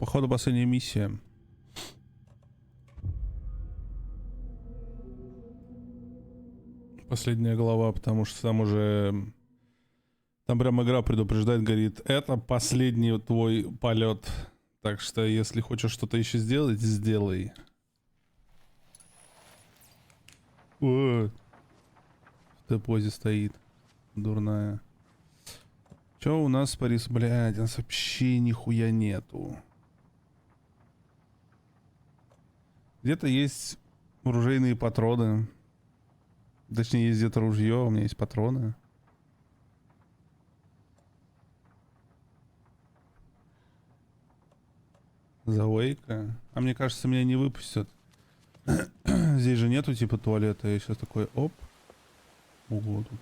Походу последняя миссия. Последняя глава, потому что там уже... Там прям игра предупреждает, говорит, это последний твой полет. Так что, если хочешь что-то еще сделать, сделай. О, в Т-позе стоит. Дурная. Че у нас, Парис? Блядь, у нас вообще нихуя нету. Где-то есть оружейные патроны. Точнее, есть где-то ружье, у меня есть патроны. Завейка. А мне кажется, меня не выпустят. Здесь же нету типа туалета. Я сейчас такой, оп. Ого, тут.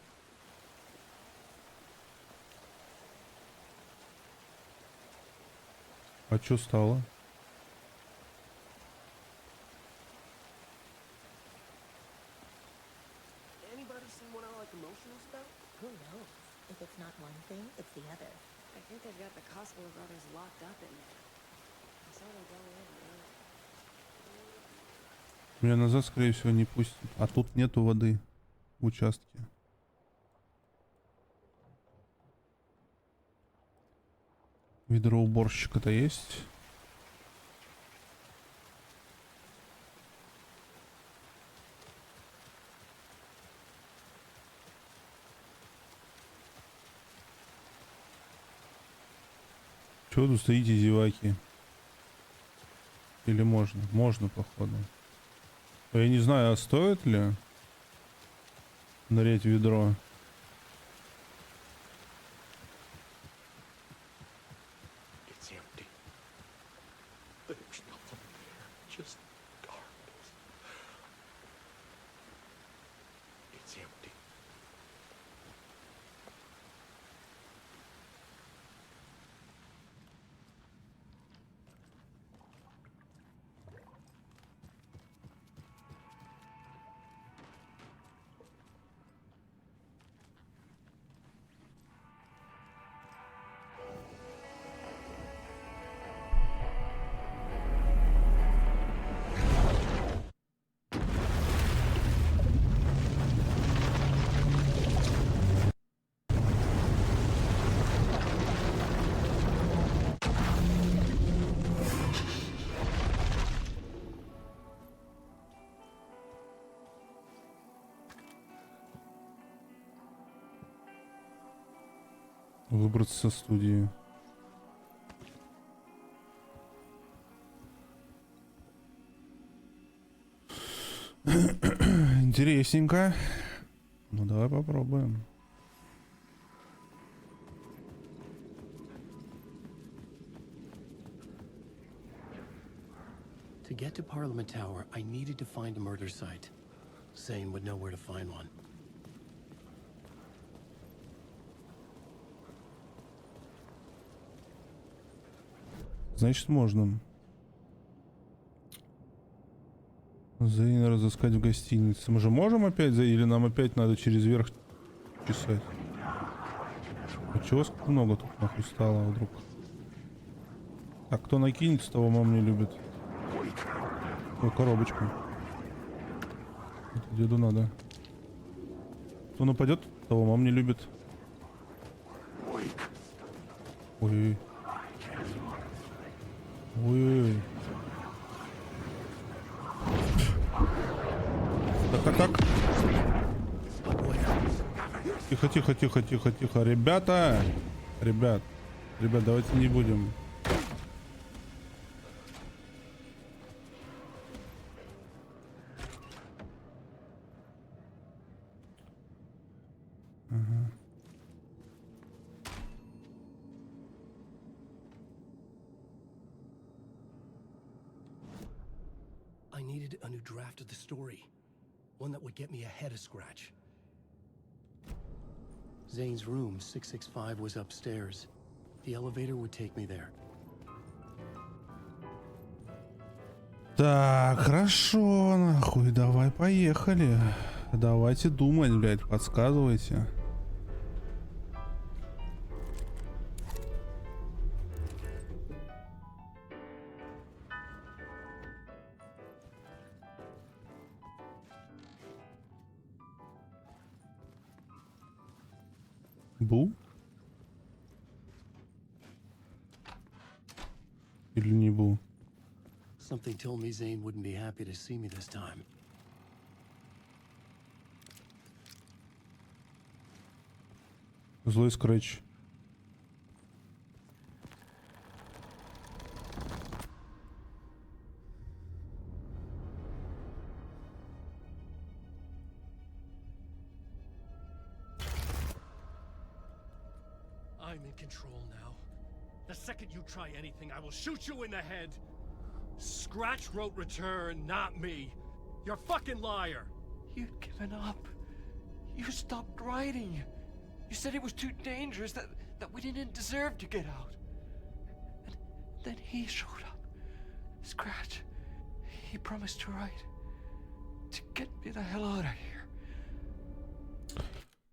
А чё стало? Меня назад, скорее всего, не пустят. А тут нету воды в участке. Ведро уборщика-то есть? Чего тут стоите, зеваки? Или можно? Можно, походу. Я не знаю, а стоит ли нырять в ведро? Выбраться со студии. Интересненько. Ну давай попробуем. To get to Parliament Tower, I needed to find a murder site. Zane would know where to find one. Значит, можно. Зейна разыскать в гостинице. Мы же можем опять или нам опять надо через верх чесать? А чего много тут нахуй стало вдруг? А кто накинется, того мам не любит. Ой, коробочку. Это деду надо. Кто нападет, того мам не любит. Ой. Ой. Так. Тихо. Ребята. Ребят, давайте не будем. Ага. I needed a new draft of the story. One that would get me ahead of Scratch. Zane's room, 665, was upstairs. The elevator would take me there. Так, хорошо, нахуй, давай, поехали. Давайте думать, блядь, подсказывайте. Бу? Или не Бу? Something told me Zane wouldn't be happy to see me this time. Злой скретч. I'm in control now. The second you try anything, I will shoot you in the head. Scratch wrote return, not me. You're a fucking liar. You'd given up. You stopped writing. You said it was too dangerous, that we didn't deserve to get out. And then he showed up. Scratch. He promised to write. To get me the hell out of here.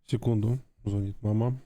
Секунду. Звонит мама.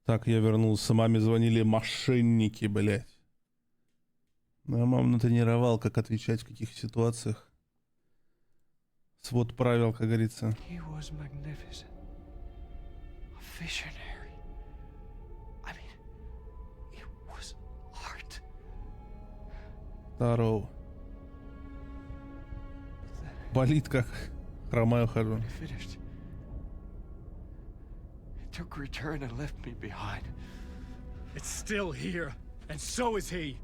Так, я вернулся. Маме звонили мошенники, блядь. Я маму натренировал, как отвечать в каких ситуациях. Свод правил, как говорится. He was magnificent. A visionary. I mean, it was art. Здорово. Болит как. Хромаю хожу. When it finished, it took a return and left me behind. It's still here, and so is he.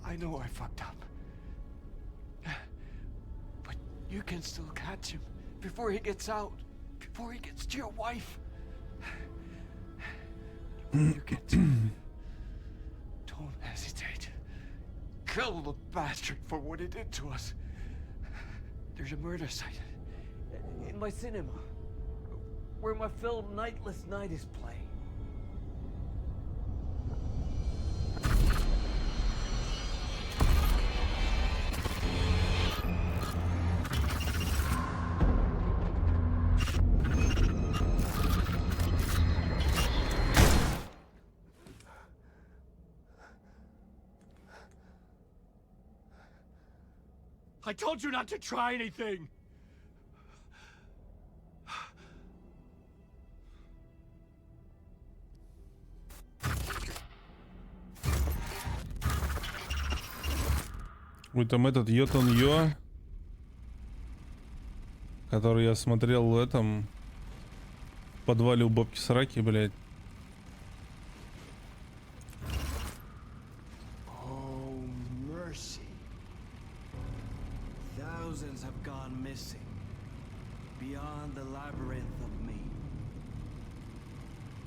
I know I fucked up. But you can still catch him before he gets out, before he gets to your wife. When you get to him, don't hesitate. Kill the bastard for what he did to us. There's a murder site in my cinema where my film Nightless Night is playing. I told you not to try anything! Ой, там этот Йотан Йо, который я смотрел в этом в подвале у бабки Сраки, блядь. Oh, mercy. Thousands have gone missing. Beyond the labyrinth of me.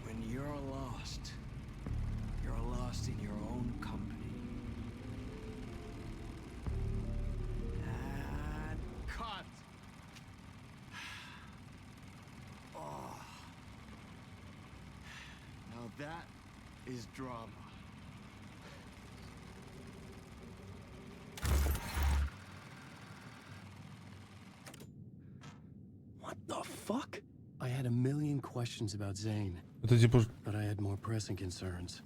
When you're lost in your own company. And cut! Oh. Now that is drama. What the fuck? I had a million questions about Zane, Это типа but I had more pressing concerns.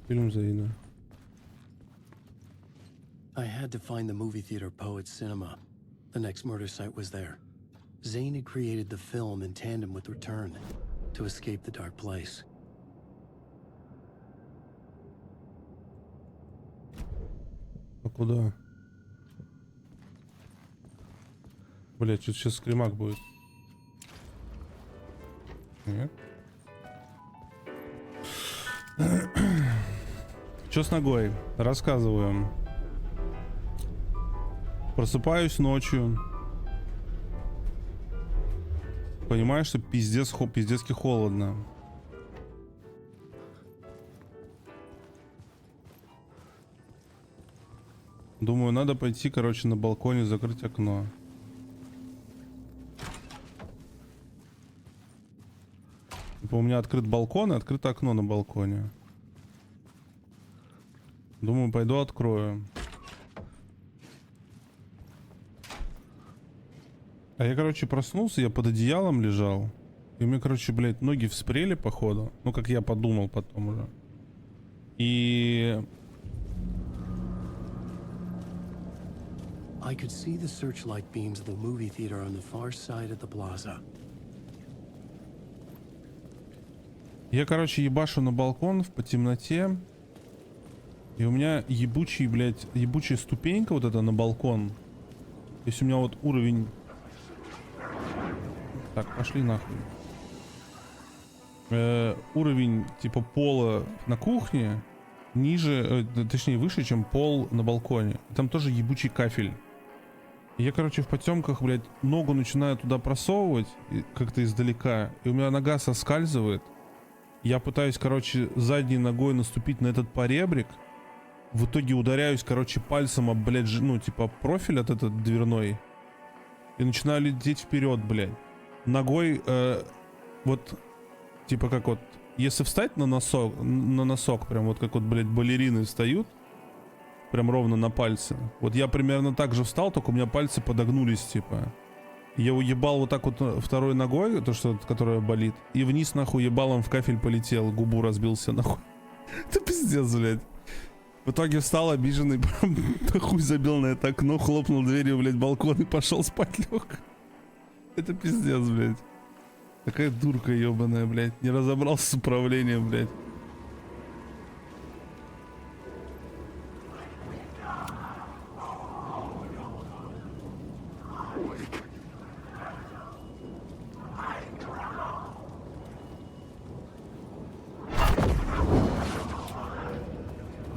фильм Зейна. I had to find the movie theater Poets Cinema. The next murder site was there. Zane had created the film in tandem with Return to escape the dark place. А куда? Блять, что-то сейчас скримак будет. Нет? Чё с ногой? Рассказываю. Просыпаюсь ночью. Понимаю, что пиздецки холодно. Думаю, надо пойти, короче, на балконе закрыть окно. Типа у меня открыт балкон и открыто окно на балконе. Думаю, пойду открою. А я, короче, проснулся, я под одеялом лежал. И у меня, короче, блядь, ноги вспрели, походу. Ну, как я подумал потом уже. И... I could see the searchlight beams of the movie theater on the far side of the plaza. Я, короче, ебашу на балкон по темноте. И у меня ебучий, блядь, ебучая ступенька вот эта на балкон. То есть у меня вот уровень... Так, пошли нахуй. Уровень типа пола на кухне ниже, точнее выше, чем пол на балконе. Там тоже ебучий кафель. И я, короче, в потемках, блядь, ногу начинаю туда просовывать как-то издалека. И у меня нога соскальзывает. Я пытаюсь, короче, задней ногой наступить на этот поребрик. В итоге ударяюсь, короче, пальцем об, блядь, ну, типа, профиль от этот дверной. И начинаю лететь вперед, блядь. Ногой, вот, типа, как вот, если встать на носок, прям вот как вот, блядь, балерины встают, прям ровно на пальцы. Вот я примерно так же встал, только у меня пальцы подогнулись, типа. Я уебал вот так вот второй ногой, то что, которая болит, и вниз нахуй ебалом в кафель полетел, губу разбился нахуй. Это пиздец, блядь. В итоге встал обиженный, нахуй забил на это окно, хлопнул дверью, блядь, балкон и пошел спать лег. Это пиздец, блядь. Такая дурка ебаная, блядь. Не разобрался с управлением, блядь.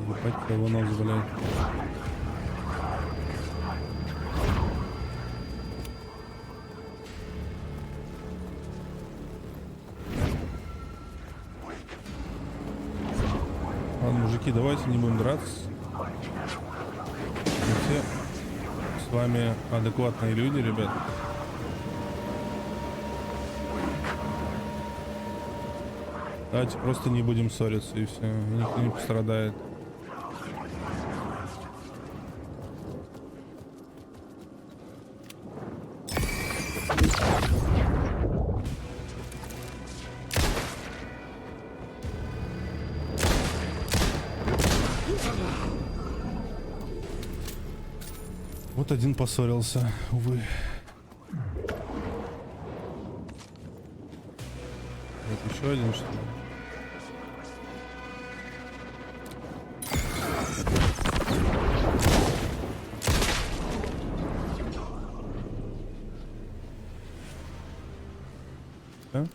Ебать твоего нос, блядь. Ладно, мужики, давайте не будем драться. Мы все с вами адекватные люди, ребят. Давайте просто не будем ссориться и все. Никто не пострадает. Вот один поссорился, увы. Вот еще один, что ли? Да?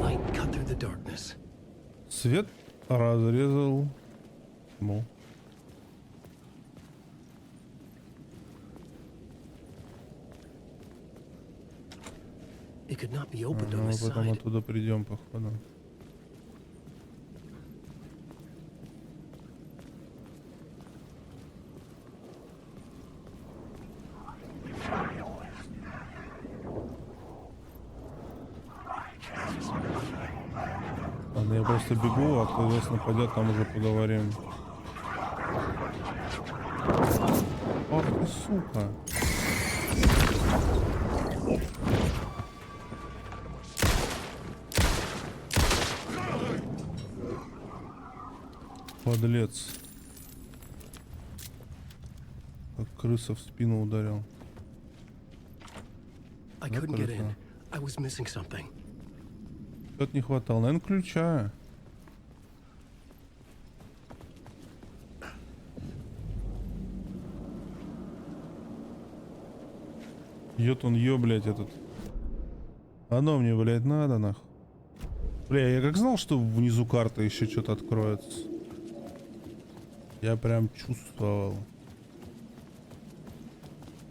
Light cut through the darkness. Свет разрезал тьму. It could not be opened on Ну, this потом side. оттуда придем, походу. Ладно, я просто бегу, а кто из вас нападет, там уже поговорим. Ох ты, сука. Подлец. Как крыса в спину ударил. I Ну, couldn't get in. хорошо. I was missing something. Что-то не хватало. Наверное, ключа. Ёт он, блядь, этот. Оно мне, блядь, надо, нахуй. Бля, я как знал, что внизу карты еще что-то откроется. Я прям чувствовал.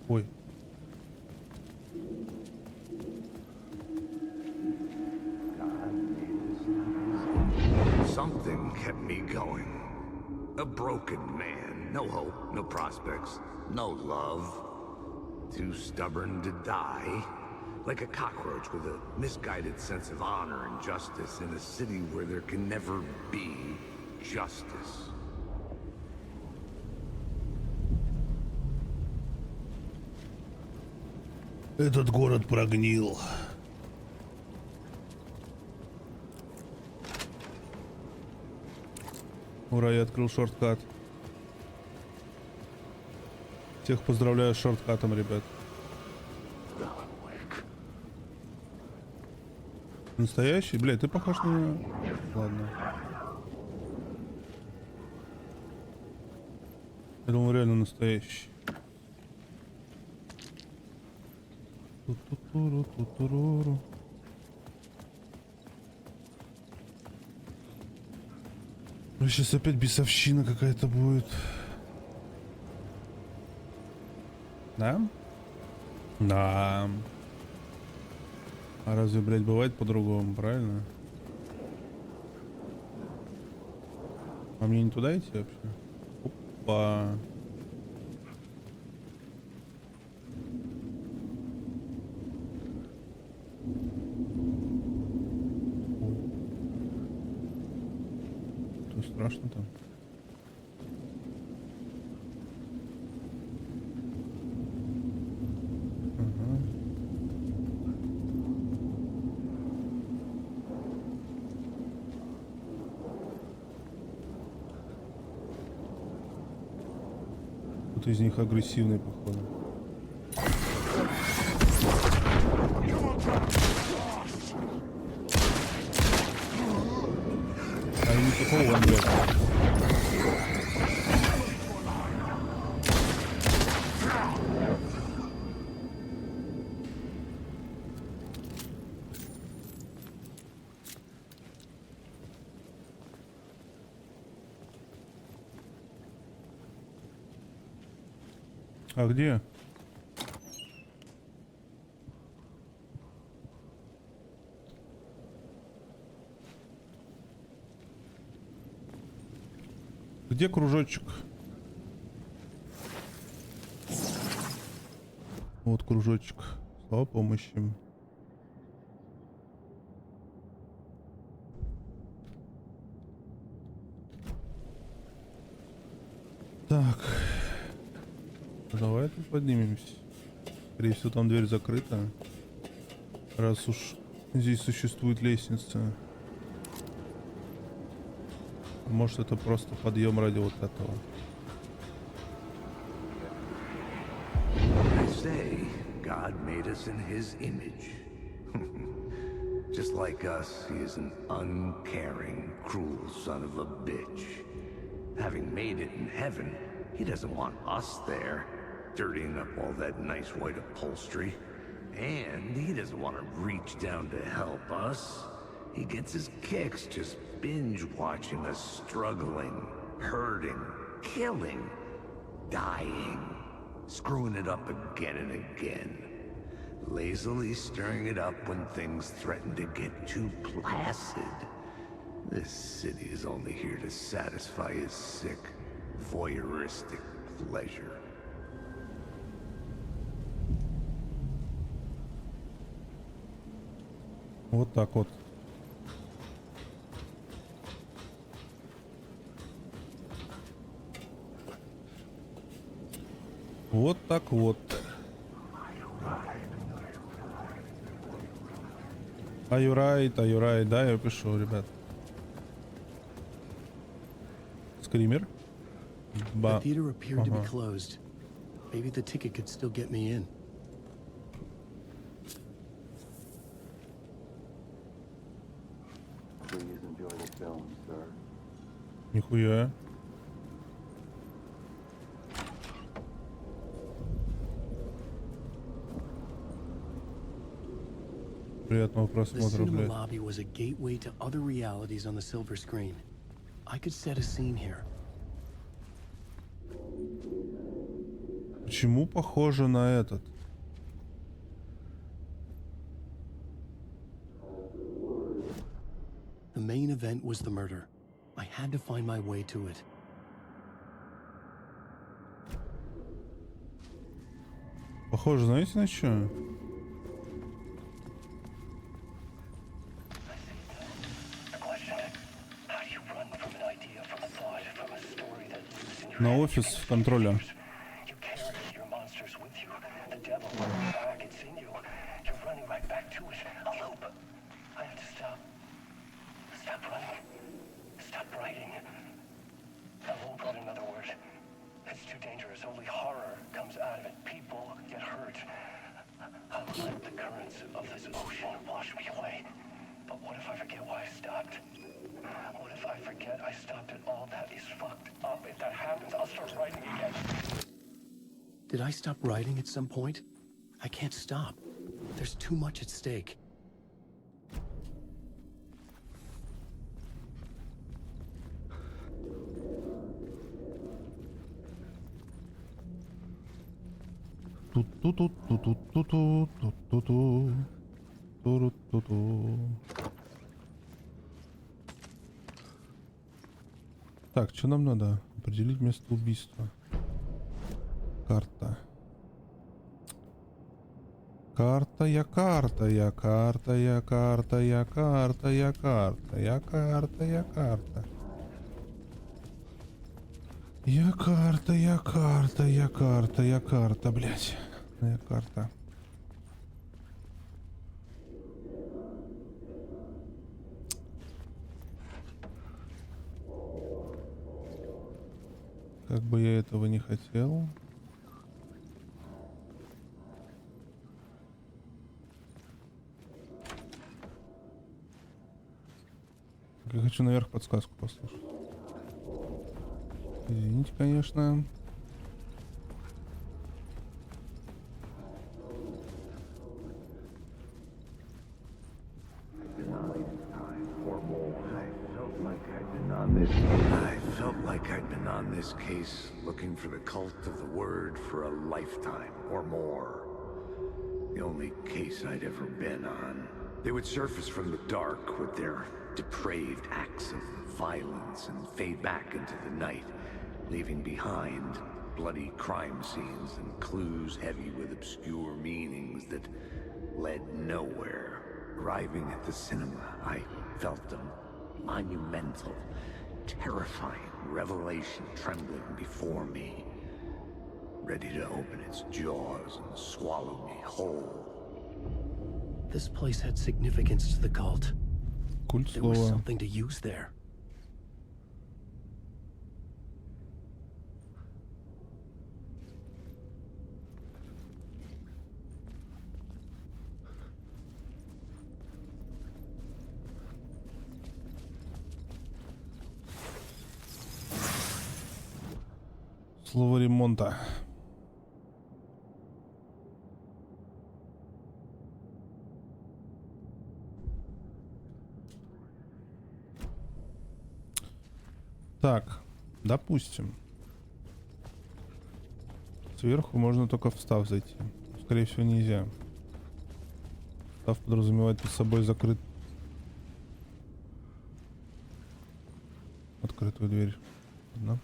Ой. Something kept me going. A broken man. No hope, no prospects, no love. Too stubborn to die. Like a cockroach with a misguided sense of honor and justice in a city where there can never be justice. Этот город прогнил. Ура, я открыл шорткат. Всех поздравляю с шорткатом, ребят. Настоящий? Блядь, ты похож на меня. Ладно. Я думал, реально настоящий. Ту-ту-туру-ту-туруру. Сейчас опять бесовщина какая-то будет. Да? Да. А разве, блядь, бывает по-другому, правильно? А мне не туда идти вообще? Опа. Не страшно там. Ага. Кто-то из них агрессивный, походу. А не такого нет. А где? Где кружочек? Вот кружочек. Слава помощи. Так. Давай тут поднимемся. Скорее всего, там дверь закрыта. Раз уж здесь существует лестница. Может, это просто подъем ради вот этого. I say, God made us in his image. Just like us, he is an uncaring, cruel son of a bitch. Having made it in heaven, he doesn't want us there, dirtying up all that nice white upholstery. And he doesn't want to reach down to help us. He gets his kicks just binge watching us struggling, hurting, killing, dying, screwing it up again and again. Lazily stirring it up when things threaten to get too placid. This city is only here to satisfy his sick, voyeuristic pleasure. Вот так вот. Вот так вот. Are you right? Да, я пишу, ребят. Скример. The theater appeared to be closed. Maybe the ticket could still get me in. Please enjoy the film, sir. Нихуя. Приятного The просмотра, cinema блядь. lobby was a gateway to other realities on the silver screen. I could set a scene here. Почему похоже на этот? The main event was the murder. I had to find my way to it. Похоже, знаете на что? На офис в контроле. Did I stop writing at some point? I can't stop. There's too much at stake. Так, что нам надо? Определить место убийства. Карта. Карта, я карта, я карта, я карта, я карта, я карта, я карта, я карта. Я карта, я карта, я карта, я карта, блядь. Я карта. Как бы я этого не хотел. Я хочу наверх подсказку послушать. Извините, конечно. I felt like I'd been on this case looking for the cult of the word for a lifetime or more. The only case I'd ever been on. They would surface from the dark with their depraved acts of violence and fade back into the night, leaving behind bloody crime scenes and clues heavy with obscure meanings that led nowhere. Arriving at the cinema, I felt a monumental, terrifying revelation trembling before me, ready to open its jaws and swallow me whole. This place had significance to the cult. Культ There was слова. something to use there. Слово ремонта. Так, допустим. Сверху можно только встав зайти. Скорее всего, нельзя. Встав подразумевает под собой открытую дверь. Ладно.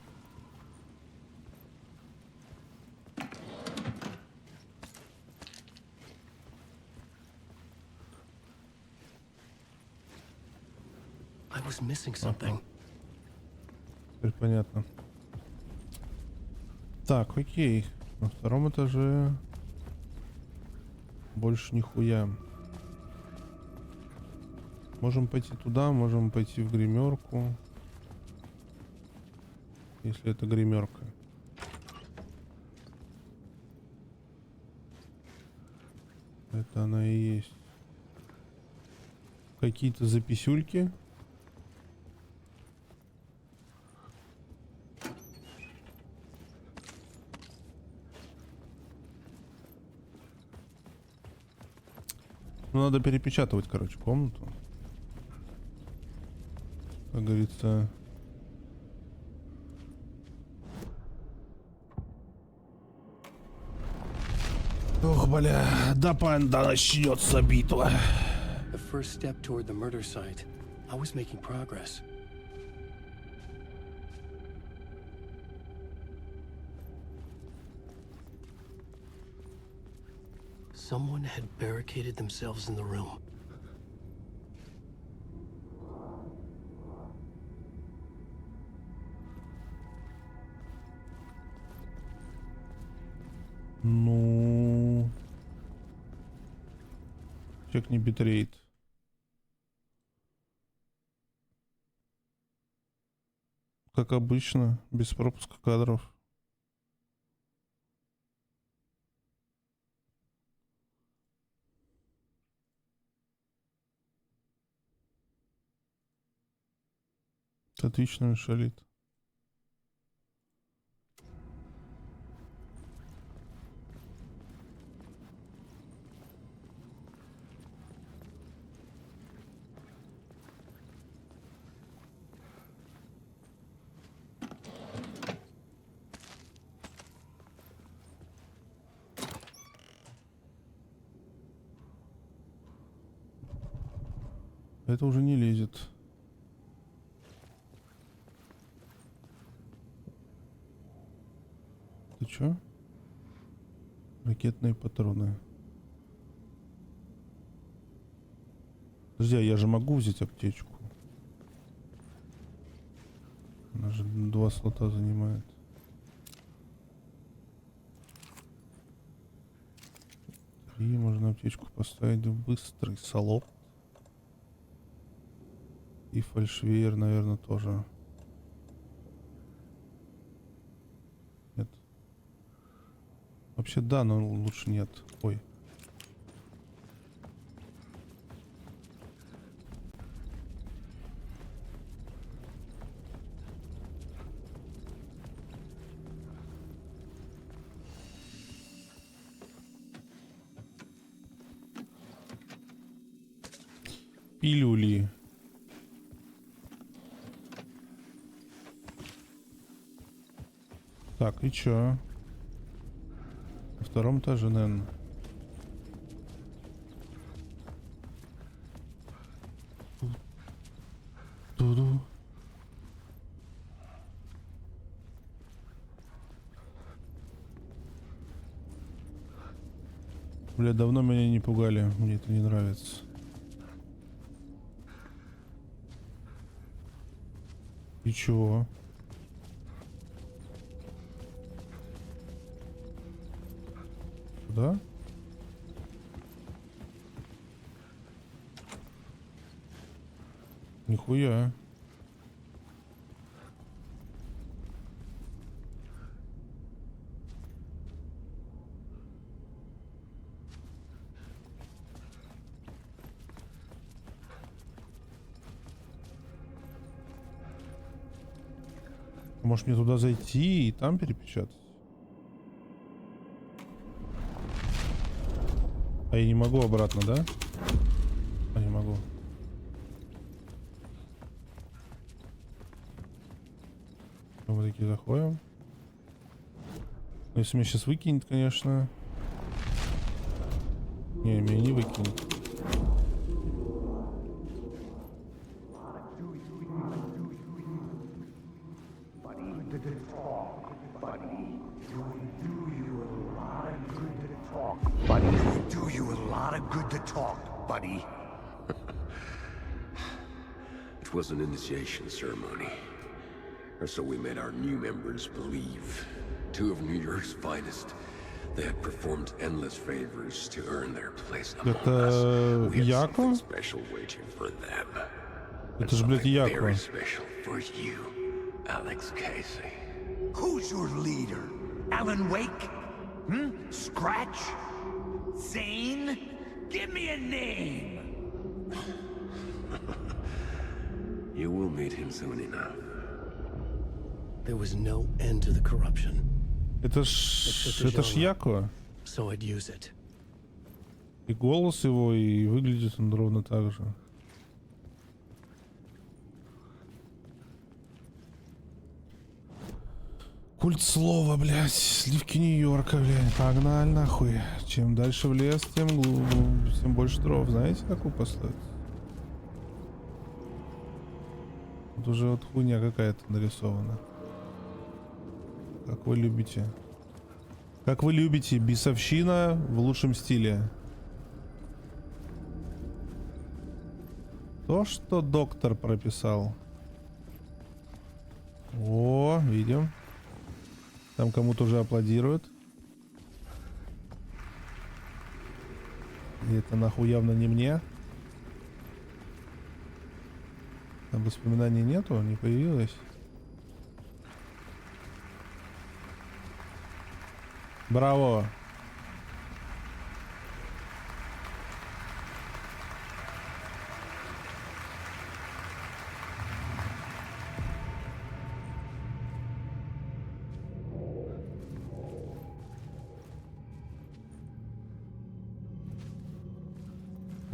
I was missing something. Теперь понятно. Так, окей. На втором этаже больше нихуя. Можем пойти туда, можем пойти в гримерку. Если это гримерка. Это она и есть. Какие-то записюльки. Ну, надо перепечатывать, короче, комнату. Как говорится... Ох, бля, да начнется битва. The first step toward the murder site. I was making progress. Someone had barricaded themselves in the room. Ну... Чекни битрейт. Как обычно, без пропуска кадров. Отлично шалит. Это уже не лезет. Ты чё? Ракетные патроны. Подожди, а я же могу взять аптечку. Она же 2 слота занимает. И можно аптечку поставить в быстрый салон. И фальшвейер, наверное, тоже. Нет. Вообще да, но лучше нет. Ой. Пилюли. Так, и чё? На втором этаже, наверное. Туду. Бля, давно меня не пугали. Мне это не нравится. И чего? Да? Нихуя. Может мне туда зайти и там перепечатать? А я не могу обратно, да? А не могу. Мы такие заходим. Если меня сейчас выкинет, конечно. Не, меня не выкинет. Do you a lot of good to talk, buddy. It was an initiation ceremony. Or so we made our new members believe. Two of New York's finest. They had performed endless favors to earn their place among us. We had something special waiting for them. And something very special for you, Alex Casey. Who's your leader? Alan Wake? Scratch? Zane? Give me a name! You will meet him soon enough. There was no end to the corruption. Это ж Яко. So I'd use it. И голос его, и выглядит он ровно так же. Культ слова, блядь. Сливки Нью-Йорка, блядь. Погнали нахуй. Чем дальше в лес, тем больше дров. Знаете такую пословицу? Тут уже вот хуйня какая-то нарисована. Как вы любите. Как вы любите. Бесовщина в лучшем стиле. То, что доктор прописал. О, видим. Там кому-то уже аплодируют. И это нахуй явно не мне. Там воспоминаний нету, не появилось. Браво!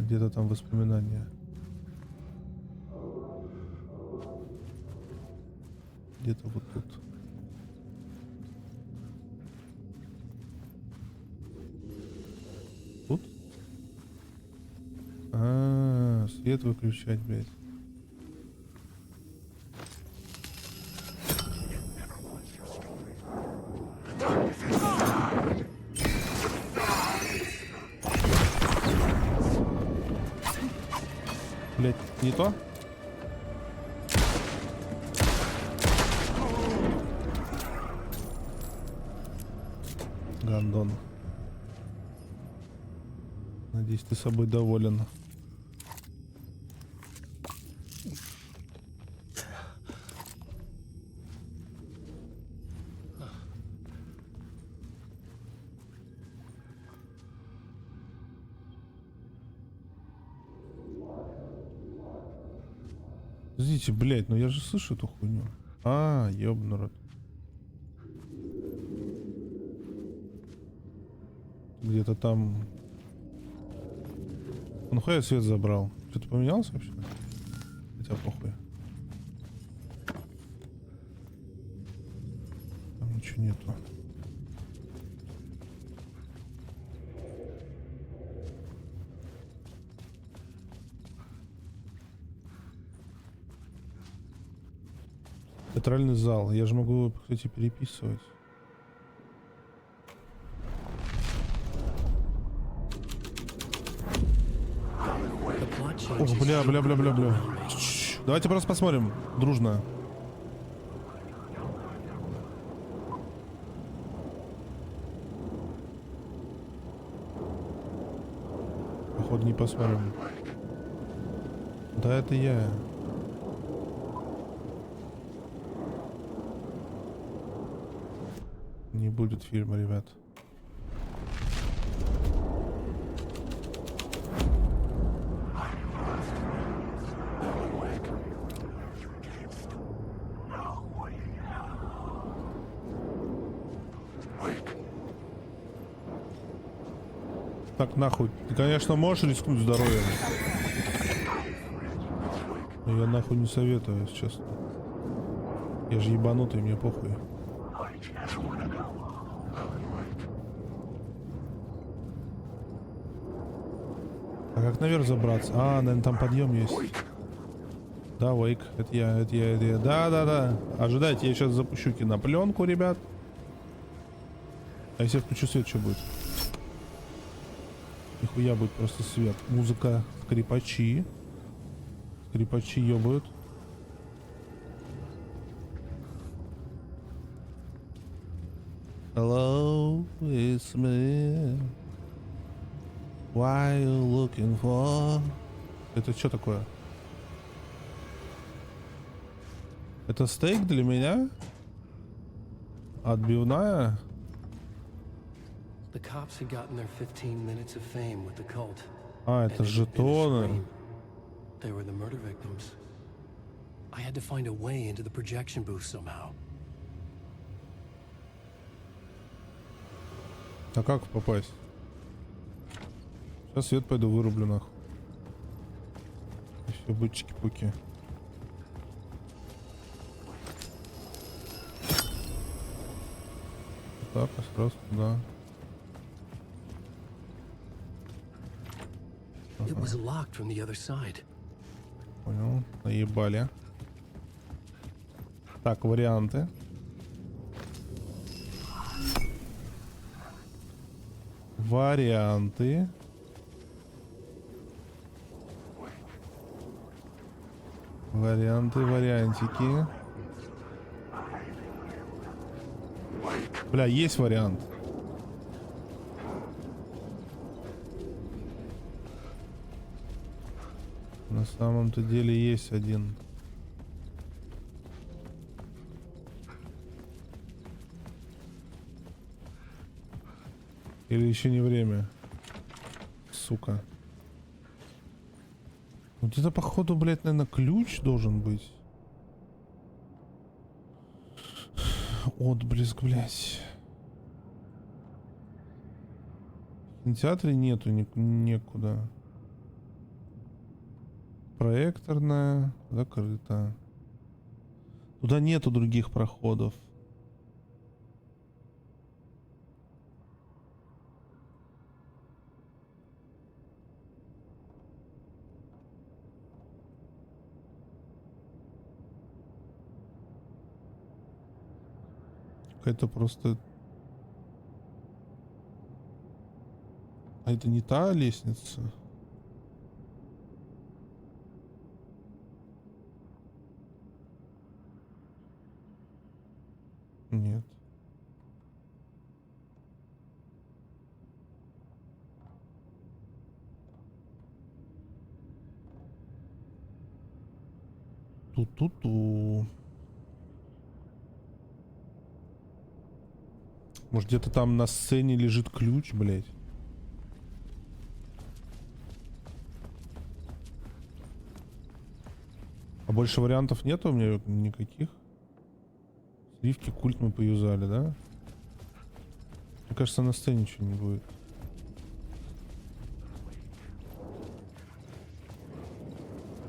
Где-то там воспоминания. Где-то вот тут. Тут? Свет выключать, блядь. Блядь, не то? Гандон. Надеюсь, ты собой доволен. Подождите, блядь, ну я же слышу эту хуйню. А, ёбаный рот. Где-то там... Ну хуя свет забрал. Что-то поменялось вообще? Хотя похуй. Там ничего нету. Театральный зал. Я же могу, кстати, переписывать. О, бля. Давайте просто посмотрим. Дружно. Походу не посмотрим. Да, это я. Не будет фильма, ребят. Так, нахуй. Ты, конечно, можешь рискнуть здоровьем. Но я нахуй не советую, если честно. Я же ебанутый, мне похуй. А как наверх забраться? А, наверное, там подъем есть. Да, Вейк. Это я. Да. Ожидайте, я сейчас запущу кинопленку, ребят. А если я включу свет, что будет? Нихуя будет просто свет. Музыка, скрипачи. Скрипачи ёбают. Hello, it's me. Why you looking for? Это что такое? Это стейк для меня? Отбивная? The cops had gotten their 15 minutes of fame with the cult. А, это жетоны. They were the murder victims. I had to find a way into the projection booth somehow. А как попасть? Сейчас свет пойду вырублю нахуй. И все будет чики-пуки. Так, а сразу туда. It was locked from the other side. Понял, наебали. Так, варианты. Варианты. Вариантики. Бля, есть вариант. На самом-то деле есть один. Или еще не время? Сука. Вот это походу, блядь, наверное, ключ должен быть. Отблеск, блядь. В кинотеатре нету некуда. Проекторная закрыта. Туда нету других проходов. Это просто... А это не та лестница? Нет. Ту-ту-ту-ту-ту. Может, где-то там на сцене лежит ключ, блядь. А больше вариантов нету у меня никаких? Сливки, культ мы поюзали, да? Мне кажется, на сцене ничего не будет.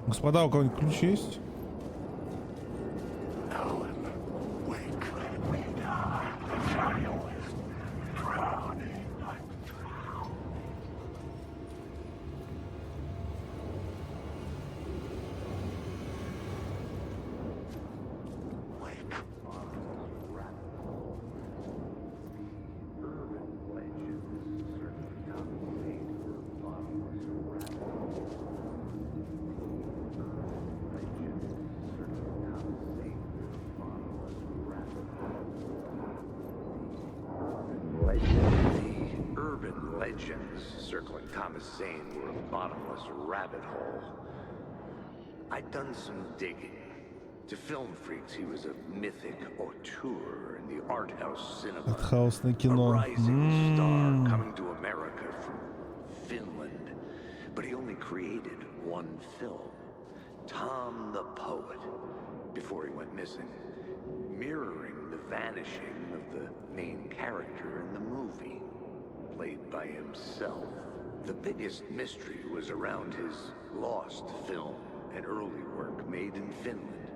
Господа, у кого-нибудь ключ есть? The urban legends circling Thomas Zane were a bottomless rabbit hole. I'd done some digging. To film freaks, he was a mythic auteur in the art house cinema. Артхаусное A кино. rising star coming to America from Finland. But he only created one film, Tom the Poet, before he went missing, mirroring the vanishing of the main character in the movie, played by himself. The biggest mystery was around his lost film, an early work made in Finland,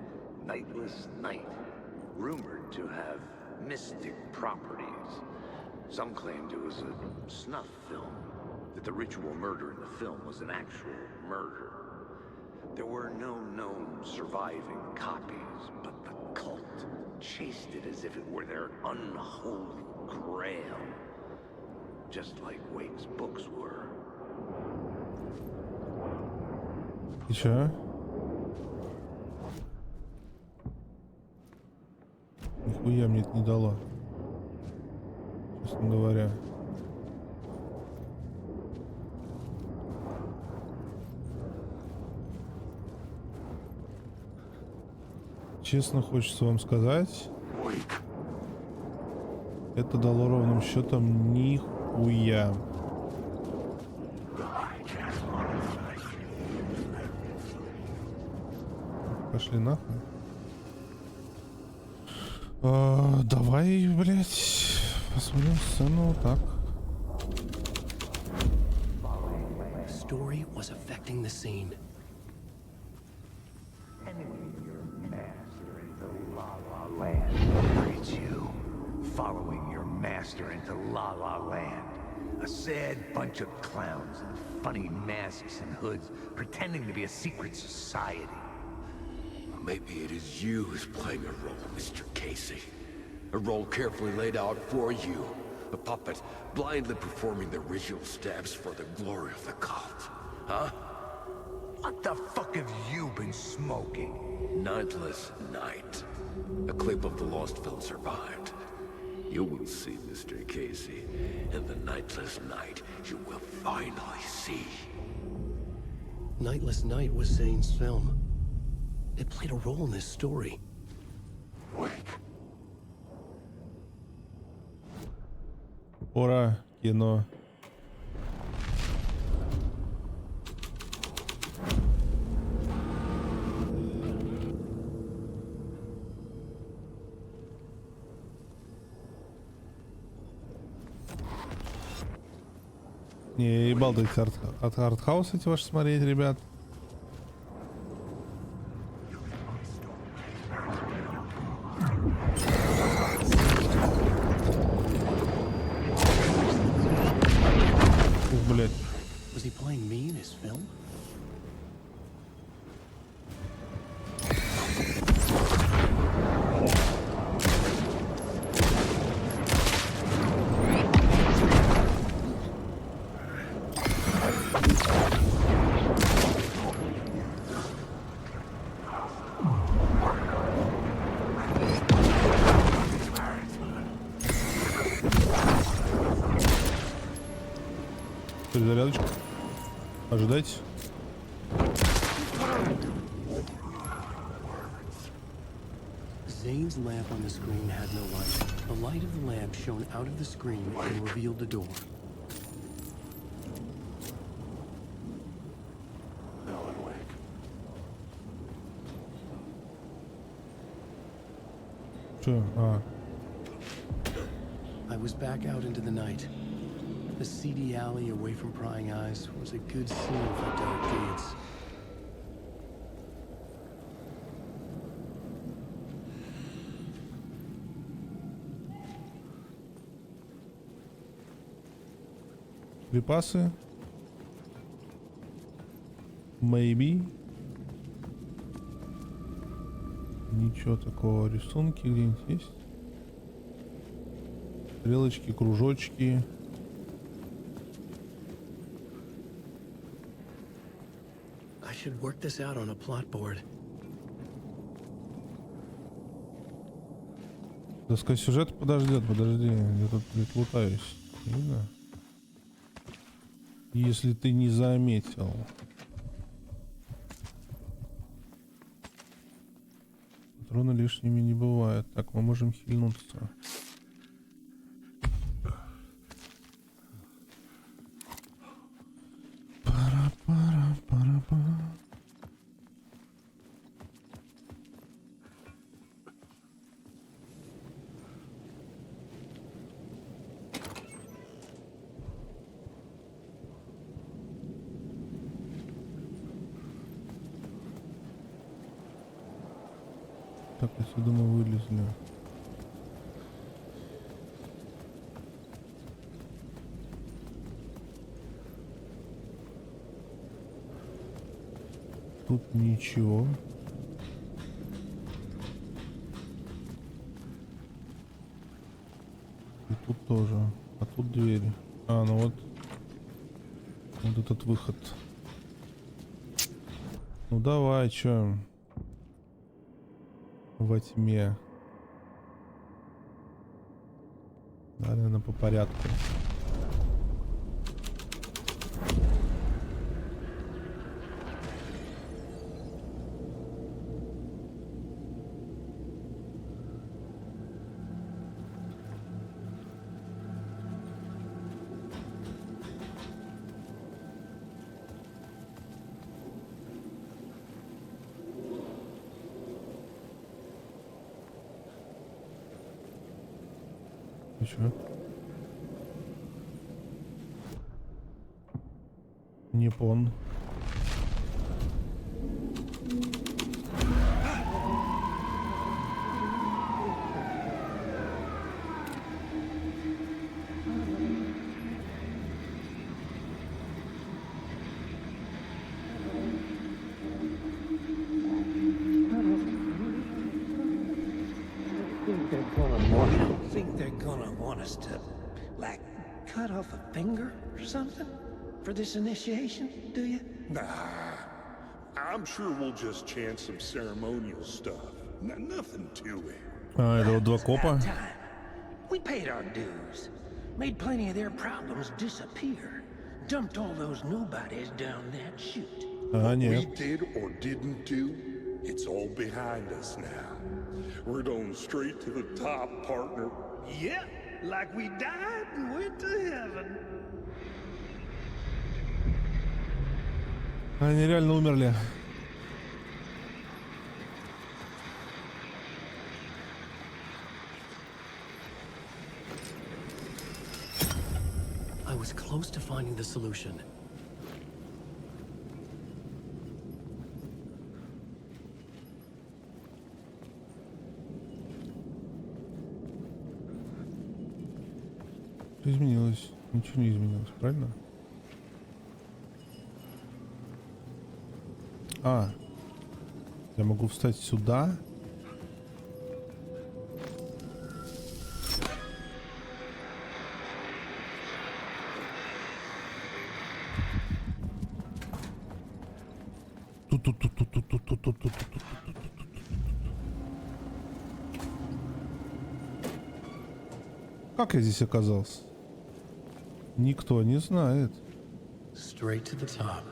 Nightless Night, rumored to have mystic properties. Some claimed it was a snuff film, that the ritual murder in the film was an actual murder. There were no known surviving copies, but the cult chased it as if it were their unholy grail. Just like Wake's books were. И чё? Нихуя мне это не дало. Честно говоря. Честно хочется вам сказать, это дало ровным счетом нихуя. Пошли нахуй. Давай, блять, посмотрим сцену так. Story was affecting the scene. Look at you, following your master into La La Land. A sad bunch of clowns in funny masks and hoods, pretending to be a secret society. Maybe it is you who's playing a role, Mr. Casey. A role carefully laid out for you. A puppet blindly performing the ritual steps for the glory of the cult. Huh? What the fuck have you been smoking? Nightless Night. A clip of the lost film survived. You will see, Mr. Casey. In the Nightless Night, you will finally see. Nightless Night was Zane's film. It played a role in this story. Ура, кино. Не ебал от артхауса эти ваши смотреть, ребят. Ух, блядь. Was he playing me in his film? Перезарядочку. Ожидайте. Zane's lamp on the screen had no light. The light of the lamp shone out of the screen and revealed the door. Alan Wake. Что? А. I was back out into the night. The seedy alley away from prying eyes was a good scene for dark deeds. Припасы. Maybe. Ничего такого. Рисунки где-нибудь есть? Стрелочки, кружочки. I should work this out on a plot board. Доска сюжета подождет, подожди. Я тут лутаюсь. Видно? Если ты не заметил. Патроны лишними не бывает. Так, мы можем хильнуться. Пара-пара-пара-пара. Так, отсюда мы вылезли. Тут ничего. И тут тоже. А тут двери. А, ну вот. Вот этот выход. Ну давай, чё? Во тьме. Да, наверное, по порядку. Еще. Не пон. Think they're gonna want us to, like, cut off a finger or something for this initiation, do you? Nah, I'm sure we'll just chant some ceremonial stuff. Nothing to it. А, это вот два копа. Time. We paid our dues, made plenty of their problems disappear, dumped all those nobodies down that chute. А, We нет. did or didn't do, it's all behind us now. We're going straight to the top, partner. Yeah, like we died and went to heaven. Они реально умерли. I was close to finding the solution. Что изменилось? Ничего не изменилось, правильно? А, я могу встать сюда. Как я здесь оказался? Никто не знает. Straight to the top.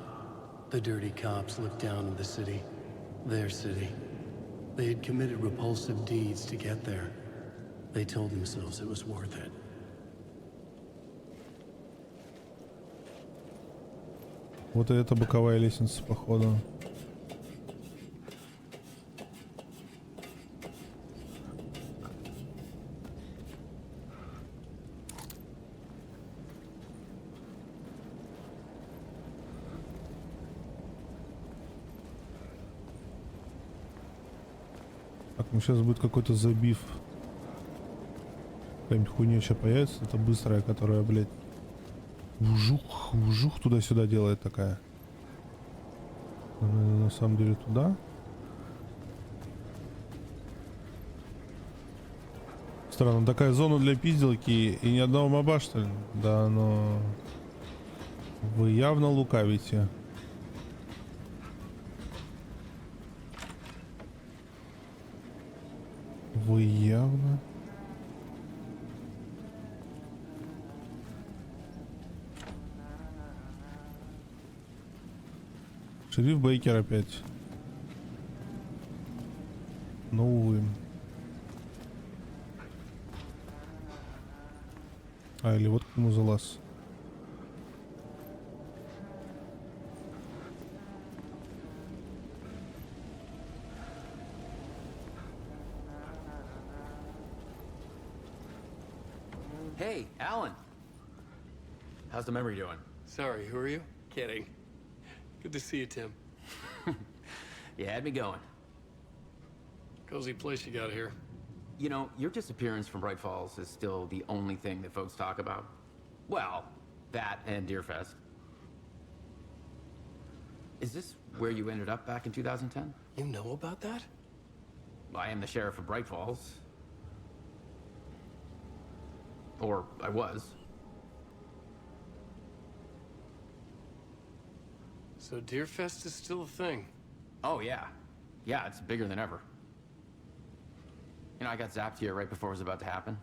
The dirty cops look down on the city. Their city. They had committed repulsive deeds to get there. They told themselves it was worth it. Вот и эта боковая лестница, походу. Так, ну сейчас будет какой-то забив. Какая-нибудь хуйня сейчас появится. Это быстрая, которая, блядь, вжух туда-сюда делает такая. На самом деле туда. Странно, такая зона для пизделки и ни одного моба, что ли? Да, но... Вы явно лукавите. Вы явно... Шериф Бейкер опять. Но увы. А, или вот к нему залаз. Hey, Alan. How's the memory doing? Sorry, who are you? Kidding. Good to see you, Tim. You had me going. Cozy place you got here. You know, your disappearance from Bright Falls is still the only thing that folks talk about. Well, that and Deerfest. Is this where you ended up back in 2010? You know about that? I am the sheriff of Bright Falls. Or I was. So Deerfest is still a thing. Oh, yeah. Yeah, it's bigger than ever. You know, I got zapped here right before it was about to happen.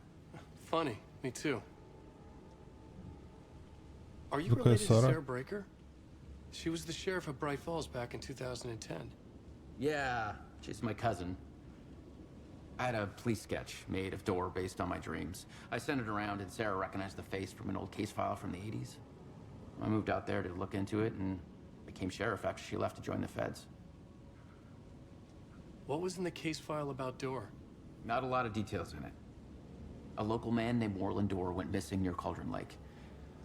Funny, me too. Are you Okay, related to Sarah. Sarah Breaker? She was the sheriff of Bright Falls back in 2010. Yeah, she's my cousin. I had a police sketch made of Door based on my dreams. I sent it around and Sarah recognized the face from an old case file from the 80s. I moved out there to look into it and became sheriff after she left to join the feds. What was in the case file about Door? Not a lot of details in it. A local man named Warland Door went missing near Cauldron Lake.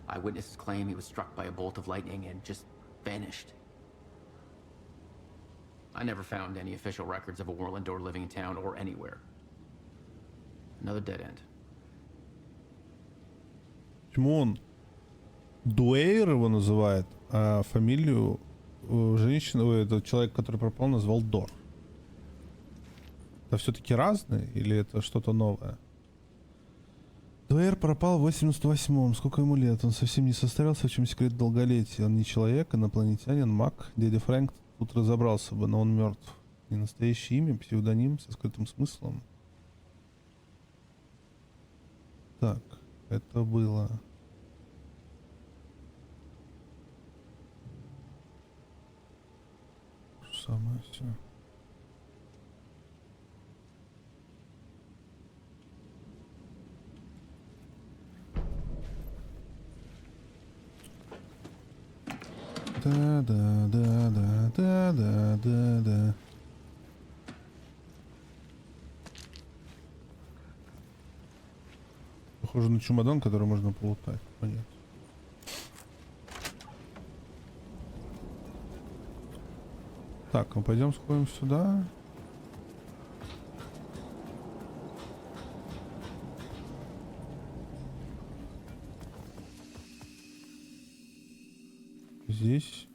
Eyewitnesses claim he was struck by a bolt of lightning and just vanished. I never found any official records of a Warland Door living in town or anywhere. Another dead end. Почему он Дуэйр его называет, а фамилию женщины, этот человек, который пропал, назвал Дор? Это все-таки разные или это что-то новое? Дуэйр пропал в 88-м. Сколько ему лет? Он совсем не состарился, в чем секрет долголетия. Он не человек, инопланетянин, маг. Дядя Фрэнк тут разобрался бы, но он мертв. Не настоящее имя, псевдоним со скрытым смыслом. Так, это было... Самое все. Да. Похоже на чемодан, который можно полутать. Понятно. Так, мы пойдем сходим сюда. Здесь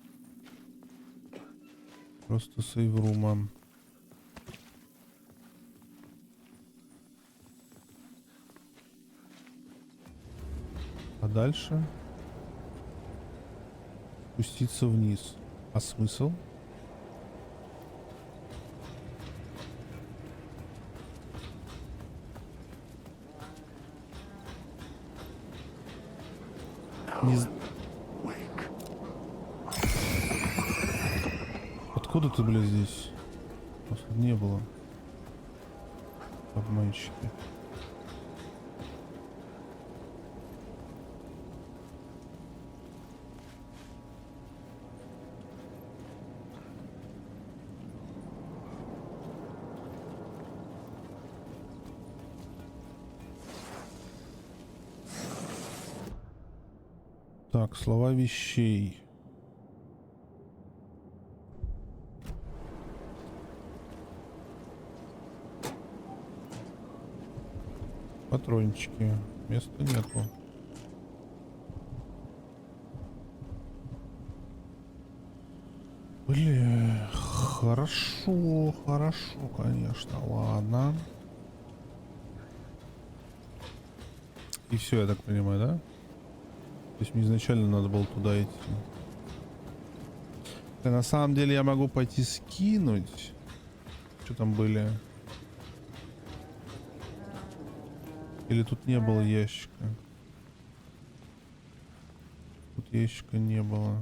просто сейврума. А дальше спуститься вниз. А смысл? Откуда ты, блядь, здесь? Просто не было. Обманщики. Так, слова вещей. Патрончики. Места нету. Бля, хорошо, конечно, ладно. И все, я так понимаю, да? То есть мне изначально надо было туда идти. Да, на самом деле я могу пойти скинуть. Что там были? Или тут не было ящика? Тут ящика не было.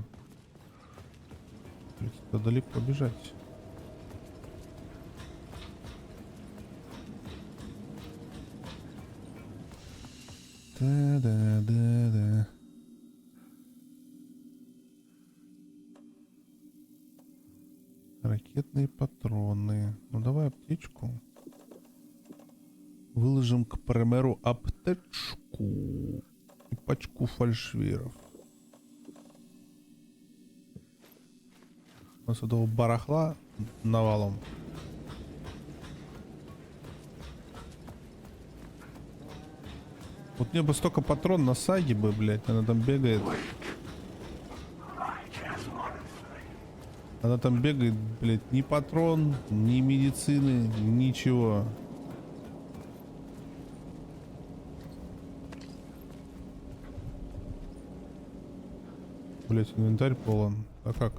Это далеко бежать. Да. Ракетные патроны. Ну давай аптечку. Выложим, к примеру, аптечку и пачку фальшвиров. У нас этого барахла навалом. Вот мне бы столько патрон на саге бы, блядь, она там бегает. Она там бегает, блядь, ни патрон, ни медицины, ничего. Блядь, инвентарь полон. А как?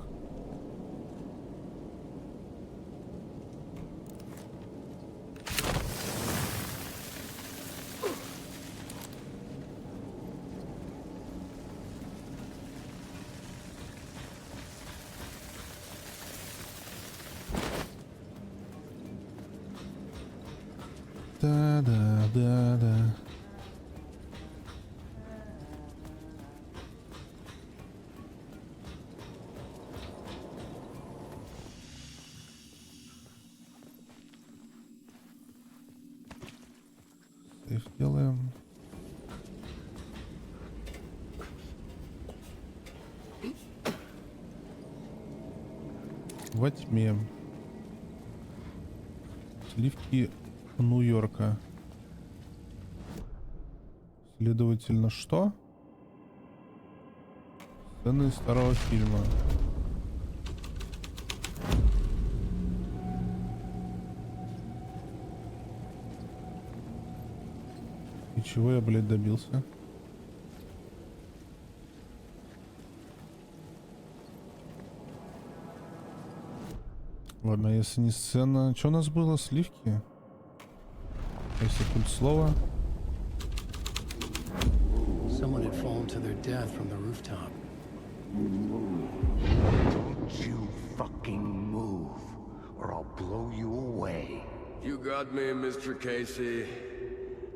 Да. Сейф делаем. Во тьме. Сливки Нью-Йорка. Следовательно, что? Сцены из старого фильма. И чего я, блядь, добился? Ладно, если не сцена... Что у нас было? Сливки? Если культ слова. Someone had fallen to their death from the rooftop. Don't you fucking move, or I'll blow you away. You got me, Mr. Casey.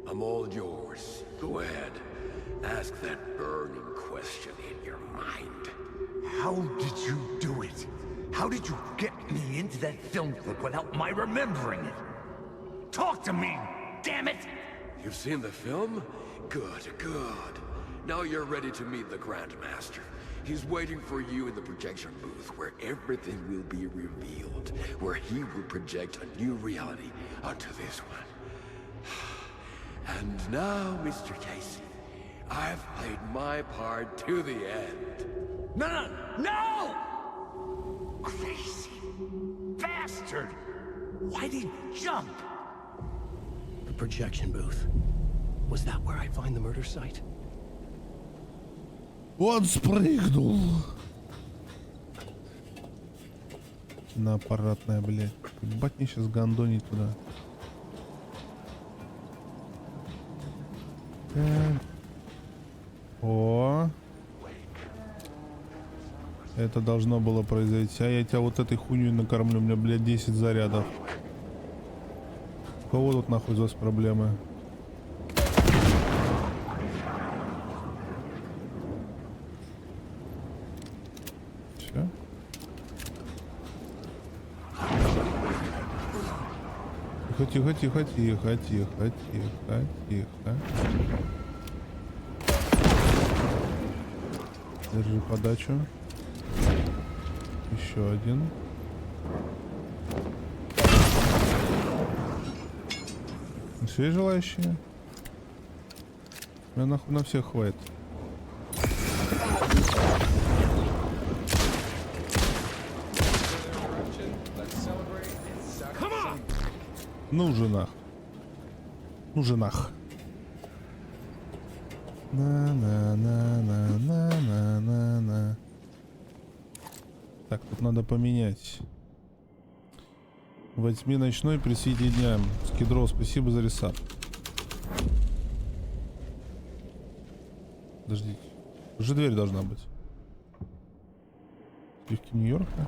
I'm all yours. Go ahead. Ask that burning question in your mind. How did you do it? How did you get me into that film clip without my remembering it? Talk to me, damn it! You've seen the film? Good. Now you're ready to meet the Grandmaster. He's waiting for you in the projection booth where everything will be revealed, where he will project a new reality onto this one. And now, Mr. Casey, I've played my part to the end. No! Crazy bastard! Why'd he jump? The projection booth. Was that where I find the murder site? Он спрыгнул. На аппаратная, блядь. Ебать мне сейчас гандонить туда. О. Это должно было произойти. А я тебя вот этой хуйней накормлю. У меня, блядь, 10 зарядов. У кого тут нахуй из вас проблемы? Все. Тихо, тихо, тихо, тихо, тихо, тихо. Держи подачу. Еще один. Все желающие? Меня нахуй на всех хватит. Ну же нах. Ну же нах. На. Так, тут надо поменять. Во тьме ночной при свете дня. Скидро, спасибо за ресап. Подождите. Уже дверь должна быть. Сливки Нью-Йорка.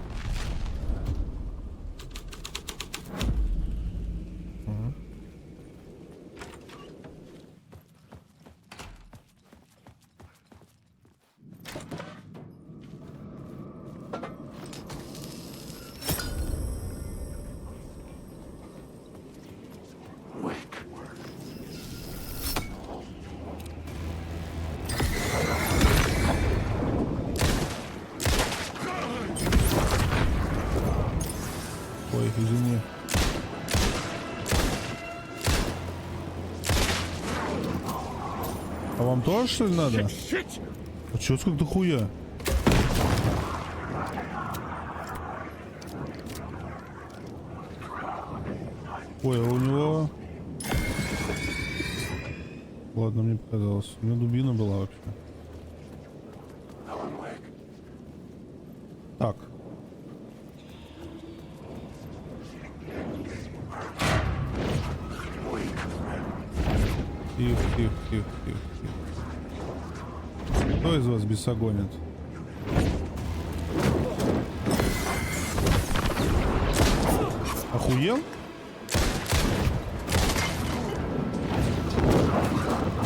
Ой, извини. А вам тоже, что ли, надо? А чё, сколько хуя? Ой, а у него... Ладно, мне показалось. У меня дубина была вообще. Так. Тихо, тихо, тихо, тихо, тихо. Кто из вас бесогонит? Охуел?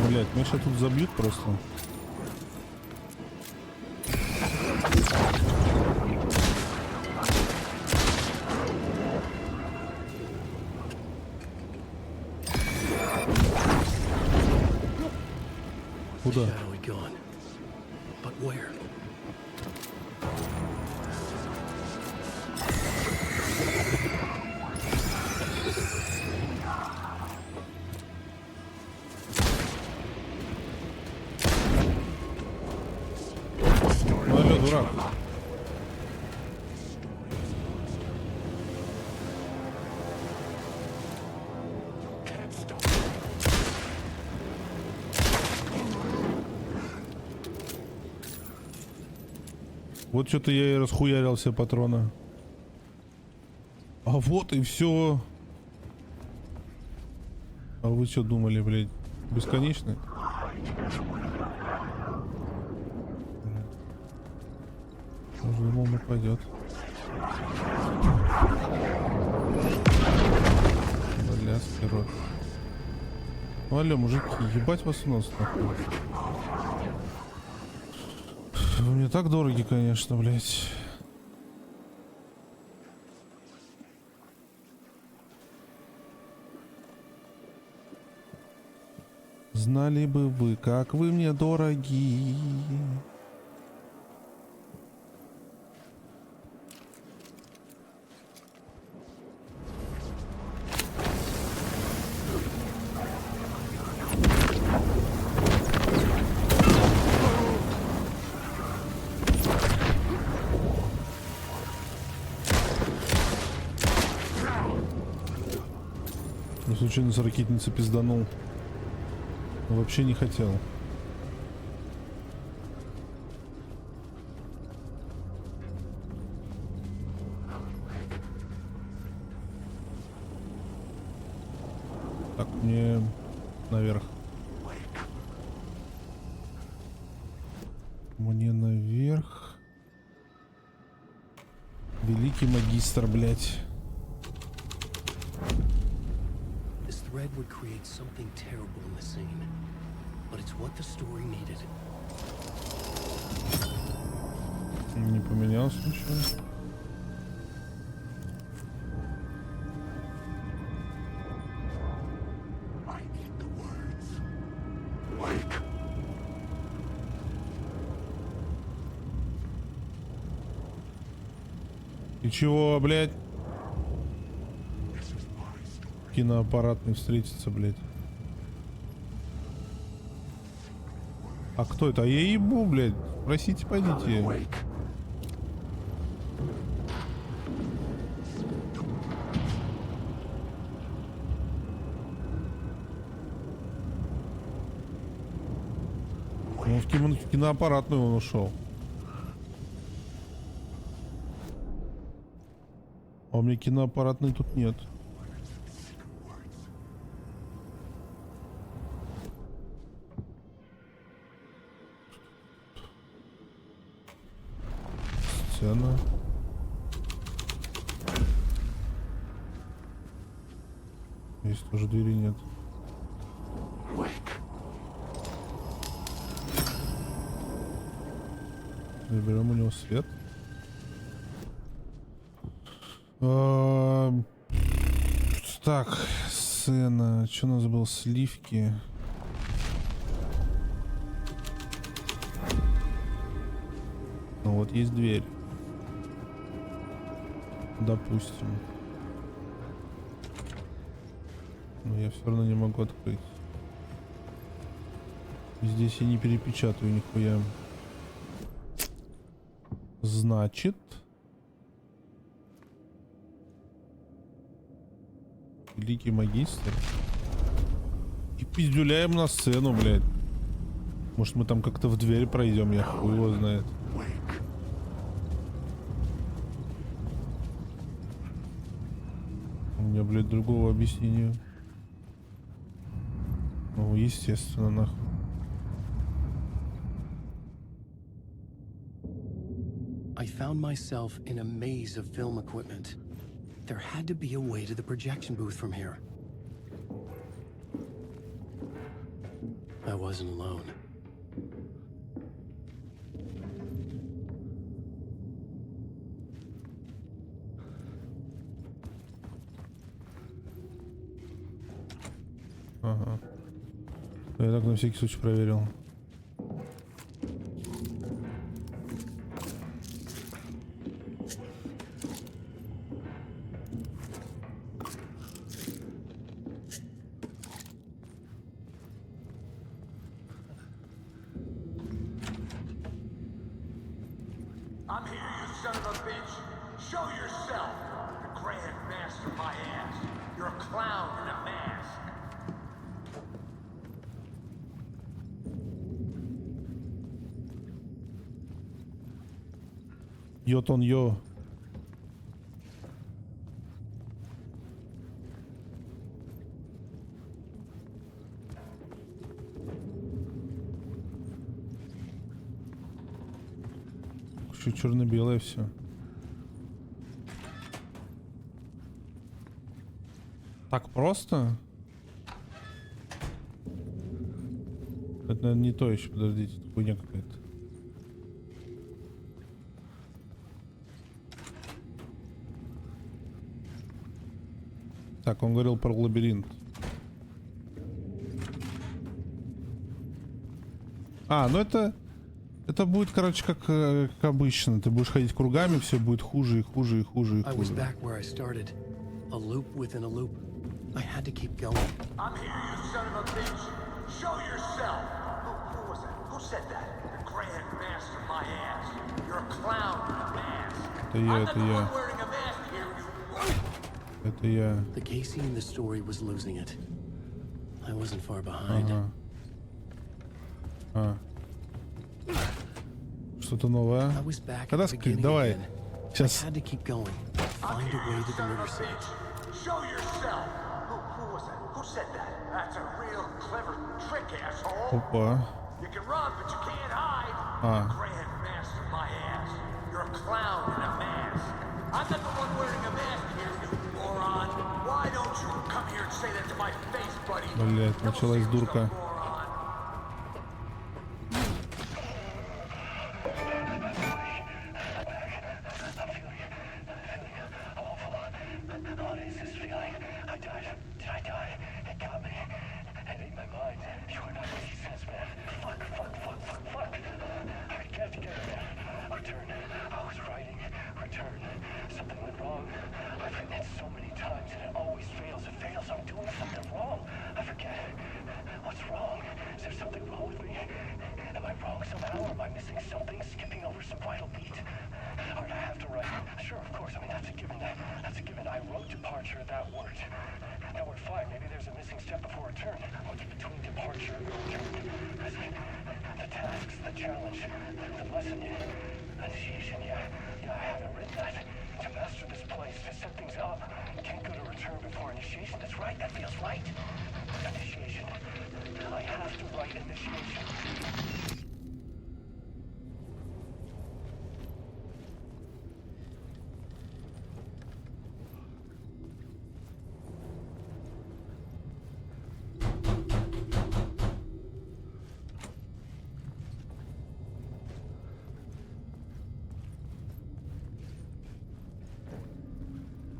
Блять, меня сейчас тут забьют просто. Куда? Ну алло, дурак. Вот что-то я и расхуярил все патроны. А вот и все. А вы что думали, блядь? Бесконечно? Может, думал, нападет. Бля, сперва. Ну алло, мужики, ебать вас в нос, нахуй. Вы мне так дороги, конечно, блядь. Знали бы вы, как вы мне дороги. Я случайно с ракетницы пизданул. Вообще не хотел. Так, мне наверх. Мне наверх. Великий магистр, блядь. thread would create something terrible in the scene. But it's what the story needed. Не поменялось ничего. И чего, блядь? Киноаппаратный встретится, блядь. А кто это? А я ебу, блядь. Просите, пойдите. Ну, в киноаппаратную он ушел. А у меня киноаппаратной тут нет. Сцена. Здесь тоже двери нет. Заберем у него свет. Так, сцена. Что у нас было? Сливки. Ну вот есть дверь. Допустим. Но я все равно не могу открыть. Здесь я не перепечатаю нихуя. Значит... Великий магистр. И пиздюляем на сцену, блядь. Может, мы там как-то в дверь пройдем, я хуй его знает. У меня, блядь, другого объяснения. Ну, естественно, нахуй. I found myself in a maze of film equipment. There had to be a way to the projection booth from here. I wasn't alone. Ага. Я так на всякий случай проверил. I'm here, you son of a bitch. Show yourself. The Grand Master my ass. You're a clown in a mask. Йотон йо. Еще черно-белое все. Так просто? Это, наверное, не то еще. Подождите, это хуйня какая-то. Так, он говорил про лабиринт. А, ну это будет, короче, как обычно. Ты будешь ходить кругами, все будет хуже и хуже и хуже и I was хуже. back where I started. A loop within a loop. I had to keep going. I'm here, you son of a bitch. Show yourself. Who was that? Who said that? The Grand Master my ass. You're a clown in a mask. Это я, это я. Wearing a mask here, you... Это я. The Casey in the story was losing it. I wasn't far behind. Ага. А. Что-то новое. I was back at Когда the скрипт? beginning Давай. again. I Сейчас. had to keep going. Find a way to the murder site. Show yourself. Who was that? Who said that? That's a real clever trick, asshole. Опа. You can run, but you can't hide. А. Grand Master my ass. You're a clown in a mask. I'm not the one wearing a mask here, you moron. Why don't you Блять, началась дурка.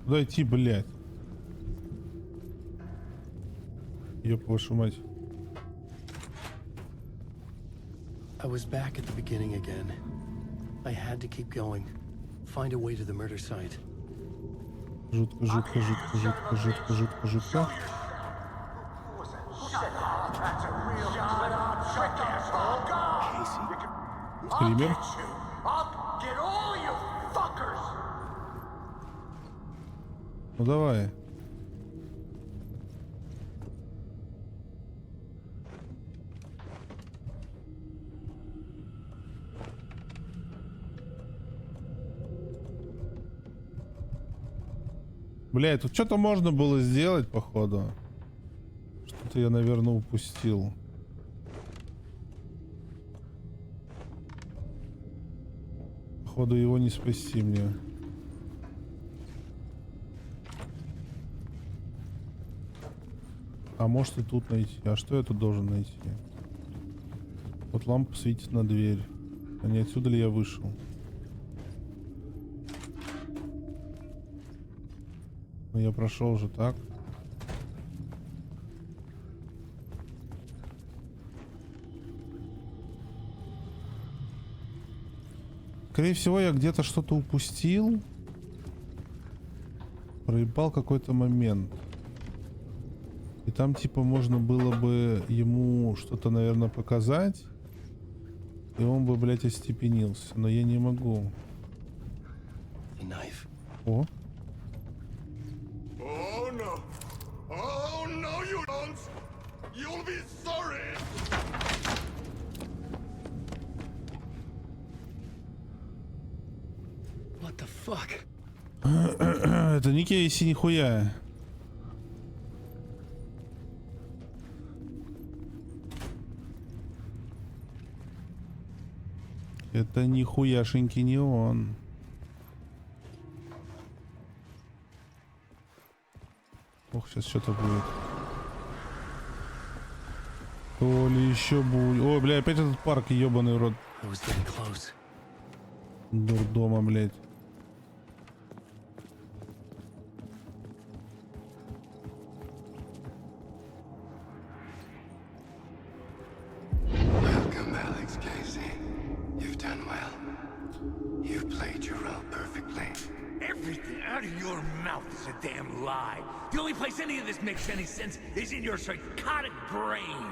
Куда идти, блядь? Ёб вашу мать. I was back at the beginning again. I had to keep going. Find a way to the murder site. Жутко, жутко, жутко, жутко, жутко, жутко, жутко. Скример. Ну давай. Бля, тут что-то можно было сделать, походу. Что-то я, наверное, упустил. Походу его не спасти мне. А может и тут найти. А что я тут должен найти? Вот лампа светит на дверь. А не отсюда ли я вышел? Ну я прошел уже так. Скорее всего, я где-то что-то упустил. Проебал какой-то момент. И там типа можно было бы ему что-то, наверное, показать. И он бы, блядь, остепенился. Но я не могу. О. Oh no! Oh no, you don't! You'll be sorry! What the fuck? Это не Кейси, нихуя. Это нихуяшеньки не он. Ох, сейчас что-то будет. То ли еще будет. О, бля, опять этот парк, ебаный рот. Дурдома, блядь. Welcome, Alex Casey. You've done well. You've played your role perfectly. Everything out of your mouth is a damn lie. The only place any of this makes any sense is in your psychotic brain.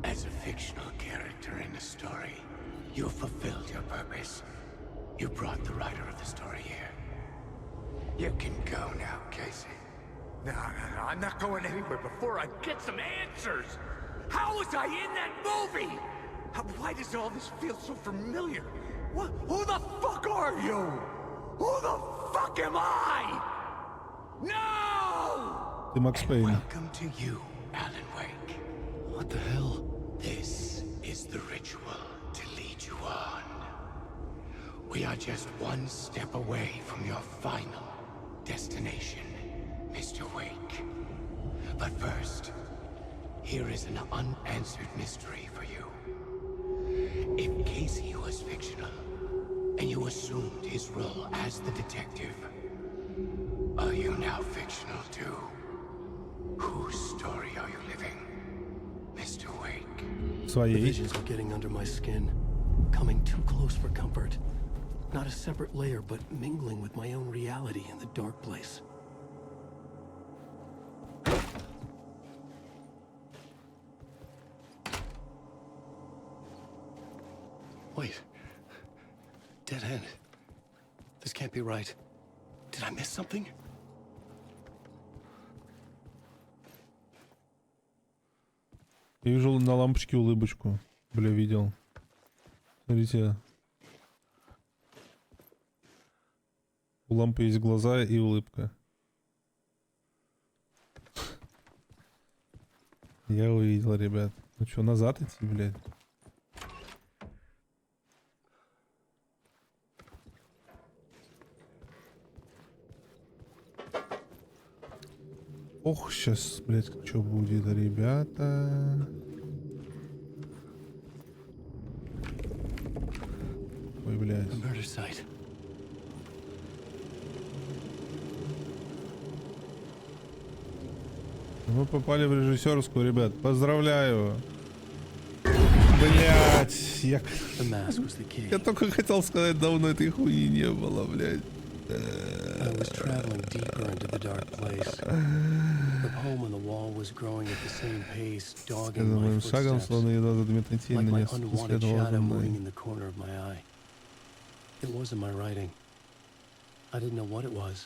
As a fictional character in a story, you fulfilled your purpose. You brought the writer of the story here. You can go now, Casey. No, I'm not going anywhere before I get some answers. How was I in that movie? Why does all this feel so familiar? Who the fuck are you? Who the fuck am I? No! Ты Макс Пейн. Welcome to you, Alan Wake. What the hell? This is the ritual to lead you on. We are just one step away from your final destination, Mr. Wake. But first, here is an unanswered mystery for you. If Casey was fictional, and you assumed his role as the detective, are you now fictional too? Whose story are you living, Mr. Wake? The Своей. visions are getting under my skin, coming too close for comfort. Not a separate layer, but mingling with my own reality in the dark place. Wait. Dead end. This can't be right. Did I miss something? Я вижу на лампочке улыбочку. Бля, видел. Смотрите. У лампы есть глаза и улыбка. Я увидел, ребят. Ну что, назад идти, блядь? Ох, сейчас, блядь, что будет, ребята? Ой, блядь. Мы попали в режиссерскую, ребят. Поздравляю. Блядь, я только хотел сказать, давно этой хуйни не было, блядь. I was traveling deeper into the dark place. The poem on the wall was growing at the same pace, dogging my footsteps, like my unwanted shadow moving in the corner of my eye. It wasn't my writing. I didn't know what it was.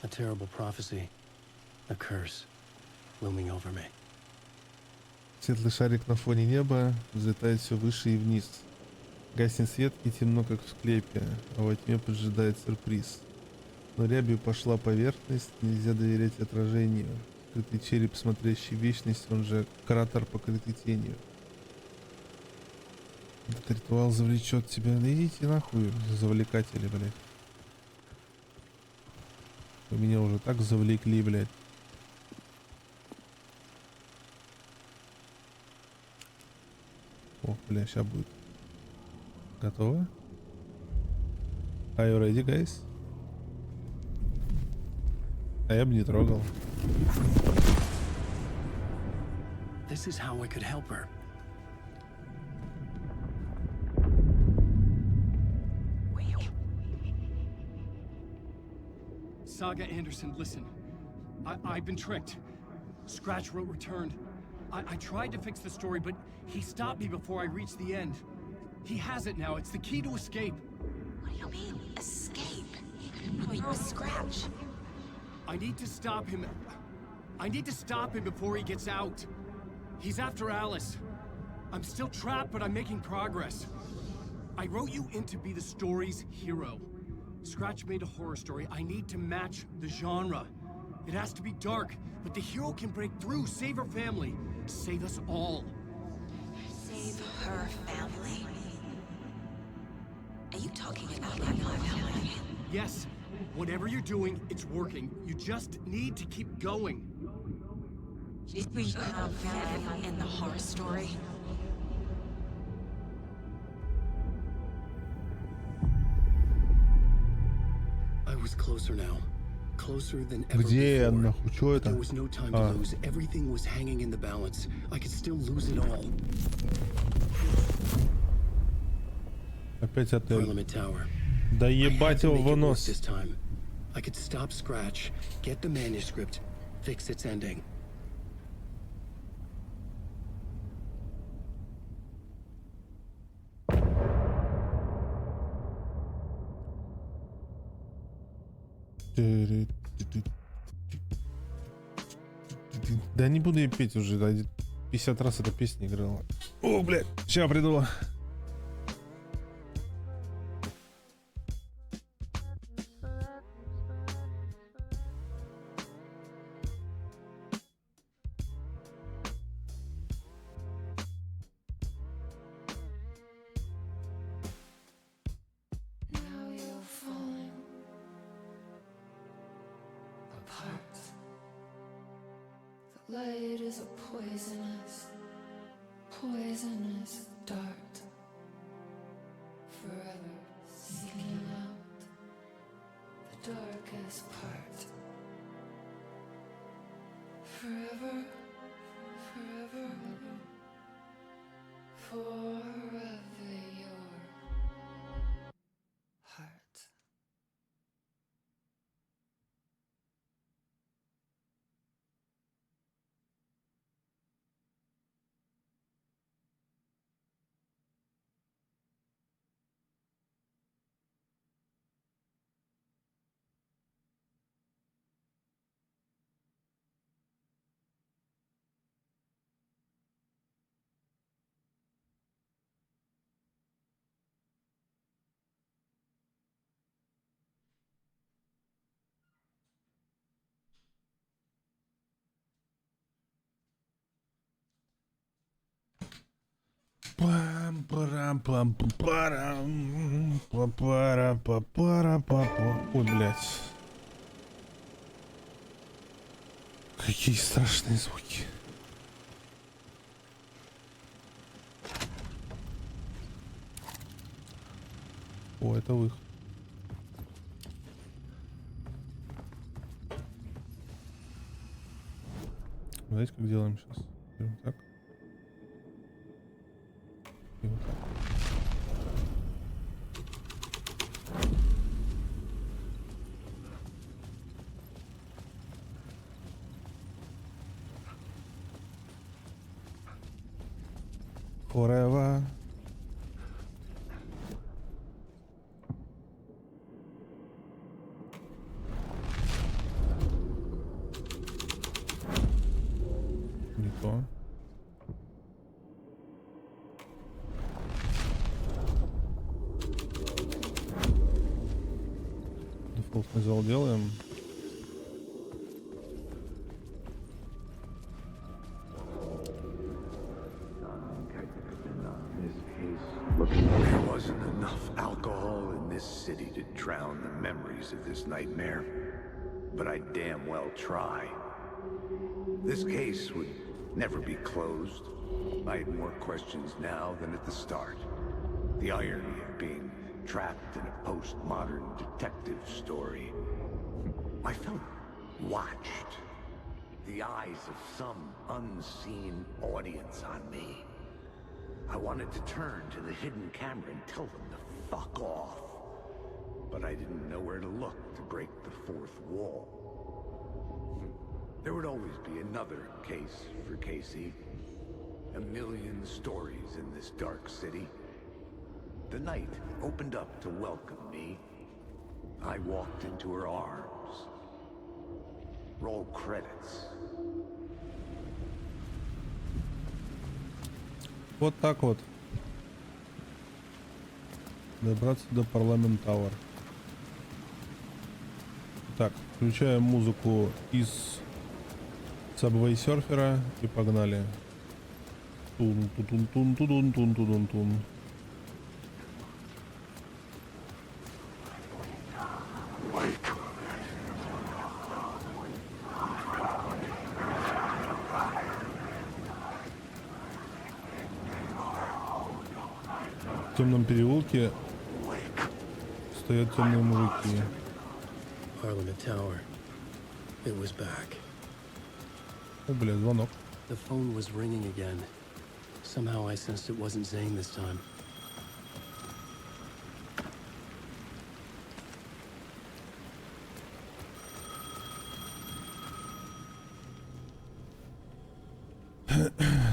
A terrible prophecy. A curse looming over me. Светлый шарик на фоне неба взлетает все выше и вниз. Гаснет свет и темно, как в склепе, а во тьме поджидает сюрприз. Но рябью пошла поверхность, нельзя доверять отражению. Скрытый череп, смотрящий в вечность, он же кратер, покрытый тенью. Этот ритуал завлечет тебя. Да идите нахуй, завлекатели, блядь. Вы меня уже так завлекли, блядь. О, бля, сейчас будет. Готово? Are you ready, guys? А я бы не трогал. This is how I could help her. Saga Anderson, listen. I've been tricked. Scratch wrote returned. I tried to fix the story, but he stopped me before I reached the end. He has it now. It's the key to escape. What do you mean, escape? You're a Scratch. I need to stop him. I need to stop him before he gets out. He's after Alice. I'm still trapped, but I'm making progress. I wrote you in to be the story's hero. Scratch made a horror story. I need to match the genre. It has to be dark, but the hero can break through, save her family, save us all. Save her family? Are you talking about my family? Yes. Whatever you're doing, it's working. You just need to keep going. Did we have family in the horror story? I was closer now. Closer than ever Где я, before. нахуй? Чё это? There was no time to lose. Everything was hanging in the balance. I could still lose it all. Опять отель. Parliament Tower. Да ебать его в нос. This time. I could stop Scratch, get the manuscript, fix its ending. Да не буду я петь уже, да, 50 раз эта песня играла. О, блядь, сейчас приду. Light is a poisonous, poisonous dart, forever seeking out the darkest part. Forever, forever, forever your heart. Ой, блядь. Какие страшные звуки. О, это выход. Знаете, как делаем сейчас? Берем так. И вот так. Forever. Не то. Дефолтный зал делаем. There wasn't enough alcohol in this city to drown the memories of this nightmare, but I damn well try. This case would never be closed. I had more questions now than at the start. The irony of being trapped in a postmodern detective story. I felt watched. The eyes of some unseen audience on me. I wanted to turn to the hidden camera and tell them to fuck off. But I didn't know where to look to break the fourth wall. There would always be another case for Casey. A million stories in this dark city. The night opened up to welcome me. I walked into her arms. Roll credits. Вот так вот. Добраться до Парламент Тауэр. Так, включаем музыку из Subway Surfer и погнали. Тун-тун-тун-тун-тун-тун-тун-тун. В темном переулке стоят темные мужики. Parliament Tower. It was back. О, бля, звонок. The phone was ringing again. Somehow I sensed it wasn't Zane this time.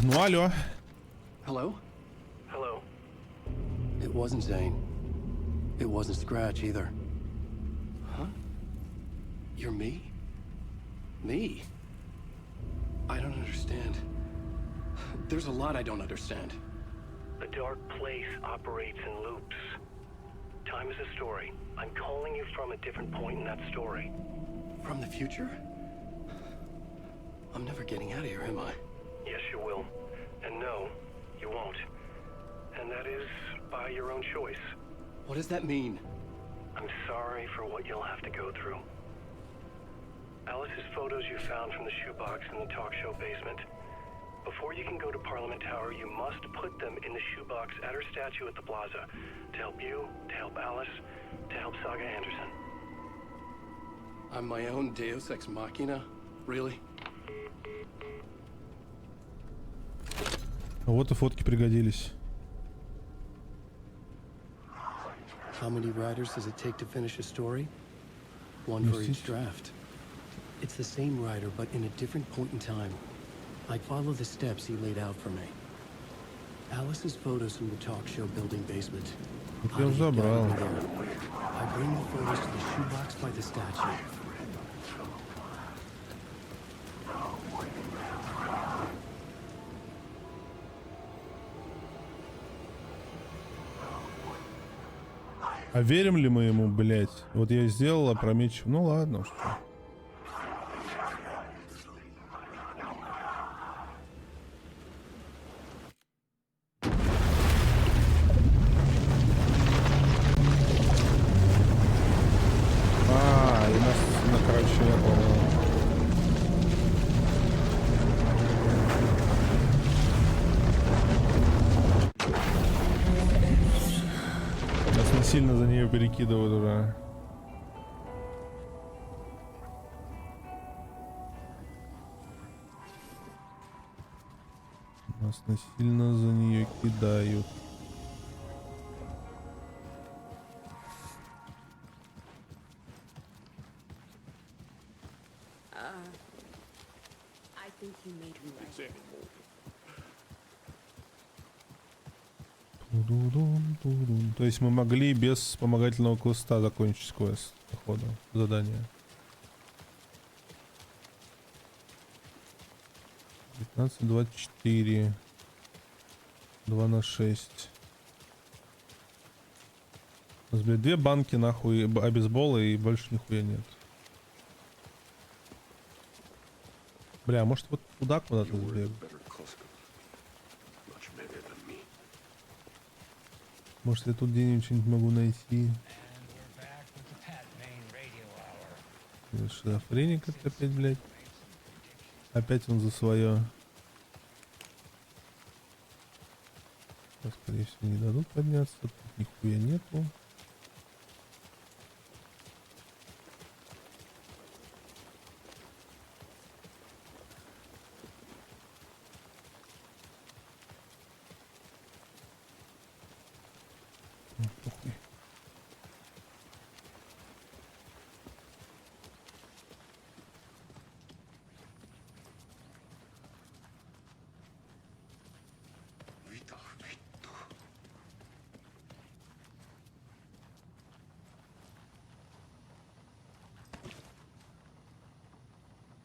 Ну, алло. Hello? It wasn't Zane. It wasn't Scratch either. Huh? You're me? Me? I don't understand. There's a lot I don't understand. The dark place operates in loops. Time is a story. I'm calling you from a different point in that story. From the future? I'm never getting out of here, am I? Yes, you will. And no, you won't. And that is by your own choice. What does that mean? I'm sorry for what you'll have to go through. Alice's photos you found from the shoebox in the talk show basement. Before you can go to Parliament Tower, you must put them in the shoebox at her statue at the plaza. To help you, to help Alice, to help Saga Anderson. I'm my own Deus Ex Machina? Really? Вот и фотки пригодились. How many writers does it take to finish a story? One for each draft. It's the same writer, but in a different point in time. I'd follow the steps he laid out for me. Alice's photos from the talk show building basement. Я забрал. I bring the photos to the shoebox by the statue. А верим ли мы ему, блять? Вот я сделал опрометчив. Ну ладно, что. И нас, ну, короче, я понял. Нас насильно за нее перекидывают уже. Нас насильно за нее кидают. То есть мы могли без вспомогательного квеста закончить квест, походу, задание. 15-24. 2 на 6. У нас, блядь, 2 банки нахуй обезбола и больше нихуя нет. Бля, может вот туда куда-то сбегать? Может я тут где-нибудь что-нибудь могу найти? Шизофреник опять, блядь. Опять он за свое. Скорее всего не дадут подняться. Тут нихуя нету.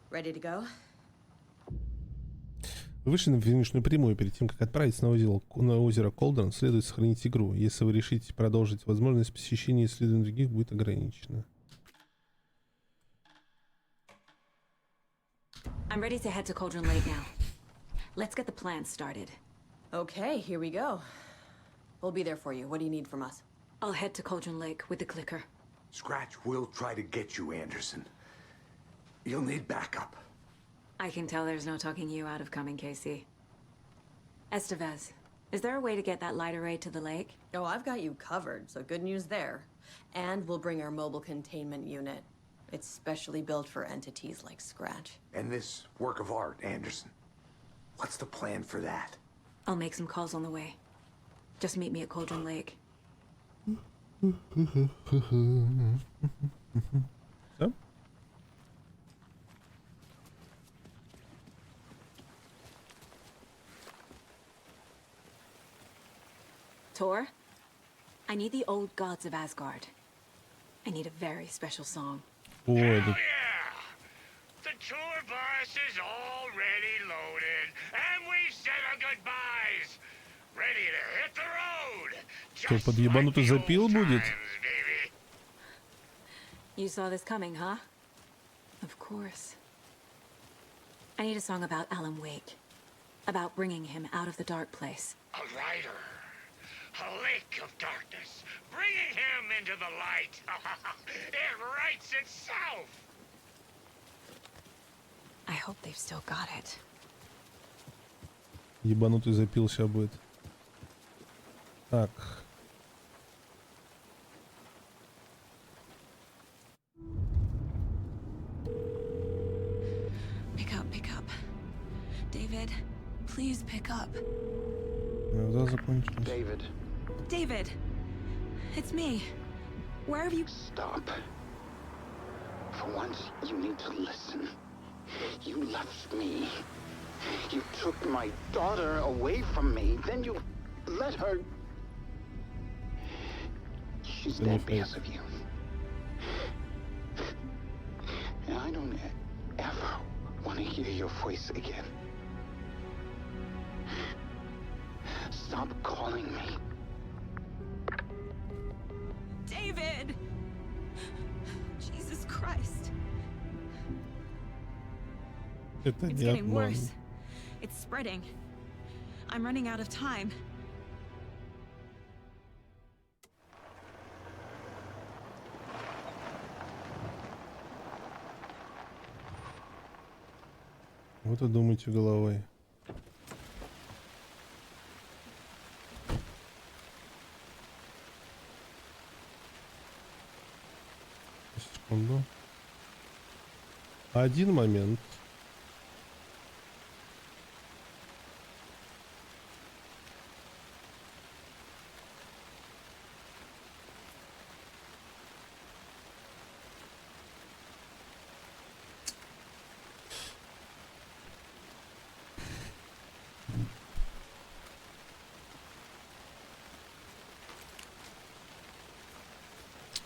Ready to go? Вы вышли на финишную прямую. Перед тем, как отправиться на озеро Колдерн, следует сохранить игру. Если вы решите продолжить, возможность посещения исследований других будет ограничена. I'm ready to head to Cauldron Lake now. Let's get the plan started. Okay, here we go. We'll be there for you. What do you need from us? I'll head to Cauldron Lake with the clicker. Scratch will try to get you, Anderson. You'll need backup. I can tell there's no talking you out of coming, Casey. Estevez, is there a way to get that light array to the lake? Oh, I've got you covered, so good news there. And we'll bring our mobile containment unit. It's specially built for entities like Scratch. And this work of art, Anderson. What's the plan for that? I'll make some calls on the way. Just meet me at Cauldron Lake. So? Tor, I need the old gods of Asgard. I need a very special song. Ой, Hell yeah! The tour bus is already loaded, and we said our goodbyes. Ready to hit the road. Что, под ебанутый запил будет? You saw this coming, huh? Of course. I need a song about Alan Wake. About bringing him out of the dark place. A rider. A lake of darkness. Bringing him into the light. It writes itself. hope they've still got it. Ебанутый запил сейчас будет. Так. Pick up. David, please pick up. Когда закончилось? David, it's me. Where have you... Stop. For once, you need to listen. You left me. You took my daughter away from me. Then you let her... She's dead because of you. And I don't ever want to hear your voice again. Stop calling me. David! Jesus Christ. Это It's не getting обман. worse. It's spreading. I'm running out of time. Вот и думайте головой. Секунду. Один момент.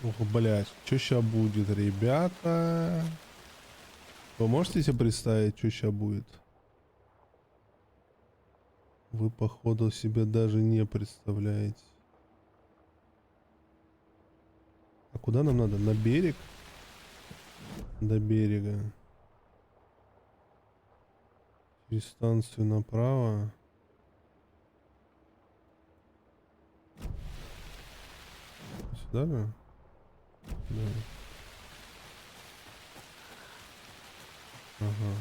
Ох, блядь, что сейчас будет, ребята? Вы можете себе представить, что сейчас будет? Вы, походу, себе даже не представляете. А куда нам надо? На берег? До берега. Через станцию направо. Сюда же? Да. Ага.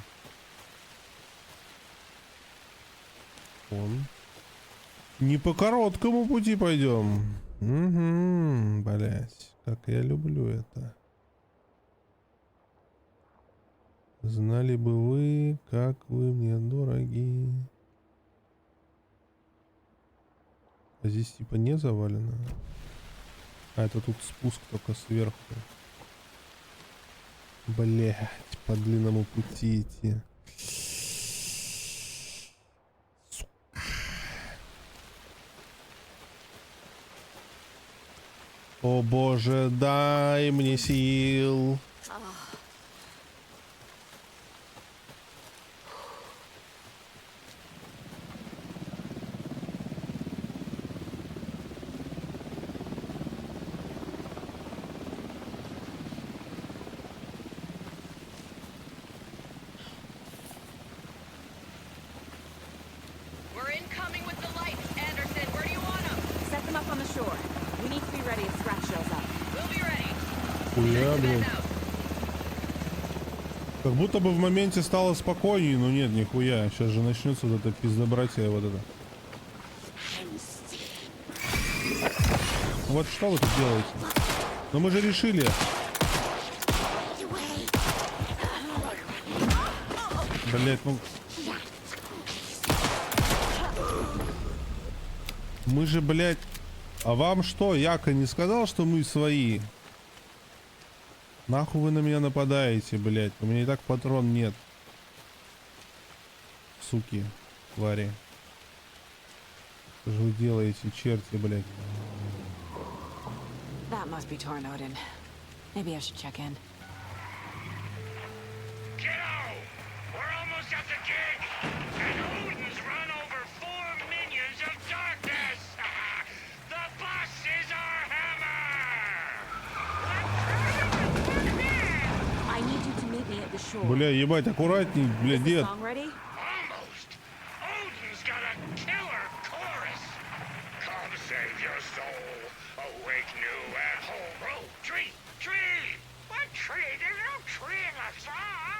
Он. Не по короткому пути пойдем. Угу, блять, как я люблю это. Знали бы вы, как вы мне дороги. А здесь типа не завалено. А это тут спуск только сверху. Блять, по длинному пути идти. Сука. О боже, дай мне сил. Хуя, блин. Как будто бы в моменте стало спокойнее, но нет, нихуя. Сейчас же начнется вот это пиздобратье, вот это. Вот что вы тут делаете? Но мы же решили. Блять, ну... Мы же, блядь... А вам что, Яко не сказал, что мы свои? Нахуй вы на меня нападаете, блядь? У меня и так патрон нет. Суки, твари. Что же вы делаете, черти, блядь? That must be Tornodin. Maybe I should check in. Kiddo! We're almost at the gig! And Odin's run over 4 minions of darkness! The boss is our hammer! I need you to meet me at the shore. Бля, ебать, аккуратней, бля, дед. Almost! Odin's got a killer chorus! Come save your soul! Awake new and whole! Oh, tree! Tree! What tree? There's no tree in the song!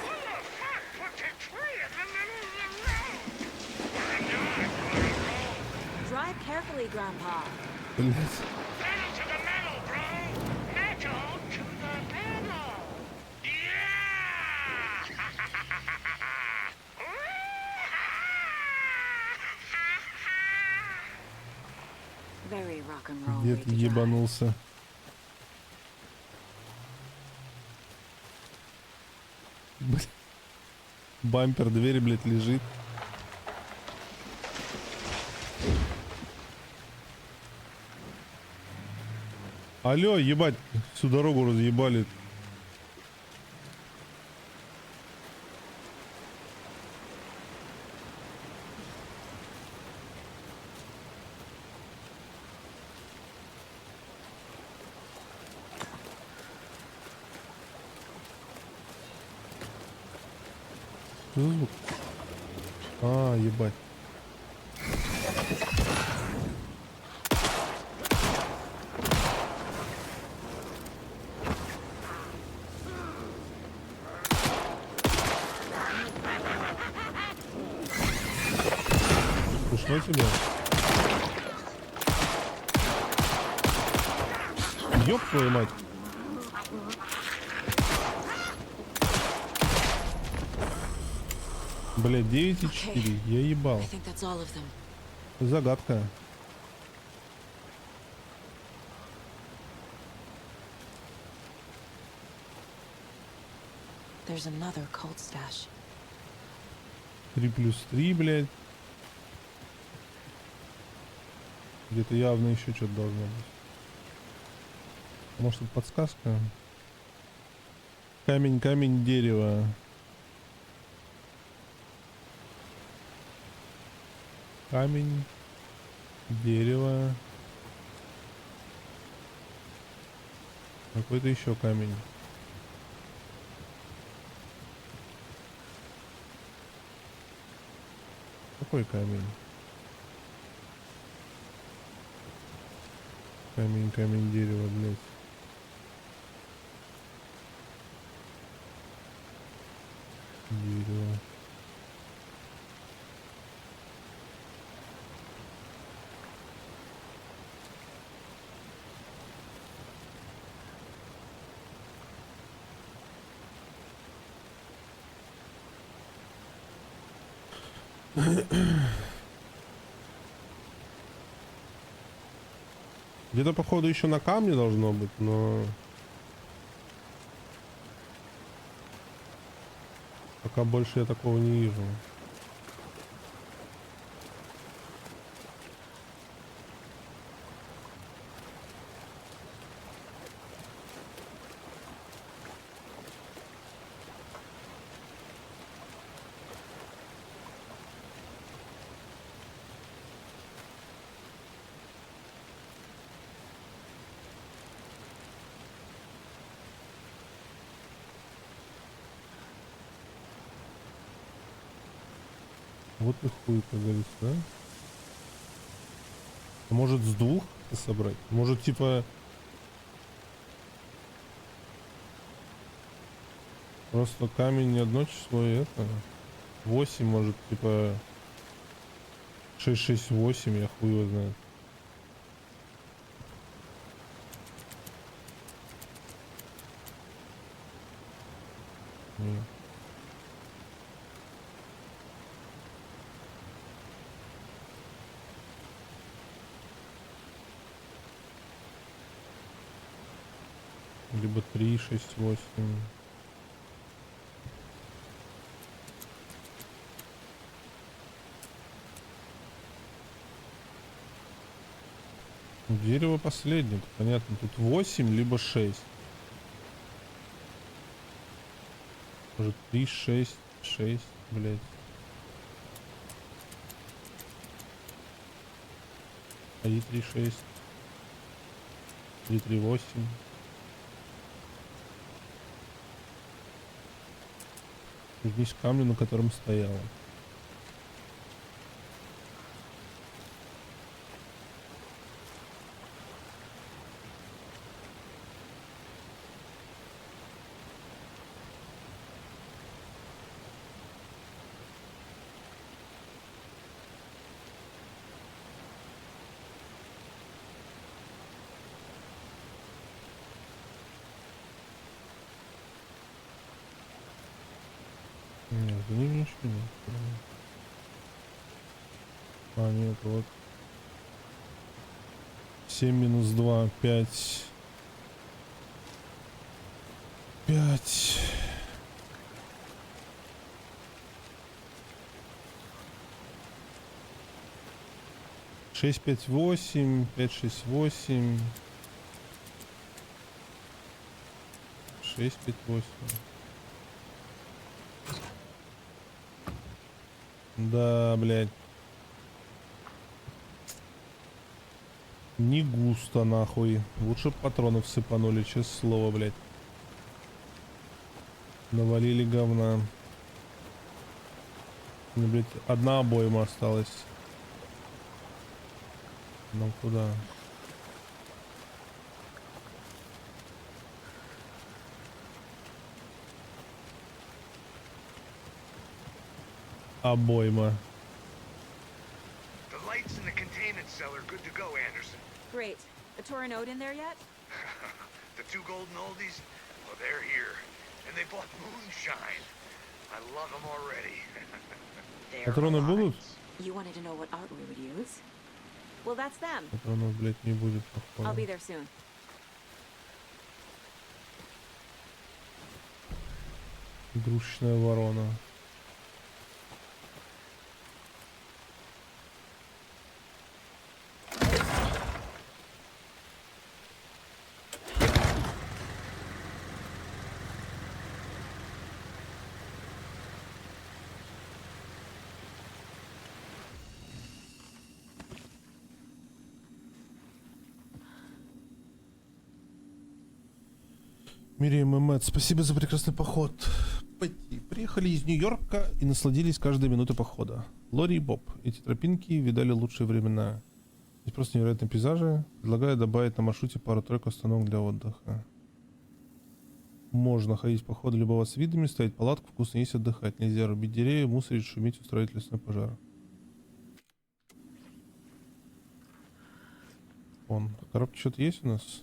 Who the tree in the middle of the road. We're not gonna roll. Drive carefully, Grandpa. Блять. Pedal to the metal, bro. Metal to the pedal. Yeah! Very rock and roll. Дед ебанулся. Блин. Бампер двери, блядь, лежит. Алло, ебать, всю дорогу разъебали. Что за звук? А, ебать. Ушло тебя? Ёб твою мать. Бля, 9,4. Я ебал. Загадка. There's another cult stash. 3+3, блядь. Где-то явно еще что-то должно быть. Может, это подсказка? Камень, камень, дерево. Камень, дерево. Какой-то еще камень. Какой камень? Камень, камень, дерево, блядь. Дерево. Где-то, походу, еще на камне должно быть, но пока больше я такого не вижу. Вот и хуй, как говорится, да? А может, с двух собрать? Может, типа... Просто камень не одно число, и это... 8, может, типа... 668, я хуй его знаю. Нет. Либо 3, 6, 8. Дерево последнее, понятно. Тут 8, либо 6. Может 3, 6, 6, блядь. 3, 3, 6. 3, 3, 8. Здесь камень, на котором стояла. Нет, за ним ничего нет. А, нет, вот. 7 минус 2, 5. 5. 6, 5, 8. 5, 6, 8. 6, 5, 8. Да, блядь. Не густо, нахуй. Лучше б патронов сыпанули, честное слово, блядь. Навалили говна. Ну, блядь, одна обойма осталась. Ну куда? Обойма. The lights in the containment cell are good to go, Anderson. Great. A Torin Ode in there yet? The two golden oldies, well, they're here. And they bought moonshine. I love them already. Патроны будут? You wanted to know what art we would use? Well, that's them. Патронов, блядь, не будет, I'll be походу. there soon. Игрушечная ворона. Мириам и Мэтт, спасибо за прекрасный поход. Приехали из Нью-Йорка и насладились каждой минутой похода. Лори и Боб, эти тропинки видали лучшие времена. Здесь просто невероятные пейзажи. Предлагаю добавить на маршруте пару-тройку остановок для отдыха. Можно ходить в походы, любоваться видами, ставить палатку, вкусно есть, отдыхать. Нельзя рубить деревья, мусорить, шуметь, устроить лесной пожар. Вон, в коробке что-то есть у нас?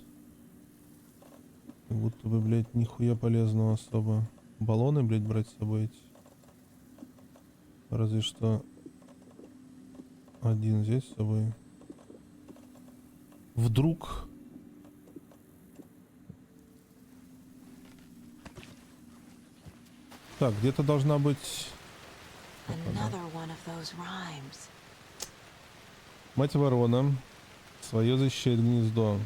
Как будто бы, блядь, нихуя полезного особо. Баллоны, блядь, брать с собой эти. Разве что один взять с собой. Вдруг. Так, где-то должна быть... Мать ворона. Свое защищает гнездо.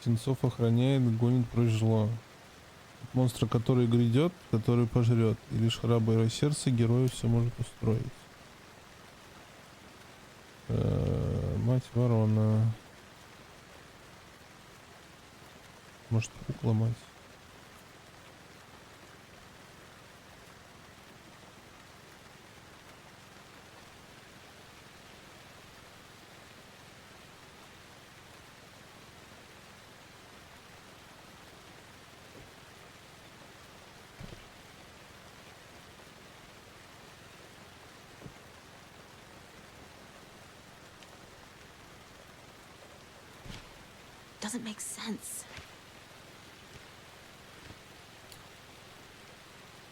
Птенцов охраняет, гонит прочь зло. Монстра, который грядет, который пожрет. И лишь храброе сердце героя все может устроить. Мать ворона. Может, кукла мать. Doesn't make sense.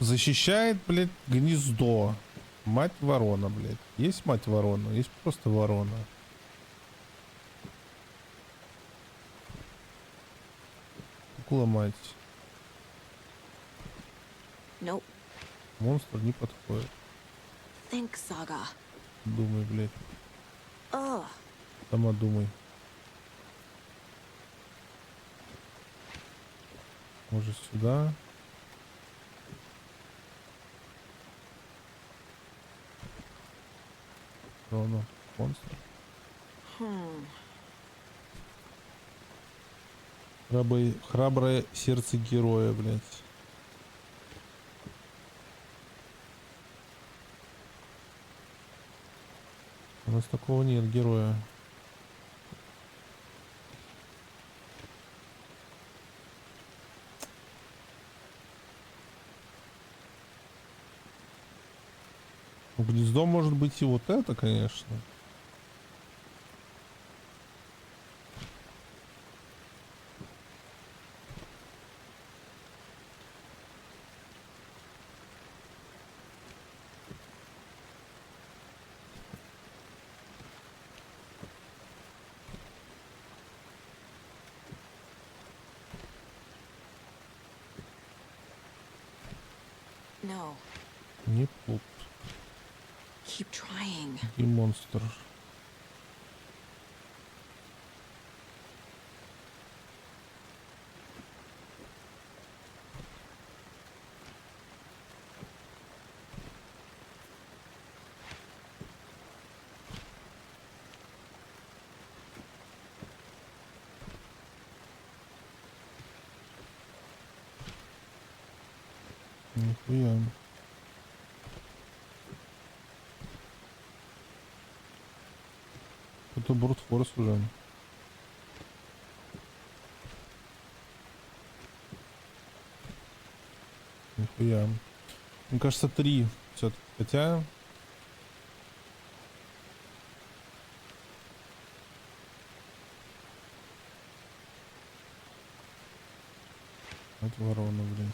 Защищает, блядь, гнездо. Мать ворона, блядь. Есть мать ворона, есть просто ворона. Кукла мать. Nope. Монстр не подходит. Think, Saga. Думай, блядь. Ugh. Сама думай. Может, сюда? Ровно. Монстр. Храброе сердце героя, блядь. У нас такого нет героя. Гнездо может быть и вот это, конечно. No. Не плут. Keep trying. И монстр. Нихуя. Это брутфорс уже. Нихуя. Мне кажется, 3 все-таки. Хотя... Это ворона, блядь.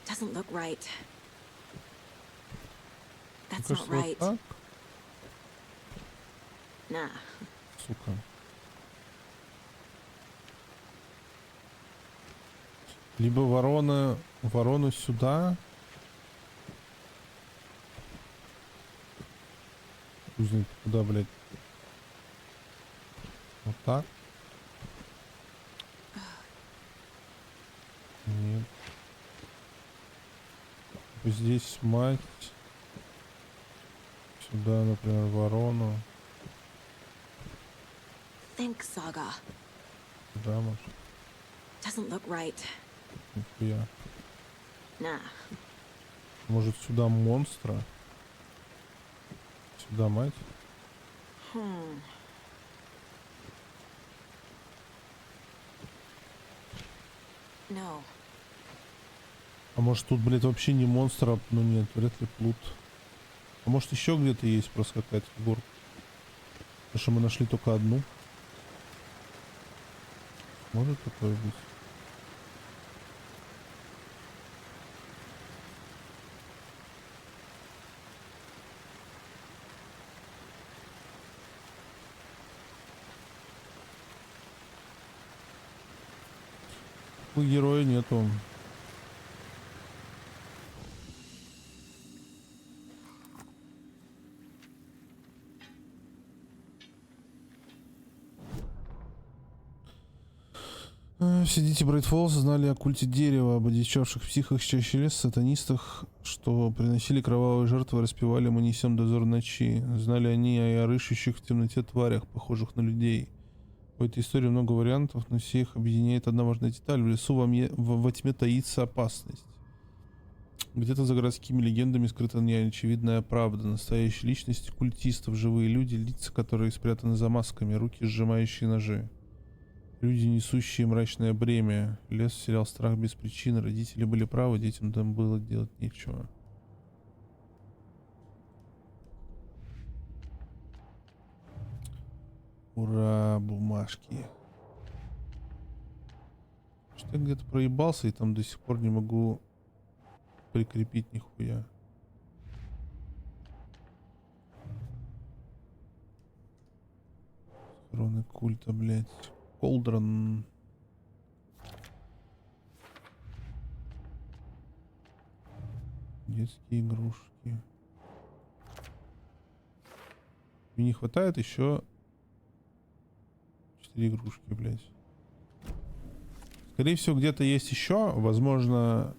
Doesn't look right. That's Мне not кажется, вот right. так. Nah. Сука. Либо ворону сюда. Кузник куда, блядь? Вот так. Нет. Здесь мать. Сюда, например, ворону. Think, Saga. Да, может. Doesn't look right. Нихуя. Nah. Может, сюда монстра? Сюда мать? No. А может тут, блядь, вообще не монстр, а... Ну нет, вряд ли плут. А может еще где-то есть просто какая-то фигурка? Потому что мы нашли только одну. Может такое быть? У героя нету. Все дети Брайтфоллса знали о культе дерева, об одичавших психах, чаще лес, сатанистах, что приносили кровавые жертвы, распевали «Мы несем дозор ночи». Знали они и о рыщущих в темноте тварях, похожих на людей. В этой истории много вариантов, но все их объединяет одна важная деталь. В лесу во тьме таится опасность. Где-то за городскими легендами скрыта неочевидная правда. Настоящие личности культистов, живые люди, лица, которые спрятаны за масками, руки, сжимающие ножи. Люди, несущие мрачное бремя. Лес вселял страх без причины. Родители были правы, детям там было делать нечего. Ура, бумажки. Что я где-то проебался и там до сих пор не могу прикрепить нихуя. Схроны культа, блядь. Колдрон. Детские игрушки. Мне не хватает еще 4 игрушки, блядь. Скорее всего, где-то есть еще. Возможно,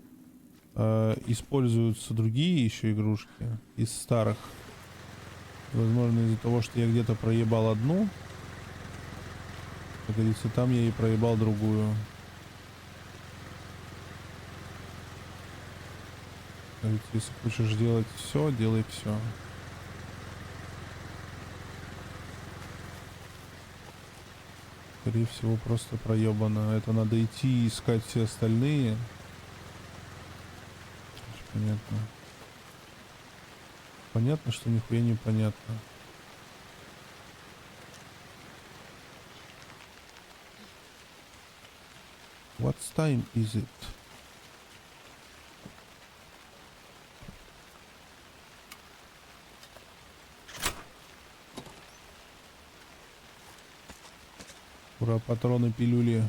используются другие еще игрушки из старых. Возможно, из-за того, что я где-то проебал одну. Как говорится, там я и проебал другую. Если хочешь делать все, делай все. Скорее всего, просто проебано. Это надо идти и искать все остальные. Понятно. Понятно, что нихуя не понятно. What time is it? Ура, патроны, пилюли.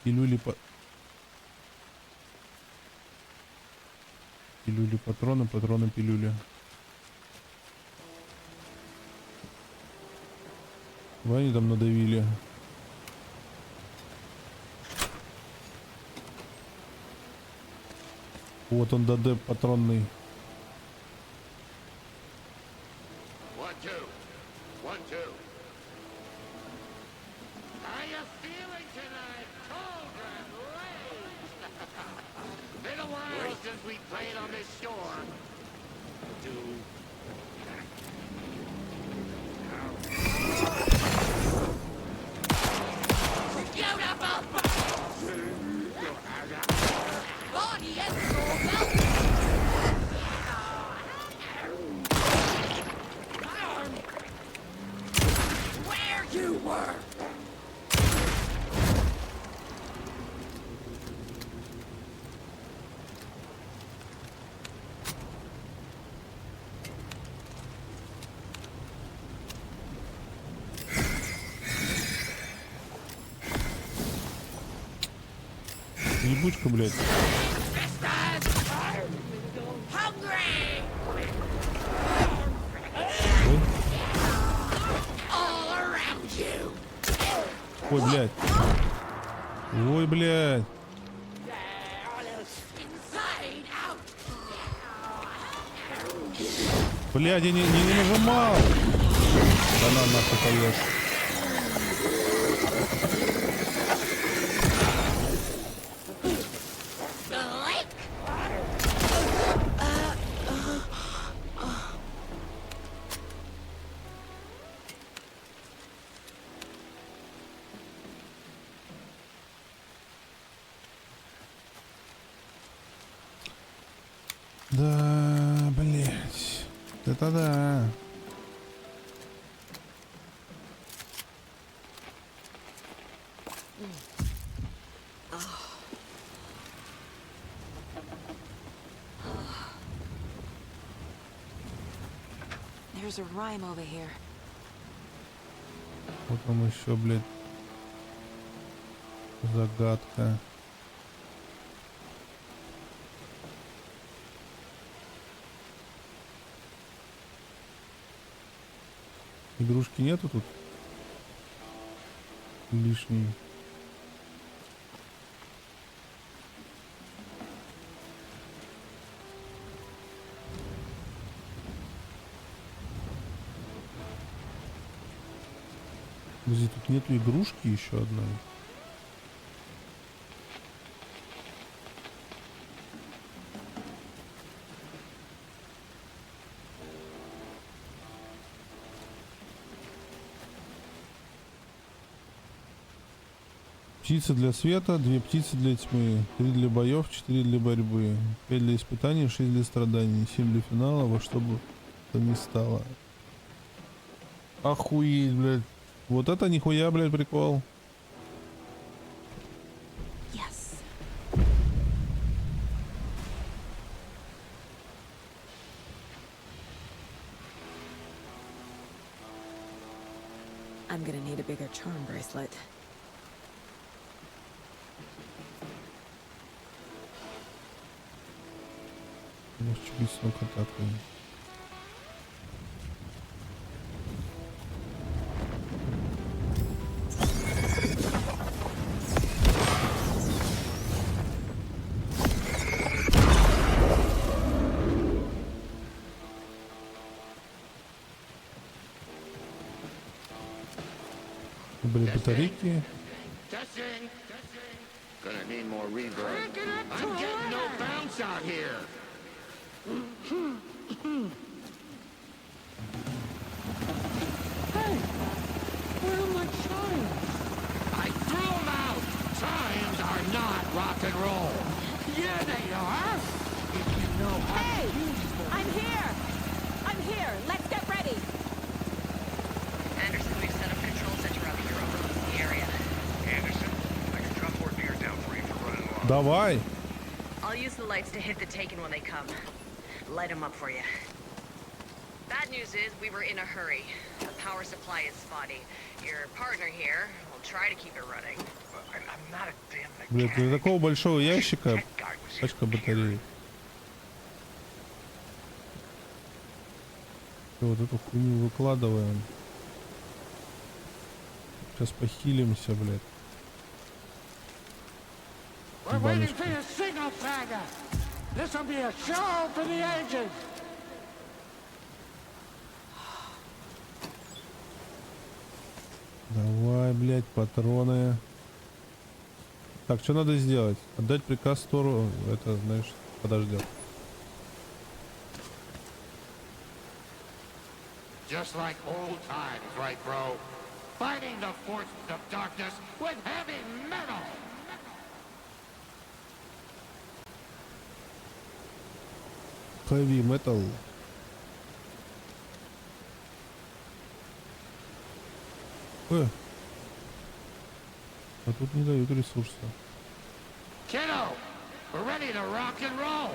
Пилюли, пилюли, патроны, патроны, пилюли. Вы они там надавили. Вот он, ДД патронный. Ебучка, блядь. Ой, блядь. Ой, блядь. Блядь, я не нажимал. Да на нахуй поешь. Да, блять, это да. There's a rhyme over here. Вот там еще, блядь, загадка. Игрушки нету тут? Лишней. Подожди, тут нету игрушки еще одной. Птица для света, 2 птицы для тьмы, 3 для боев, 4 для борьбы, 5 для испытаний, 6 для страданий, 7 для финала, во что бы то ни стало. Охуеть, блядь. Вот это нихуя, блядь, прикол. Yes. I'm gonna need a bigger charm bracelet. Может быть, ну-ка такой. Были батарейки. Gonna need more reverb. I'm getting no bounce out here. Hey, where are my chimes? I threw them out. Chimes are not rock and roll. Yeah, they are. If you know how Hey, to use them. I'm here. I'm here. Let's get ready. Anderson, we've set up control center up here over the area. Anderson, I can drop more deer down for you for running long. Давай. I'll use the lights to hit the Taken when they come. Light them up for you. Bad news is we were in a hurry. power supply is spotty. Your partner here will try to keep it running. I'm not a damn Блять, для такого большого ящика пачка батареек. Вот эту хуйню выкладываем. Сейчас похилимся, блядь. We're waiting for your signal, Tiger. This will be a show for the ages. Давай, блядь, патроны. Так, что надо сделать? Отдать приказ Тору. Это, знаешь, подождет. Just like old times, right, bro? Fighting the forces of darkness with heavy metal! Heavy metal. А тут не дают ресурса. Kiddo, we're ready to rock and roll.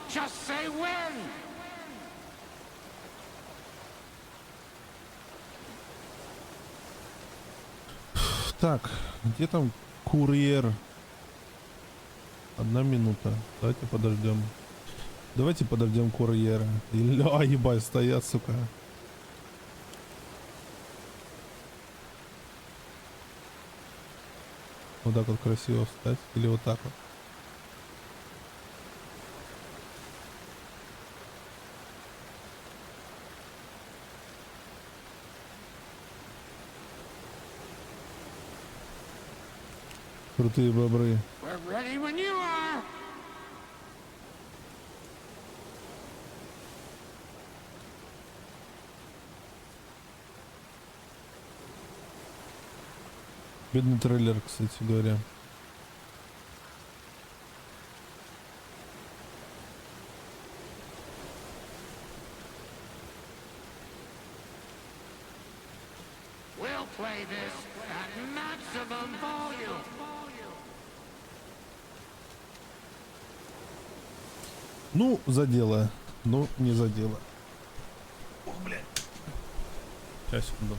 Just say when. Так, где там курьер? 1 минута. Давайте подождем. Давайте подождем курьера. Ля, ебать, стоят, сука. Вот так вот красиво встать. Или вот так вот. Крутые бобры. We're ready when you are. Бедный трейлер, кстати говоря. We'll play this at maximum volume. Ну, задело. Ну, не задело. О, блядь. Сейчас, секунду.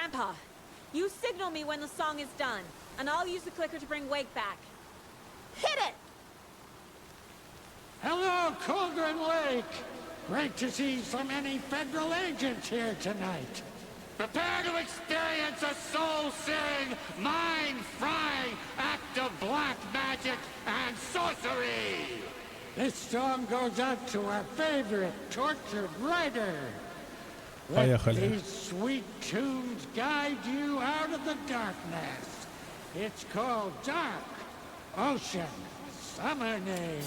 Grandpa, you signal me when the song is done, and I'll use the clicker to bring Wake back. Hit it! Hello, Cauldron Lake! Great to see so many federal agents here tonight. Prepare to experience a soul-searing, mind-frying act of black magic and sorcery! This song goes out to our favorite tortured writer. Let these sweet tunes guide you out of the darkness. It's called Dark Ocean Summoning.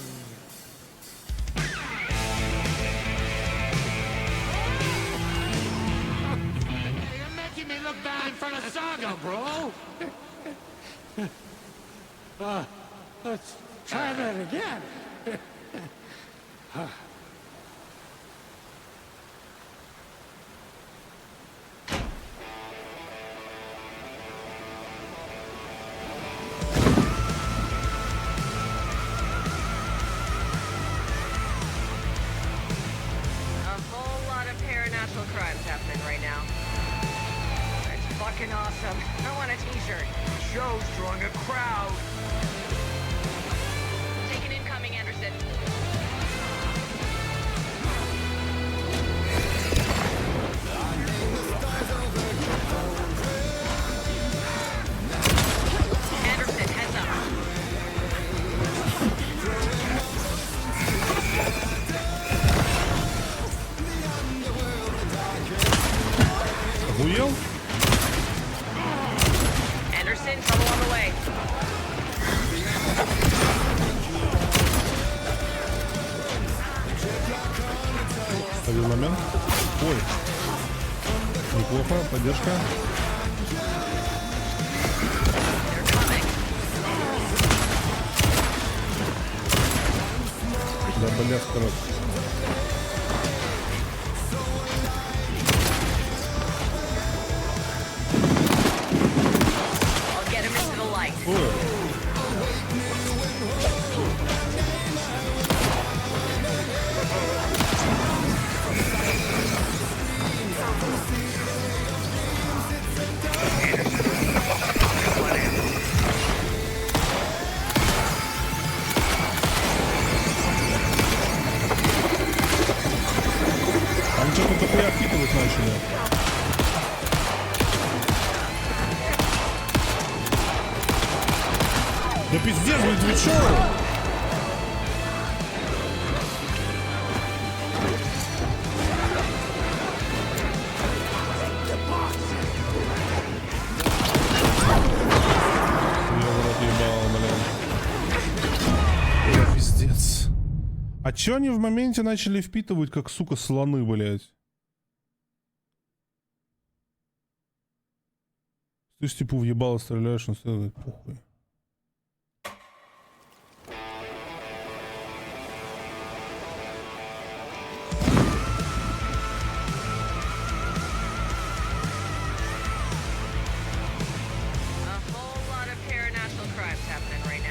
You're making me look bad in front of Saga, bro! Let's try that again. Fucking awesome. I want a t-shirt. Show's drawing a crowd. Take an incoming, Anderson. Anderson, heads up. Охуел? Anderson, trouble on the way. Один момент. Ой. Неплохо, поддержка. Да, блядь, короче. Они что-то такое впитывать начали. Да пиздец, блядь, вы чё? Я в рот ебал, блядь. Да пиздец. А чё они в моменте начали впитывать, как, сука, слоны, блядь? Ты ж типа въебало стреляешь, он стоит, похуй.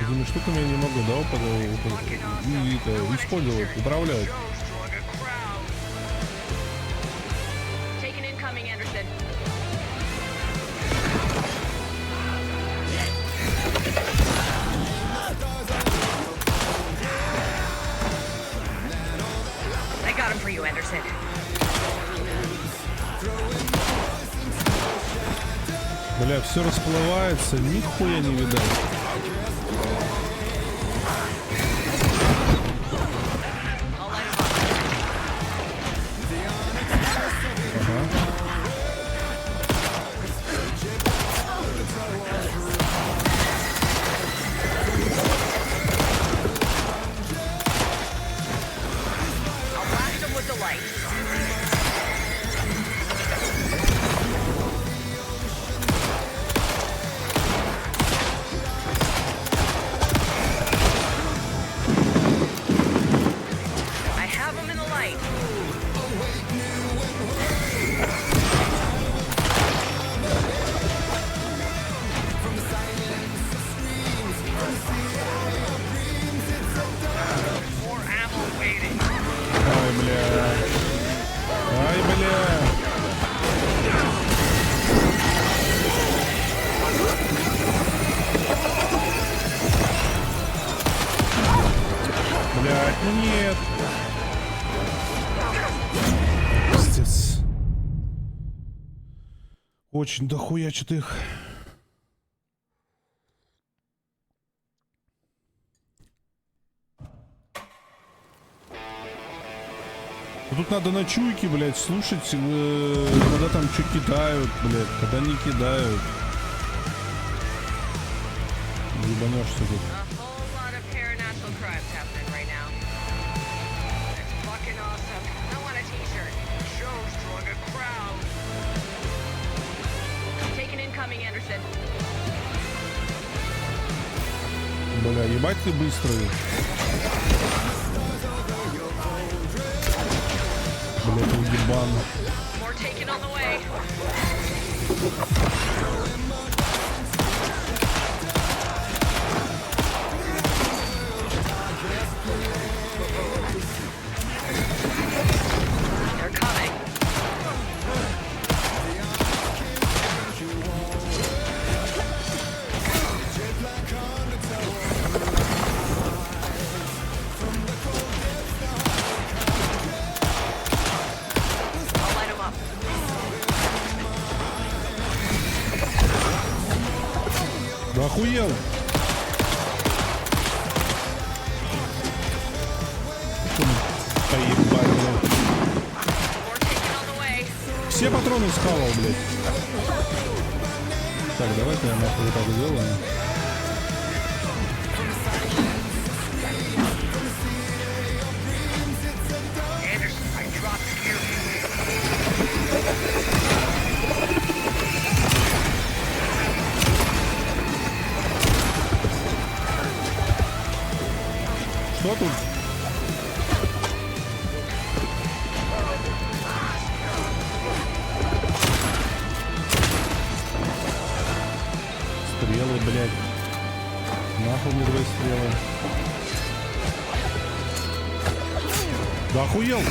Этими штуками я не могу, да, использовать, управлять. I got him for you, Anderson. Бля, все расплывается, нихуя не видать. блядь, ну нет. Пиздец. Очень дохуячит их. Тут надо на чуйке, блядь, слушать, когда там что кидают, блядь, когда не кидают. Ебанешься тут. Бля, ебать ты быстрый. Бля, ты уебан. Да охуел! Поебать, блядь. Все патроны схавал, блядь. Так, давай-ка я нахуй вот так сделаю. Что тут? Стрелы, блядь. Нахуй мне твои стрелы. Да охуел!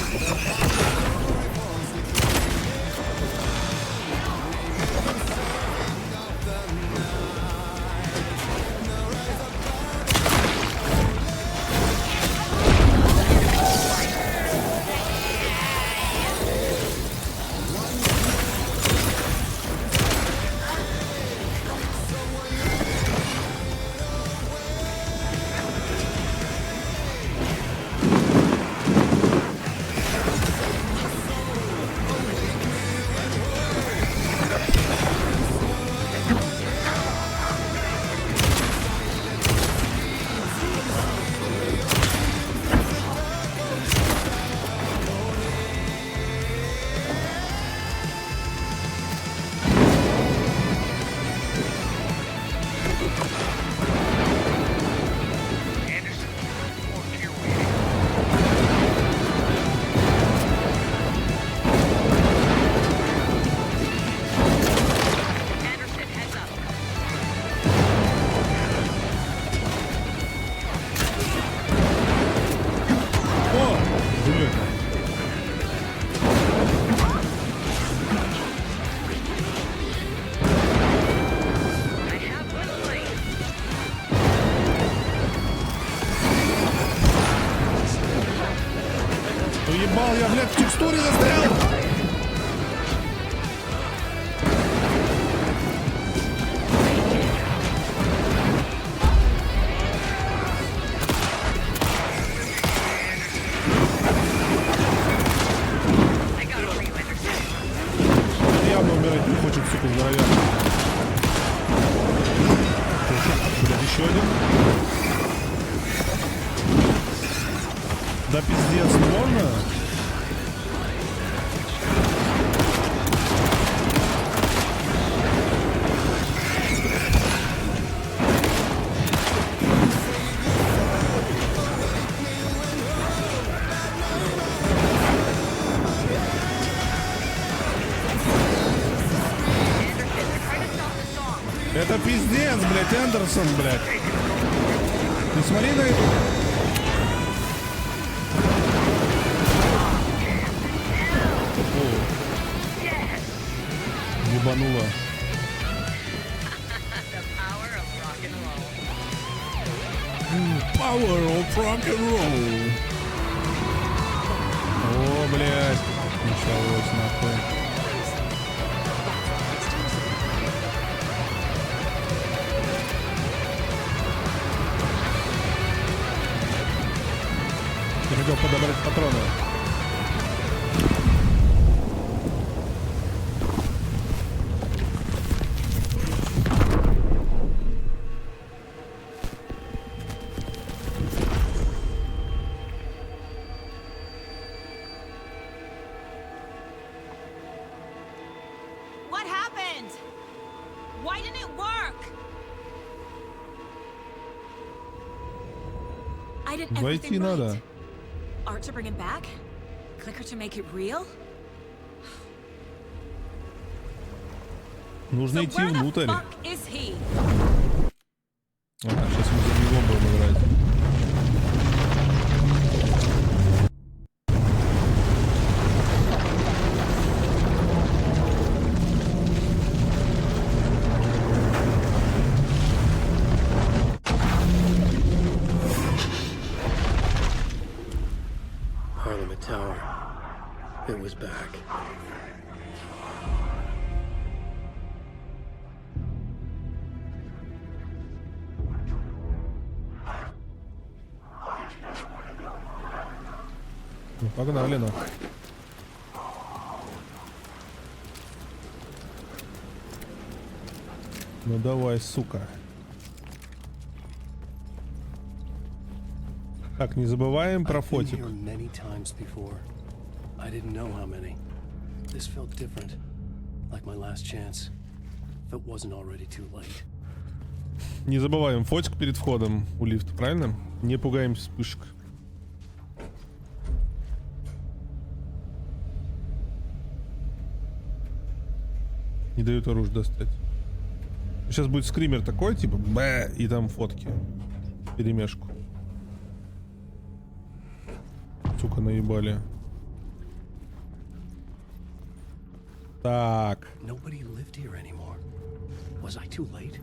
Уебал, я, блядь, в текстуре застрял! Явно умирать не хочет, сука, здоровяк. Блядь, еще один. Да пиздец, можно? Это пиздец, блядь, Эндерсон, блядь. Ты смотри на это. Ебануло. Power of rock and roll. блядь? Началось нахуй. Я хотел подобрать патроны. What happened? Why didn't it work? I did Войти everything right. надо. Art to bring him back? Clicker to make it real? Нужно идти Where the внутрь. fuck is he? Ага, сейчас мы за него будем играть. Parliament Tower. It was back. Ну, погнали, ну. Ну давай, сука. Так, не забываем про фотик. Many times before. I didn't know how many. This felt different. Like my last chance. If it wasn't already too late. Не забываем фотик перед входом у лифта, правильно? Не пугаемся вспышек. Не дают оружие достать. Сейчас будет скример такой, типа бэ, и там фотки. Перемешку. Сука, наебали. Так. Nobody lived here anymore. Was I too late?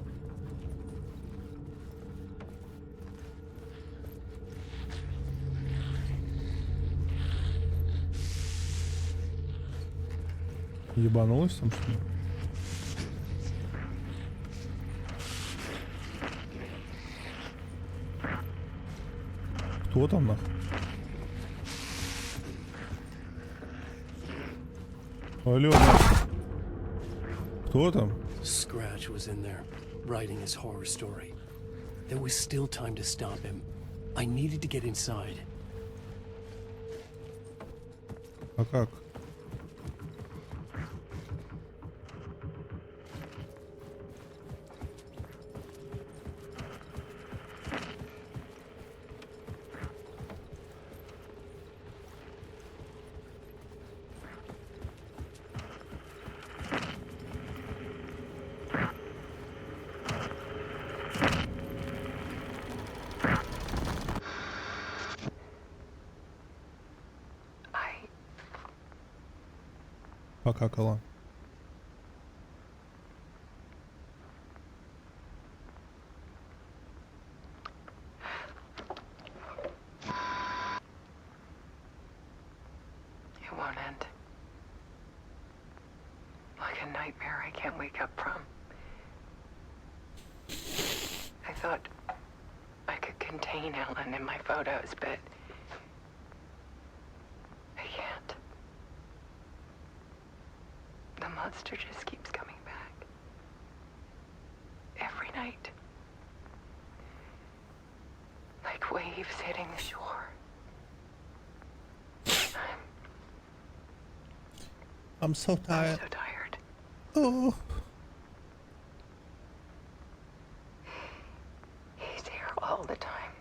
Ебанулась там, что ли? Кто там нахуй? Алло, кто там? Scratch was in there, writing his horror story. There was still time to stop him. I needed to get inside. А как? Покакала. It won't end. Like a nightmare I can't wake up from. I thought I could contain Ellen in my photos, but I can't. The monster just keeps coming back. Every night. Like waves hitting the shore. I'm so tired. I'm so tired. Oh. He's here all the time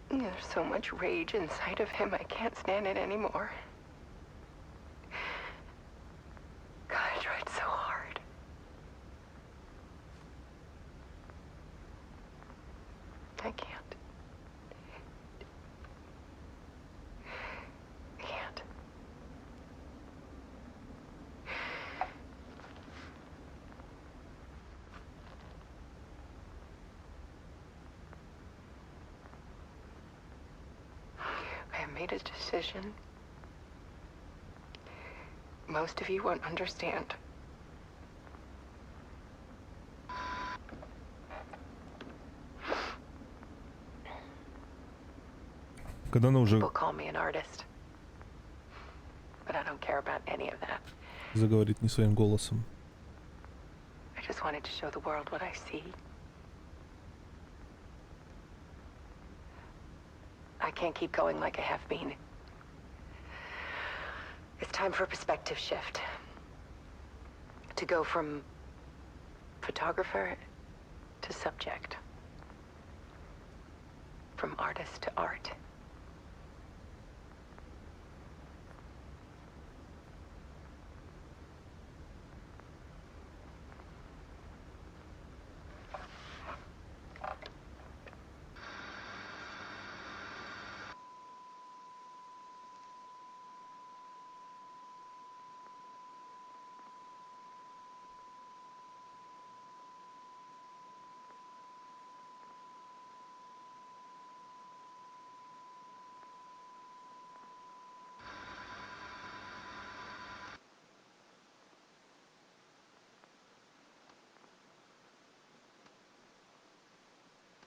now. There's so much rage inside of him, I can't stand it anymore. God, I tried so hard. I can't. made a decision. Most of you won't understand. Когда она уже People call me an artist, but I don't care about any of that. заговорит не своим голосом. I just wanted to show the world what I see. I can't keep going like I have been. It's time for a perspective shift. To go from photographer to subject. From artist to art.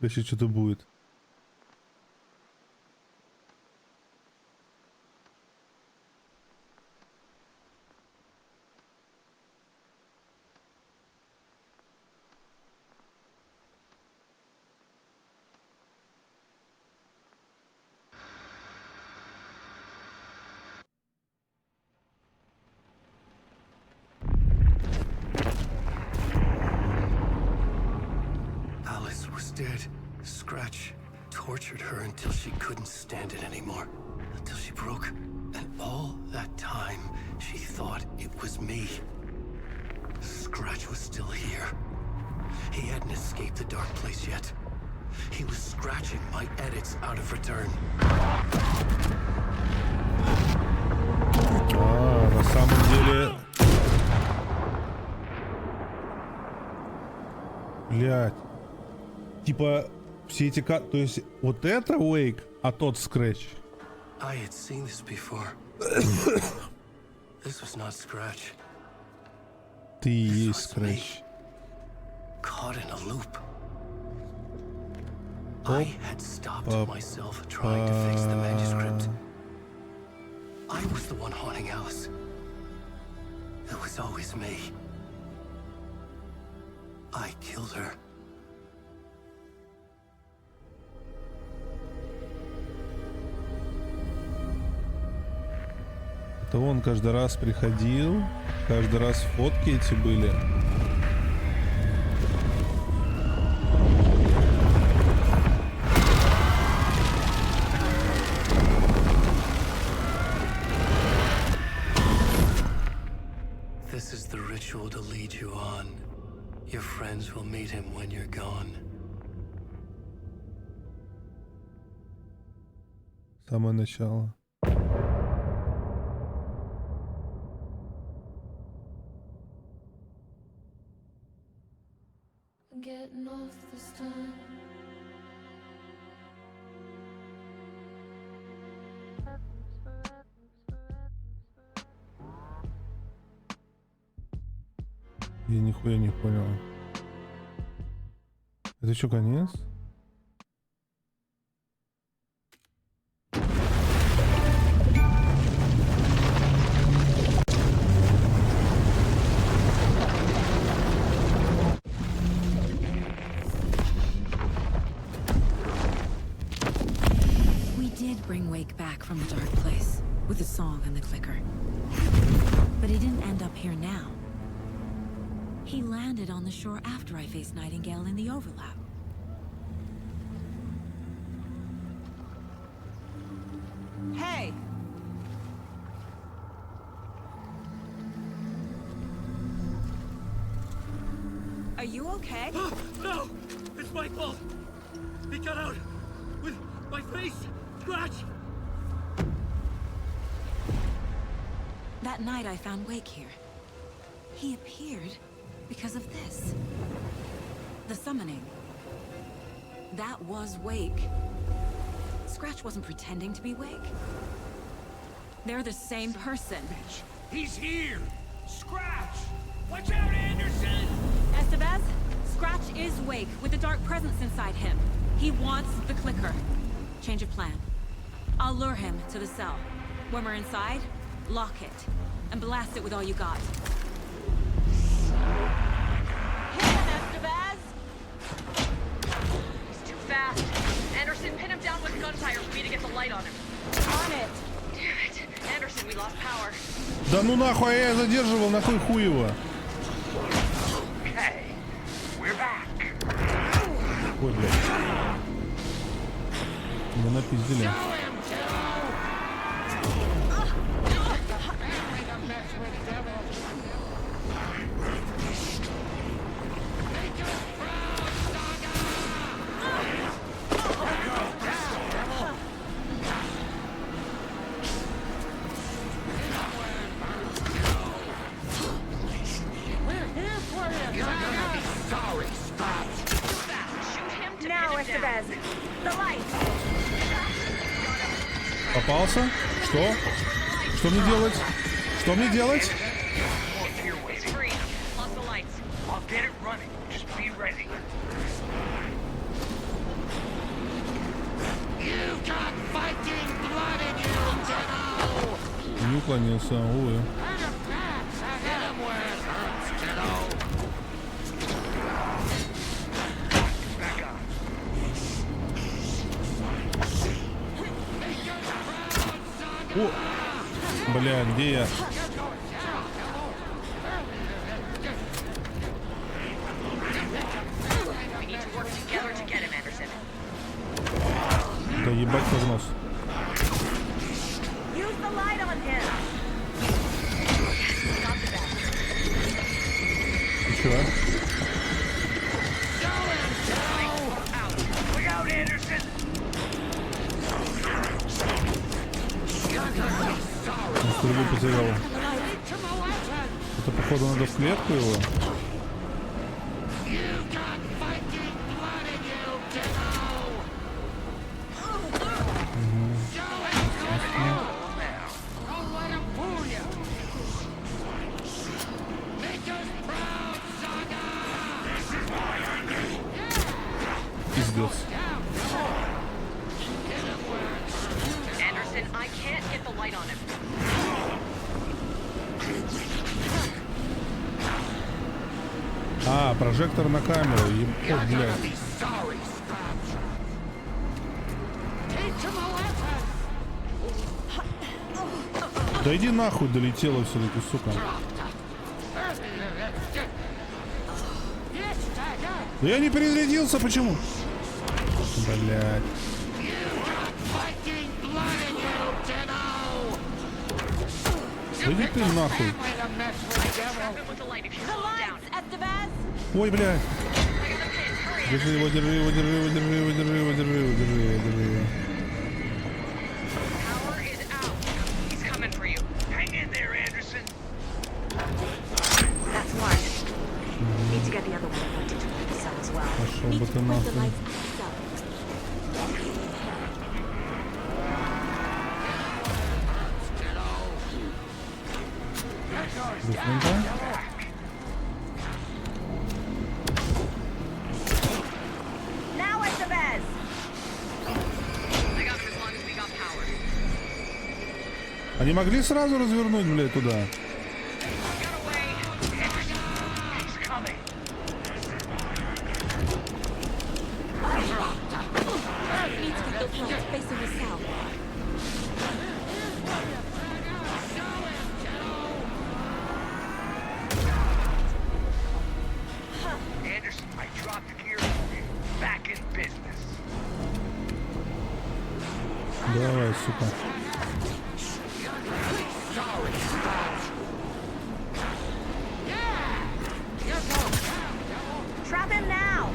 Если что-то будет. Alice was dead. Scratch tortured her until she couldn't stand it anymore. Until she broke. And all that time, she thought it was me. Scratch was still here. He hadn't escaped the dark place yet. He was scratching my edits out of return. На самом деле... Блядь. Типа, все эти... То есть, вот это Wake, а тот Scratch. I had seen this before. This was not Scratch. Ты и есть Scratch. Caught in a loop. I had stopped myself trying to fix the manuscript. I was the one haunting Alice. It was always me. I killed her. Это он каждый раз приходил, каждый раз фотки эти были. This is the ritual to lead you on. Your friends will meet him when you're gone. Самое начало. Getting off this time. Я нихуя не понял. Это что, конец? Bring Wake back from the dark place with the song and the clicker. But he didn't end up here now. He landed on the shore after I faced Nightingale in the overlap. Hey! Are you okay? No! It's my fault! He got out with my face! Scratch! That night I found Wake here. He appeared because of this. The summoning. That was Wake. Scratch wasn't pretending to be Wake. They're the same person. He's here! Scratch! Watch out, Anderson! Estevez, Scratch is Wake with a dark presence inside him. He wants the clicker. Change of plan. I'll lure him to the cell. When we're inside, lock it and blast it with all you got. Hit him, Estevez! He's too fast. Anderson, pin him down with gunfire for me to get the light on him. On it. Damn it. Anderson, we lost power. Да ну нахуй, я задерживал, нахуй хуй его. Okay, we're back. Ой, блядь. Мы напиздили. Попался? Что? Что мне делать? Что мне делать? Не уклонился, увы. О! Бля, где я? Да ебать в нос. Чего? Он стрелу потерял. Это походу надо в клетку его. Пиздец. Anderson, I can't get the light on him. А, прожектор на камеру. Ебать, блядь. Да иди нахуй, долетела все-таки, сука. Да я не перезарядился, почему? Блядь. Да иди ты нахуй. Ой, блядь. Держи его, держи его, держи его, держи его, держи его, держи его, держи его, держи его. Пошел бы ты нахуй. Быстренько. Они могли сразу развернуть, блядь, туда? Давай, сука. Trap him now.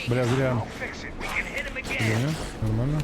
Бля, зря. Зря, нормально.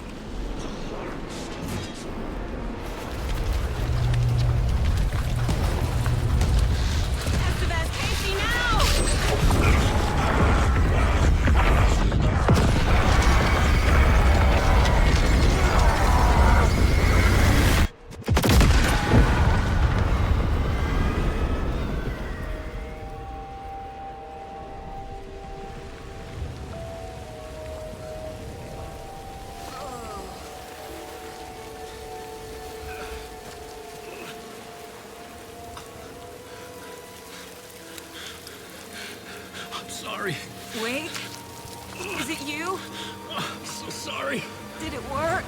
Wait, is it you? I'm so sorry. Did it work?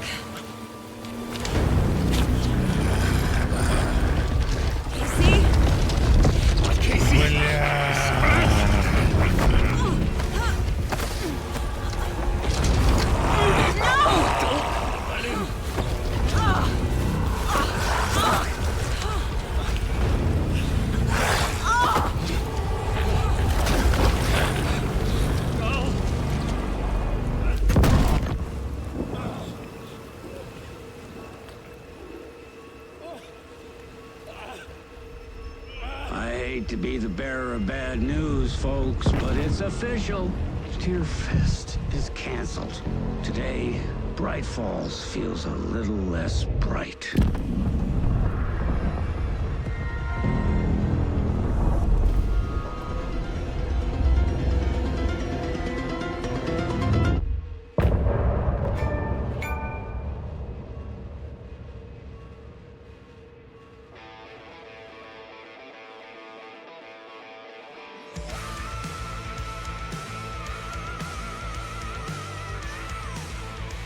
To be the bearer of bad news, folks, but it's official. Tear Fest is canceled. Today, Bright Falls feels a little less bright.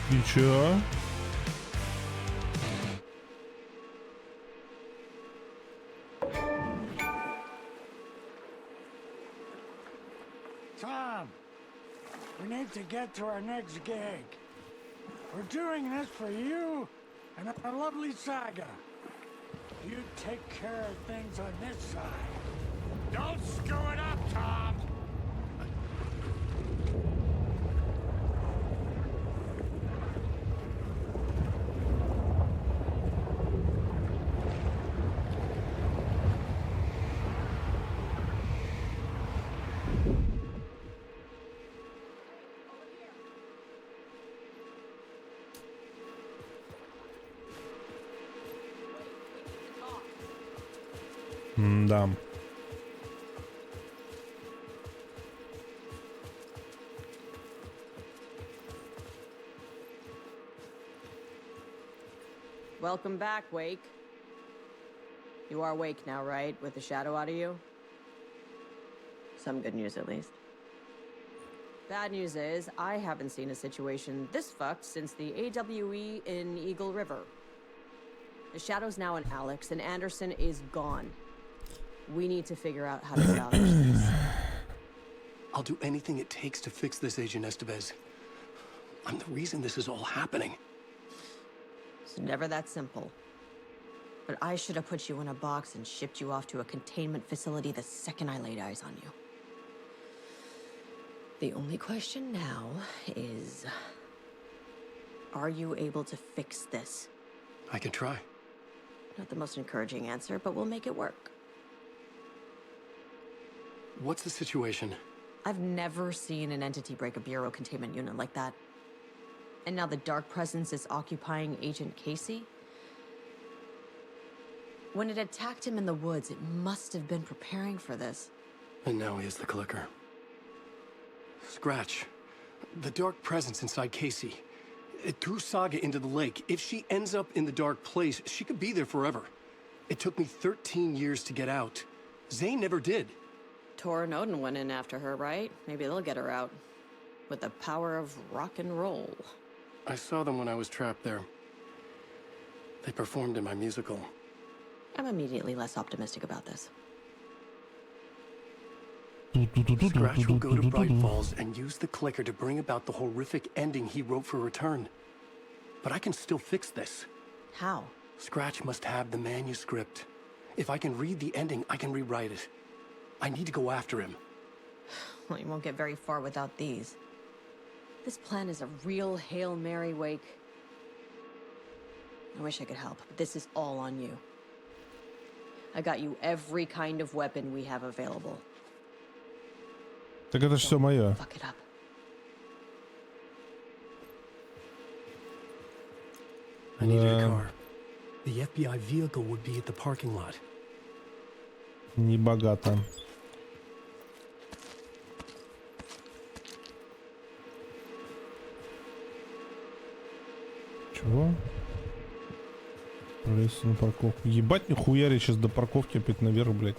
И чё? Tom, we need to get to our next gig. We're doing this for you and our lovely saga. You take care of things on this side. Don't screw it up, Tom! Да. Welcome back, Wake. You are awake now, right? With the shadow out of you? Some good news, at least. Bad news is, I haven't seen a situation this fucked since the AWE in Eagle River. The shadow's now in Alex, and Anderson is gone. We need to figure out how to salvage this. I'll do anything it takes to fix this, Agent Estevez. I'm the reason this is all happening. It's never that simple. But I should have put you in a box and shipped you off to a containment facility the second I laid eyes on you. The only question now is... are you able to fix this? I can try. Not the most encouraging answer, but we'll make it work. What's the situation? I've never seen an entity break a bureau containment unit like that. And now the dark presence is occupying Agent Casey? When it attacked him in the woods, it must have been preparing for this. And now he has the clicker. Scratch. The dark presence inside Casey. It threw Saga into the lake. If she ends up in the dark place, she could be there forever. It took me 13 years to get out. Zane never did. Tor and Odin went in after her, right? Maybe they'll get her out. With the power of rock and roll. I saw them when I was trapped there. They performed in my musical. I'm immediately less optimistic about this. Scratch will go to Bright Falls and use the clicker to bring about the horrific ending he wrote for Return. But I can still fix this. How? Scratch must have the manuscript. If I can read the ending, I can rewrite it. I need to go after him. Well, you won't get very far without these. This plan is a real Hail Mary, Wake. I wish I could help, but this is all on you. I got you every kind of weapon we have available. Так это ж все мое. Fuck it up. I needed a car. The FBI vehicle would be at the parking lot. Не богато. Чего? Пролезть на парковку. Ебать, нихуя, я сейчас до парковки опять наверх, блядь.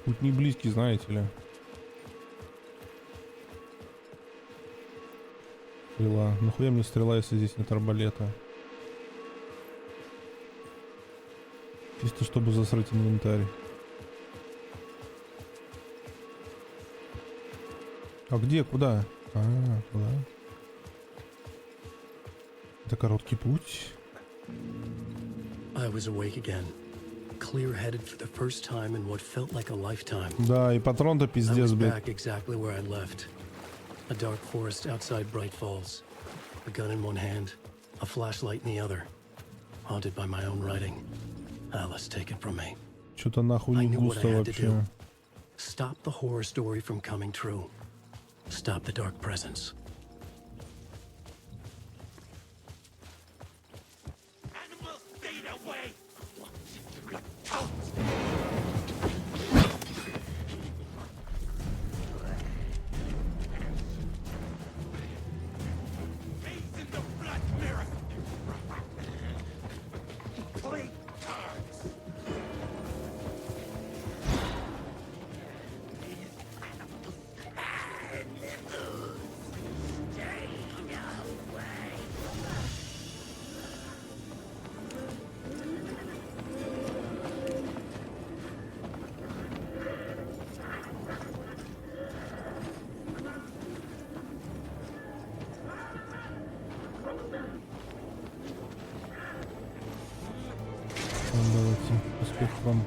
Путь не близкий, знаете ли. Стрела. Нахуя мне стрела, если здесь нет арбалета? Чисто чтобы засрать инвентарь. А где? Куда? Куда? Это короткий путь. I was awake again, clear-headed for the first time in what felt like a lifetime. Да, и патрон-то пиздец, блядь. I was back exactly where I left. A dark forest outside Bright Falls. A gun in one hand, a flashlight in the other. Haunted by my own writing. Alice, take it from me. Что-то нахуй не густо вообще. Stop the horror story from coming true. Stop the dark presence. Давайте, успех вам.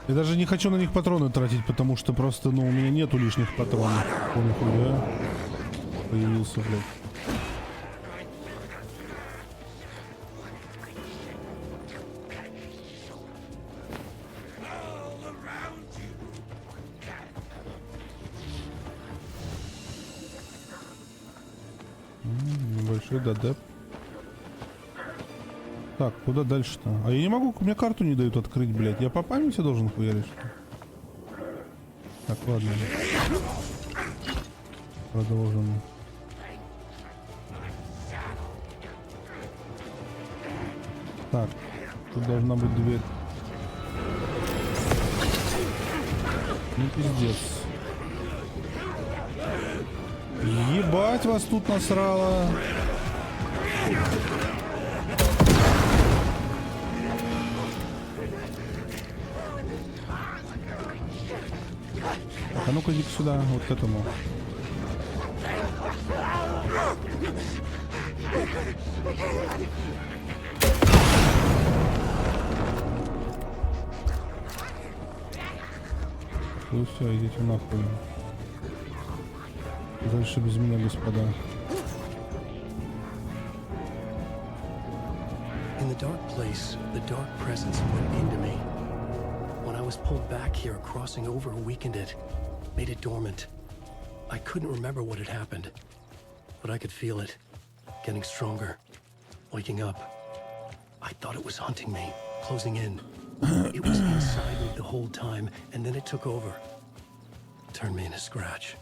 Я даже не хочу на них патроны тратить, потому что просто, ну, у меня нету лишних патронов. Нихуя. Появился, блядь. Небольшой дадеп. Так, куда дальше-то? А я не могу, мне карту не дают открыть, блядь. Я по памяти должен хуярить, что ли? Так, ладно. Продолжим. Так, тут должна быть дверь. Ну, пиздец. Ебать вас тут насрало. А ну-ка иди сюда, вот к этому. Ну все, идите нахуй. Дальше без меня, господа. In the dark place, the dark presence went into me. When I was pulled back here, crossing over weakened it, made it dormant. I couldn't remember what had happened, but I could feel it, getting stronger, waking up. I thought it was hunting me, closing in. It was inside me the whole time, and then it took over. Turned me into scratch.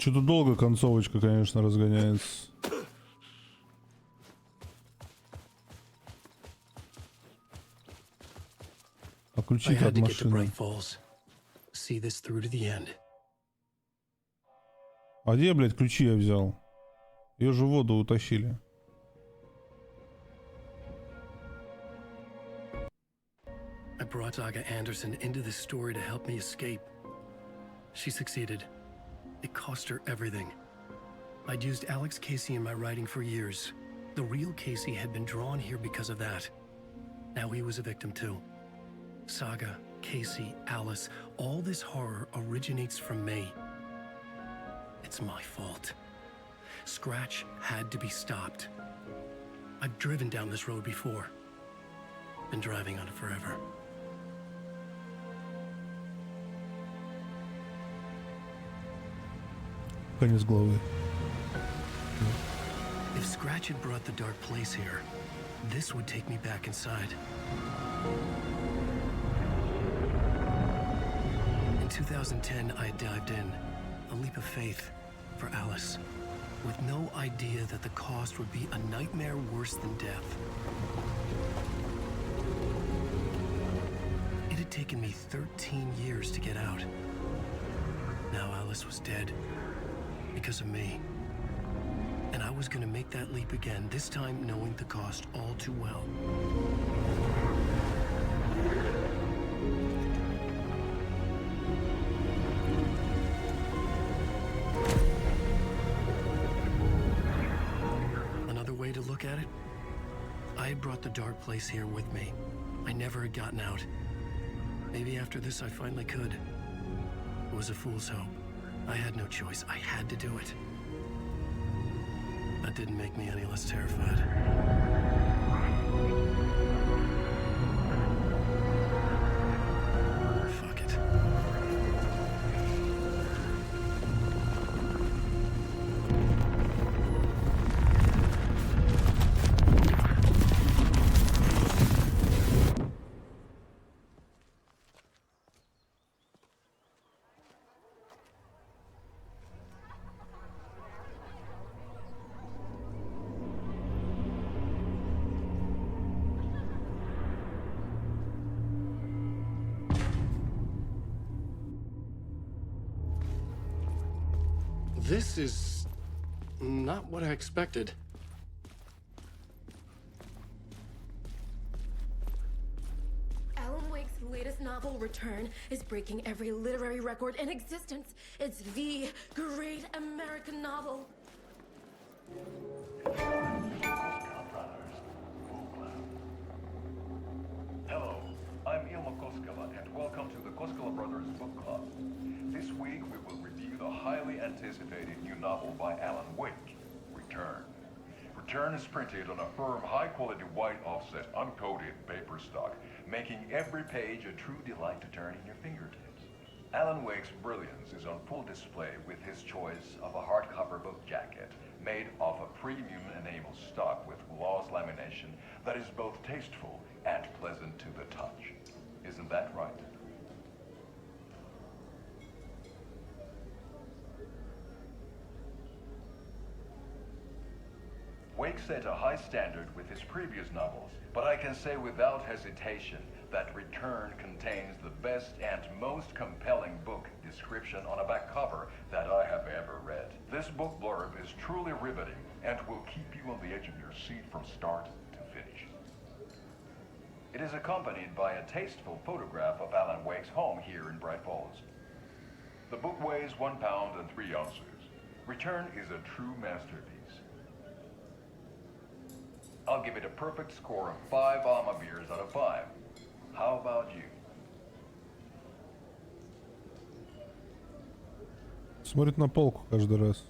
Что-то долго концовочка, конечно, разгоняется. А ключи от машины. А где, блядь, ключи я взял? Ее же в воду утащили. I brought Saga Anderson into this story to help me escape. She succeeded. It cost her everything. I'd used Alex Casey in my writing for years. The real Casey had been drawn here because of that. Now he was a victim too. Saga, Casey, Alice, all this horror originates from me. It's my fault. Scratch had to be stopped. I've driven down this road before. Been driving on it forever. Конец главы. If Scratch had brought the dark place here, this would take me back inside. In 2010, I dived in, a leap of faith for Alice, with no idea that the cost would be a nightmare worse than death. It had taken me 13 years to get out. Now Alice was dead, because of me. And I was gonna make that leap again, this time knowing the cost all too well. Another way to look at it, I had brought the dark place here with me. I never had gotten out. Maybe after this I finally could. It was a fool's hope. I had no choice. I had to do it. That didn't make me any less terrified. Fuck it. This is not what I expected. Alan Wake's latest novel, Return, is breaking every literary record in existence. It's the great American novel. Hello, I'm Ilmo Koskela, and welcome to the Koskela Brothers Book Club. This week we will review the highly anticipated new novel by Alan Wake, Return. Return is printed on a firm, high-quality white offset, uncoated paper stock, making every page a true delight to turn in your fingertips. Alan Wake's brilliance is on full display with his choice of a hardcover book jacket made of a premium enamel stock with gloss lamination that is both tasteful and pleasant to the touch. Isn't that right? Wake set a high standard with his previous novels, but I can say without hesitation that Return contains the best and most compelling book description on a back cover that I have ever read. This book blurb is truly riveting and will keep you on the edge of your seat from start to finish. It is accompanied by a tasteful photograph of Alan Wake's home here in Bright Falls. The book weighs 1 pound and 3 ounces. Return is a true masterpiece. I'll give it a perfect score of 5 Alma beers out of 5. How about you? Смотрит на полку каждый раз.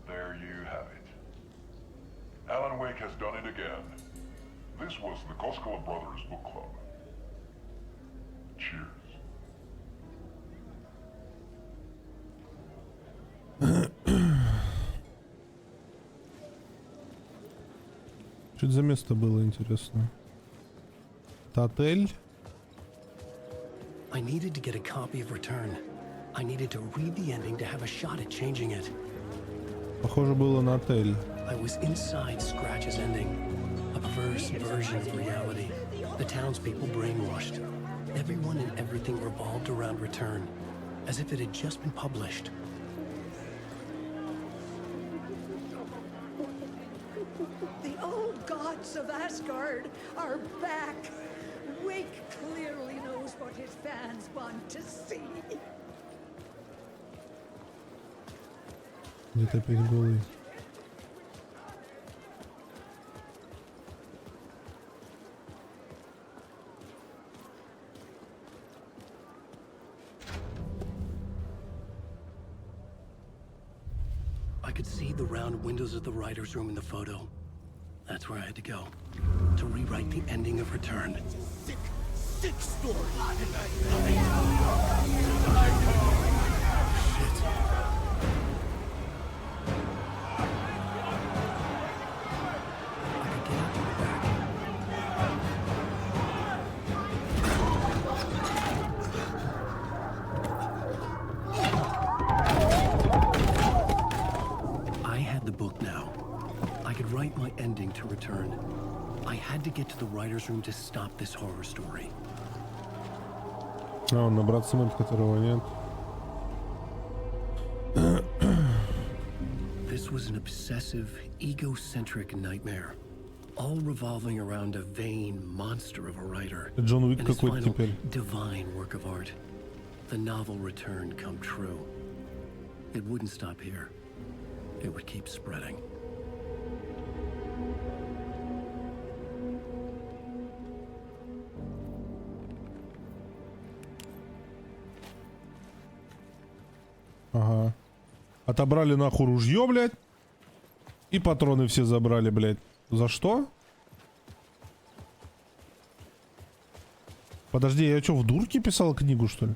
There you have it. Alan Wake has done it again. This was the Koskela Brothers Book Club. Cheers. Что это за место было, интересно? Это отель? I needed to get a copy of Return. I needed to read the ending to have a shot at changing it. Похоже было на отель. I was inside Scratch's ending. A perverse version of reality. The townspeople brainwashed. Everyone and everything revolved around Return, as if it had just been published. The old gods of Asgard are back. Wake clearly knows what his fans want to see. Где-то опять голый. I could see the round windows of the writer's room in the photo. That's where I had to go. To rewrite the ending of Return. Sick story. Shit. I had the book now. I could write my ending to return. I had to get to the writer's room to stop this horror story. А, он набраться момент, которого нет. This was an obsessive, egocentric nightmare, all revolving around a vain monster of a writer Джон Уик and his какой-то final теперь. divine work of art. The novel Return come true. It wouldn't stop here. It would keep spreading. Ага. Отобрали нахуй ружье, блядь. И патроны все забрали, блядь. За что? Подожди, я что, в дурке писал книгу, что ли?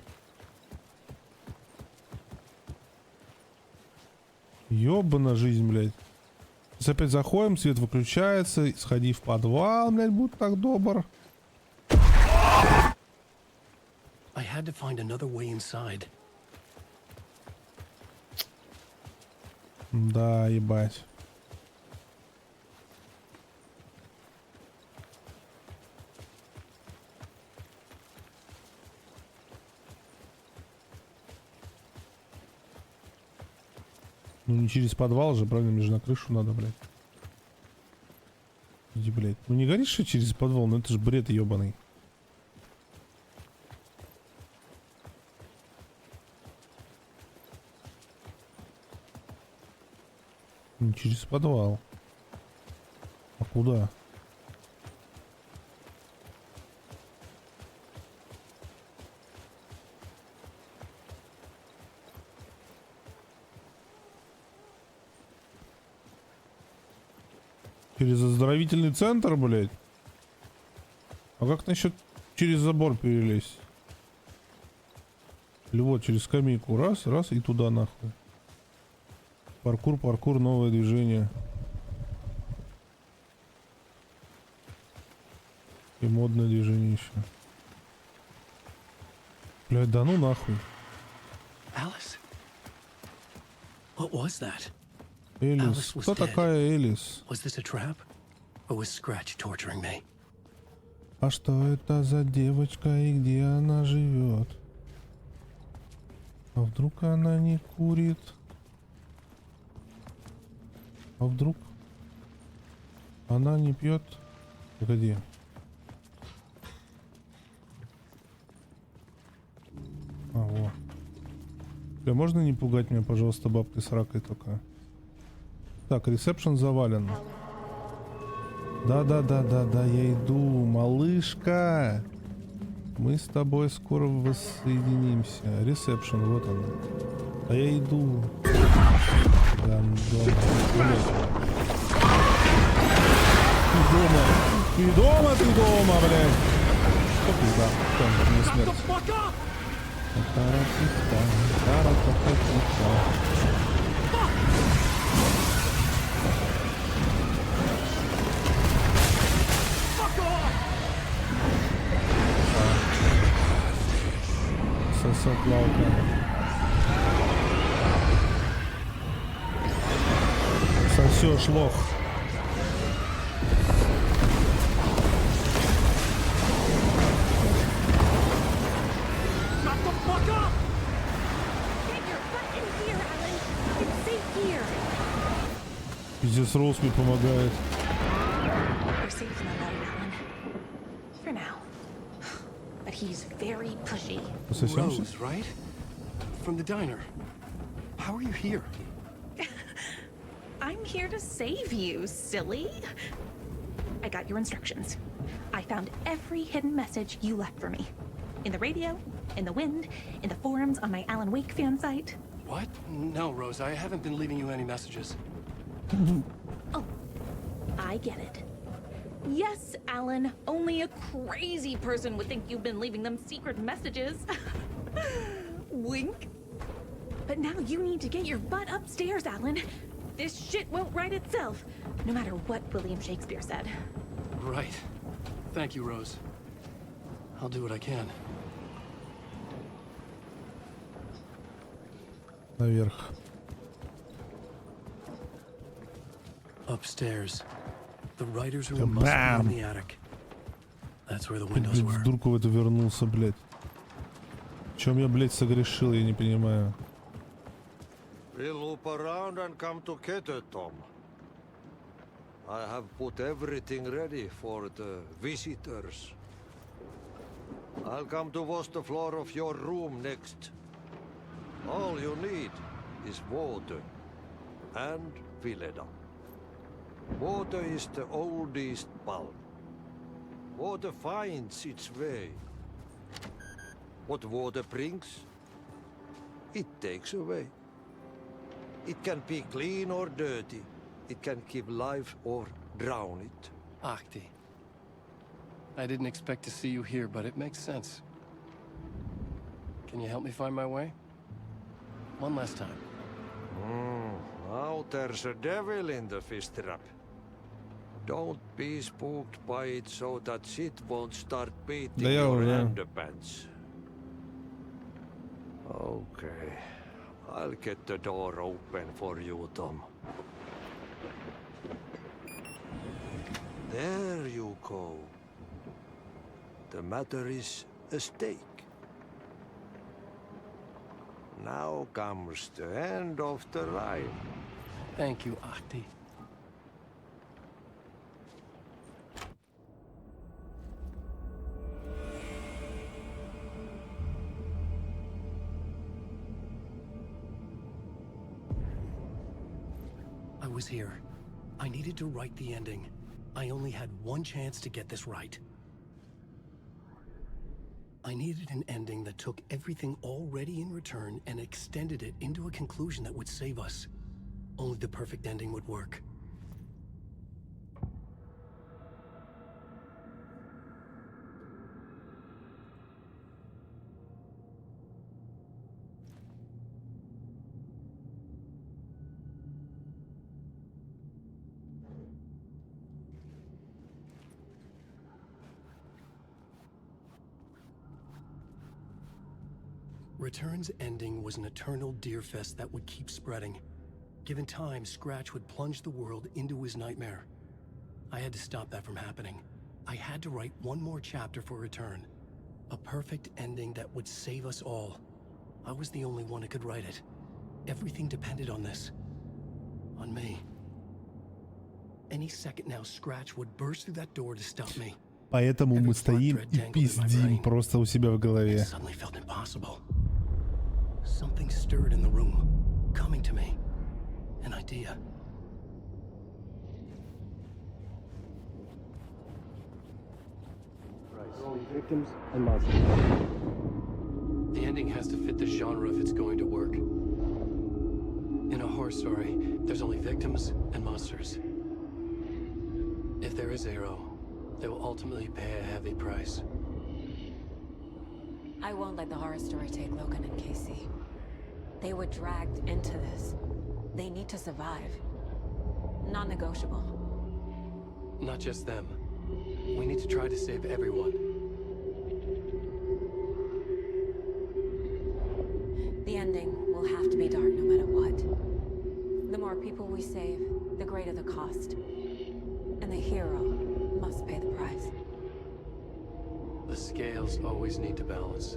Ёбана жизнь, блядь. Сейчас опять заходим, свет выключается. Сходи в подвал, блядь, будь так добр. I had to find another way inside. Да, ебать. Ну не через подвал же, правильно, мне же на крышу надо, блядь. Иди, блядь. Ну не горишь, что через подвал, ну это же бред ебаный. Не через подвал. А куда? Через оздоровительный центр, блядь? А как насчет через забор перелезть? Или вот через скамейку. Раз, раз и туда нахуй. Паркур, паркур, новое движение. И модное движение еще. Блядь, да ну нахуй. Alice? What was that? Элис. Кто такая Элис? Was this a trap? Or was Scratch torturing me? А что это за девочка и где она живет? А вдруг она не курит? А вдруг она не пьет? Погоди. А, во. Бля, можно не пугать меня, пожалуйста, бабкой с ракой только? Так, ресепшн завален. Да, я иду, малышка. Мы с тобой скоро воссоединимся. Ресепшн, вот он. А я иду. Гандон. Ты дома, блядь. Что пизда? Там, не смерть. Сосок лаука. Сосешь лох. Пиздец, Роуз мне помогает. You're safe from that, Alan. For now. But he's very pushy. Rose, right? From the diner. How are you here? I'm here to save you, silly. I got your instructions. I found every hidden message you left for me. In the radio, in the wind, in the forums on my Alan Wake fan site. What? No, Rose, I haven't been leaving you any messages. Oh, I get it. Yes, Alan, only a crazy person would think you've been leaving them secret messages. Wink. But now you need to get your butt upstairs, Alan. This shit won't right itself, no matter what William Shakespeare said. Right. Thank you, Rose. I'll do what I can. Наверх. Upstairs. The writer's room must be in the attic. That's where the windows were. В дурку в эту вернулся, блядь. В чем я, блядь, согрешил, я не понимаю. We'll loop around and come together, Tom. I have put everything ready for the visitors. I'll come to wash the floor of your room next. All you need is water and Vileda. Water is the oldest bulb. Water finds its way. What water brings, it takes away. It can be clean or dirty. It can give life or drown it. Ahti. I didn't expect to see you here, but it makes sense. Can you help me find my way? One last time. Now there's a devil in the fish trap. Don't be spooked by it so that shit won't start beating your underpants. Okay. I'll get the door open for you, Tom. There you go. The matter is a stake. Now comes the end of the line. Thank you, Ahti. I was here. I needed to write the ending. I only had one chance to get this right. I needed an ending that took everything already in return and extended it into a conclusion that would save us. Only the perfect ending would work. Return's ending was an eternal deerfest that would keep spreading. Given time, Scratch would plunge the world into his nightmare. I had to stop that from happening. I had to write one more chapter for Return. A perfect ending that would save us all. I was the only one who could write it. Everything depended on this. On me. Any second now, Scratch would burst through that door to stop me. Поэтому мы стоим и пиздим просто у себя в голове. It suddenly felt impossible. Something stirred in the room, coming to me. An idea. Only victims and monsters. The ending has to fit the genre if it's going to work. In a horror story, there's only victims and monsters. If there is Arrow, they will ultimately pay a heavy price. I won't let the horror story take Logan and Casey. They were dragged into this. They need to survive. Non-negotiable. Not just them. We need to try to save everyone. The ending will have to be dark no matter what. The more people we save, the greater the cost. And the hero must pay the price. The scales always need to balance.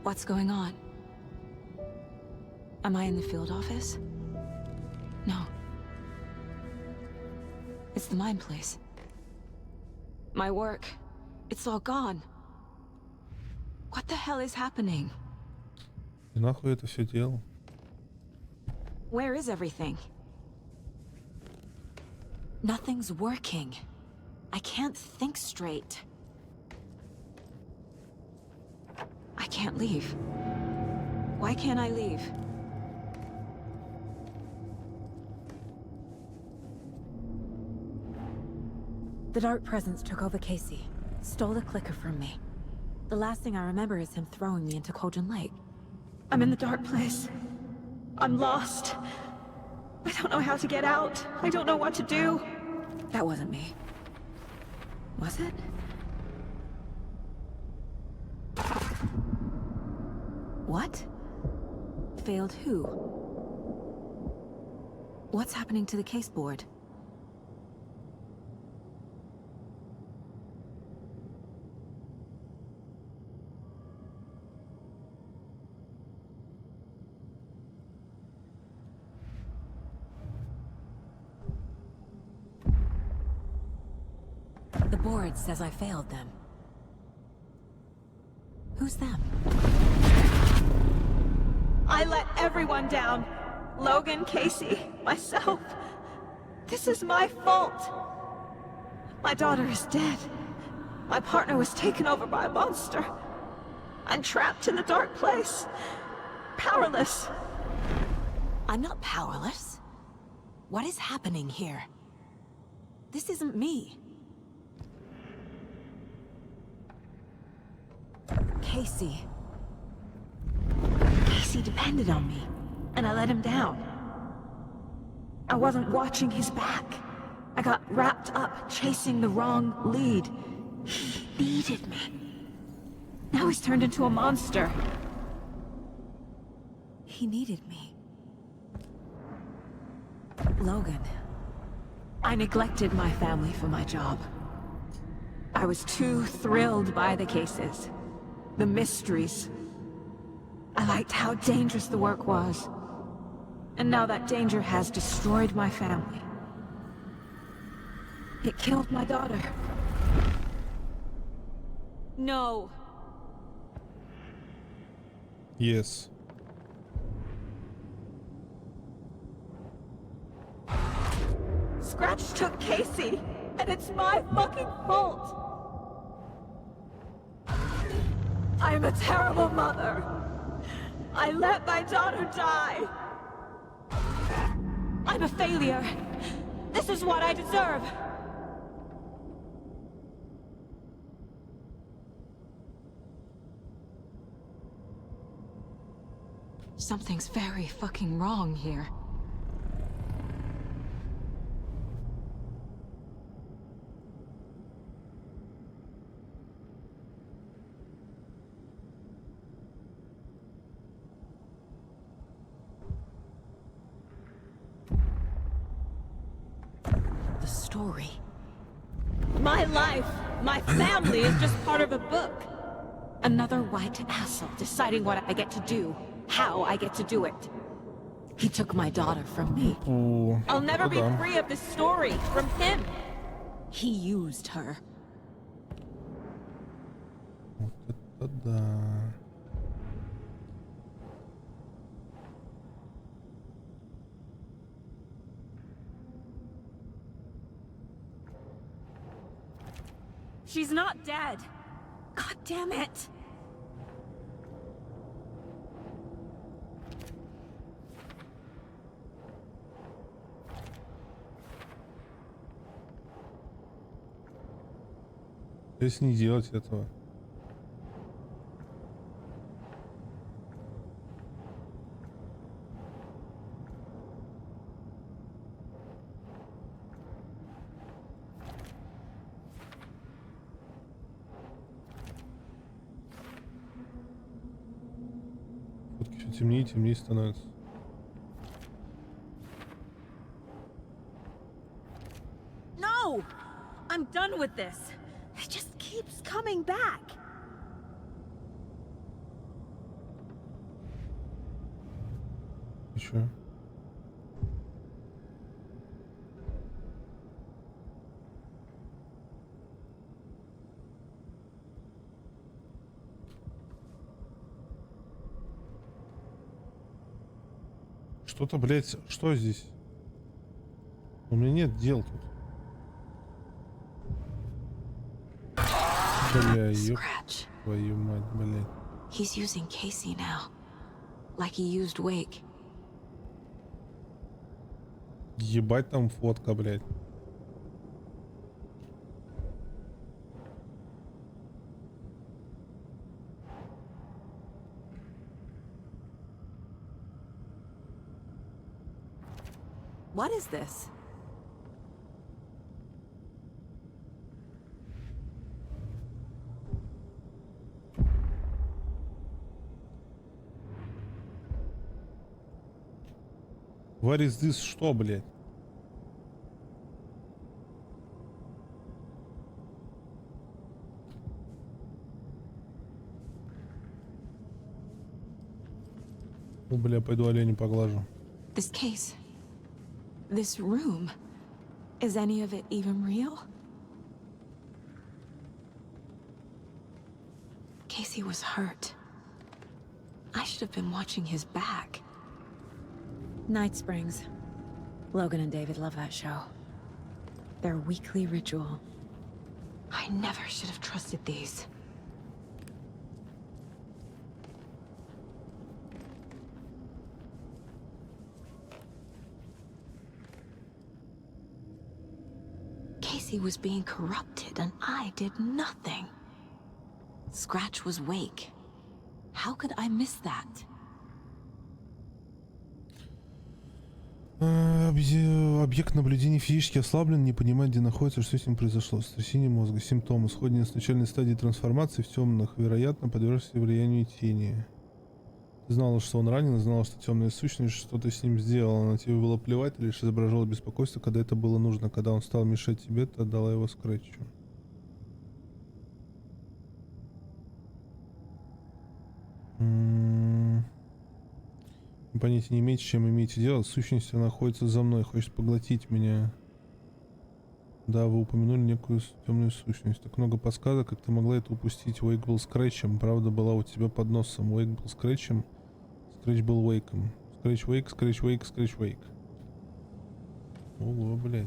What's going on? Am I in the field office? No. It's the mine place. My work. It's all gone. What the hell is happening? И нахуй это все делал? Where is everything? Nothing's working. I can't think straight. I can't leave. Why can't I leave? The Dark Presence took over Casey. Stole the clicker from me. The last thing I remember is him throwing me into Cauldron Lake. I'm in the dark place. I'm lost. I don't know how to get out. I don't know what to do. That wasn't me. Was it? What? Failed who? What's happening to the case board? The board says I failed them. Who's them? I let everyone down. Logan, Casey, myself. This is my fault. My daughter is dead. My partner was taken over by a monster. I'm trapped in the dark place. Powerless. I'm not powerless. What is happening here? This isn't me. Casey. Casey depended on me, and I let him down. I wasn't watching his back. I got wrapped up chasing the wrong lead. He needed me. Now he's turned into a monster. He needed me. Logan. I neglected my family for my job. I was too thrilled by the cases. The mysteries. I liked how dangerous the work was. And now that danger has destroyed my family. It killed my daughter. No. Yes. Scratch took Casey, and it's my fucking fault. I'm a terrible mother. I let my daughter die. I'm a failure. This is what I deserve. Something's very fucking wrong here. The story. My life, my family is just part of a book. Another white asshole deciding what I get to do, how I get to do it. He took my daughter from me. I'll never be free of this story from him. He used her. Вот это да. She's not dead. God damn it. Если не делать этого. Все темнее и темнее становится. No! I'm done with this. It just keeps coming back. чё? Что-то, блядь, что здесь? У меня нет дел тут. Бля, ёб твою мать, блядь. He's using Casey now, like he used Wake. Ебать там фотка, блядь. What is this? What is this? Что, блядь? Ну, бля, пойду оленя поглажу. This case. This room. Is any of it even real? Casey was hurt. I should have been watching his back. Night Springs. Logan and David love that show. Their weekly ritual. I never should have trusted these. Casey was being corrupted and I did nothing. Scratch was Wake. How could I miss that? Объект наблюдения физически ослаблен, не понимает, где находится, что с ним произошло. Сотрясение мозга. Симптомы. Сходнее с начальной стадии трансформации в темных. Вероятно, подвергся влиянию тени. Ты знала, что он ранен, знала, что темная сущность что-то с ним сделала. На тебе было плевать, ты лишь изображала беспокойство, когда это было нужно. Когда он стал мешать тебе, ты отдала его Скретчу. Понятия не имеете, чем имеете дело. Сущность находится за мной, хочет поглотить меня. Да, вы упомянули некую темную сущность. Так много подсказок, как ты могла это упустить. Уэйк был Скретчем, правда была у тебя под носом. Уэйк был Скретчем, Скретч был Уэйком. Скретч Уэйк, Скретч Уэйк, Скретч Уэйк. Ого, блядь.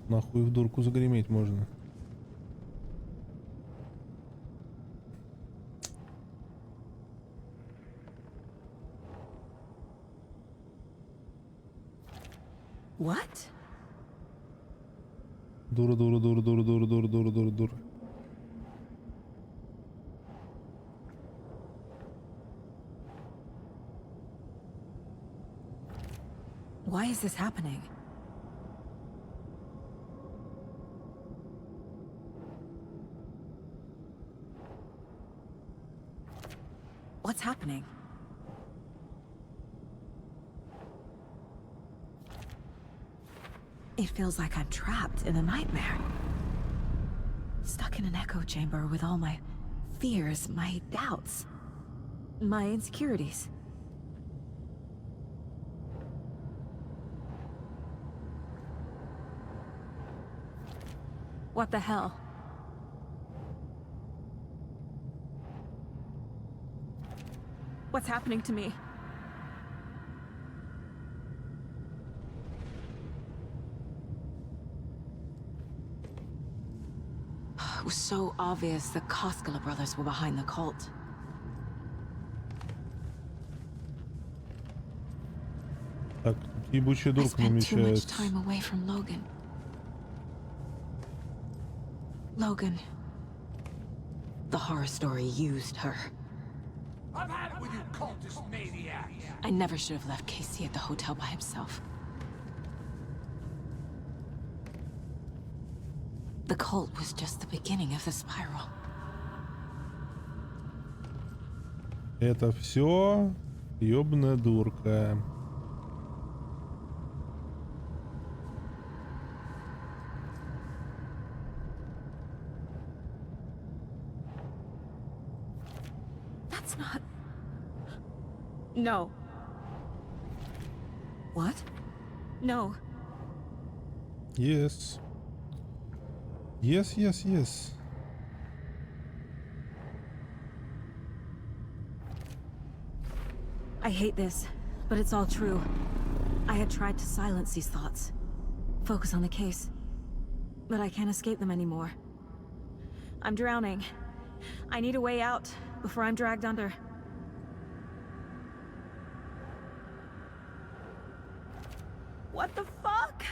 Нахуй в дурку загреметь можно. What? Дура, дура, дура, дура, дура, дура, дура, дура, дура. Why is this happening? What's happening? It feels like I'm trapped in a nightmare. Stuck in an echo chamber with all my fears, my doubts, my insecurities. What the hell? What's happening to me? It was so obvious the Koskela brothers were behind the cult. Так, ебучая I дурка spent too much намечается. time away from Logan. Logan. The horror story used her. I've had it with you cultist maniacs! I never should have left Casey at the hotel by himself. The cult was just the beginning of the spiral. Это все ёбаная дурка. That's not... No. What? No. Yes. Yes, yes, yes. I hate this, but it's all true. I had tried to silence these thoughts. Focus on the case. But I can't escape them anymore. I'm drowning. I need a way out before I'm dragged under. What the fuck?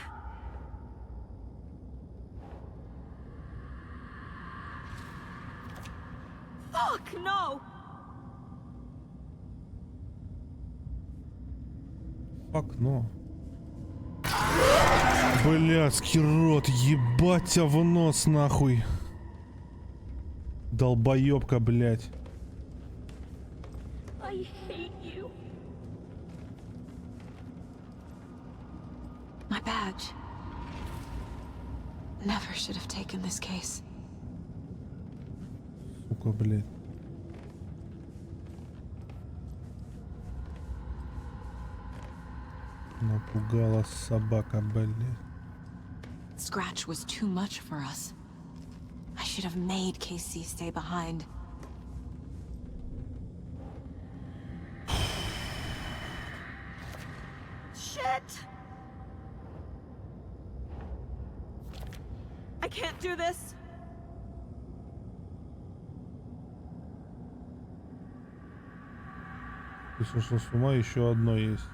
Fuck, no! Fuck, no. Блядский рот, ебать тебя в нос нахуй. Долбоёбка, блядь. I hate you. My badge. Never should have taken this case. Сука, блядь. Напугала собака, блядь. Scratch was too much for us. I should have made Casey stay behind. Shit! I can't do this. Ты сошел с ума, еще одно есть.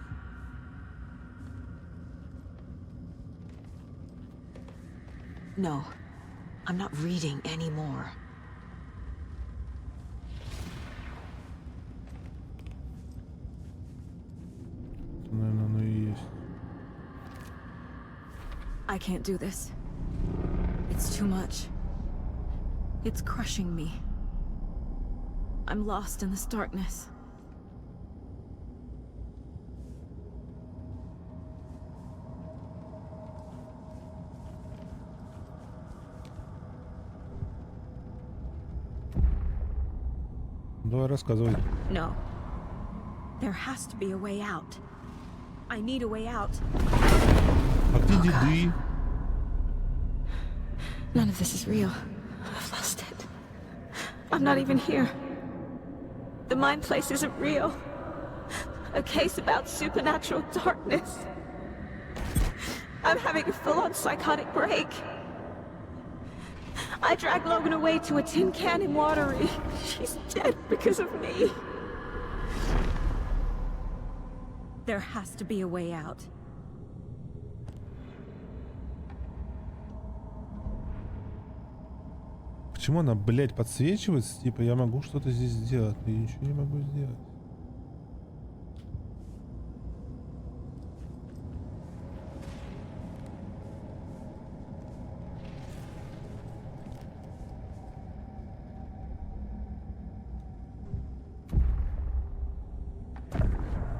No, I'm not reading anymore. Наверное, оно и есть. I can't do this. It's too much. It's crushing me. I'm lost in this darkness. Давай рассказывай. No. There has to be a way out. I need a way out. А где деды? None of this is real. I've lost it. I'm not even here. The mind place isn't real. A case about supernatural darkness. I'm having a full-on psychotic break. I dragged Logan away to a tin can in Watery. She's dead because of me. There has to be a way out. Почему она, блядь, подсвечивается? Типа, я могу что-то здесь сделать, но я ничего не могу сделать.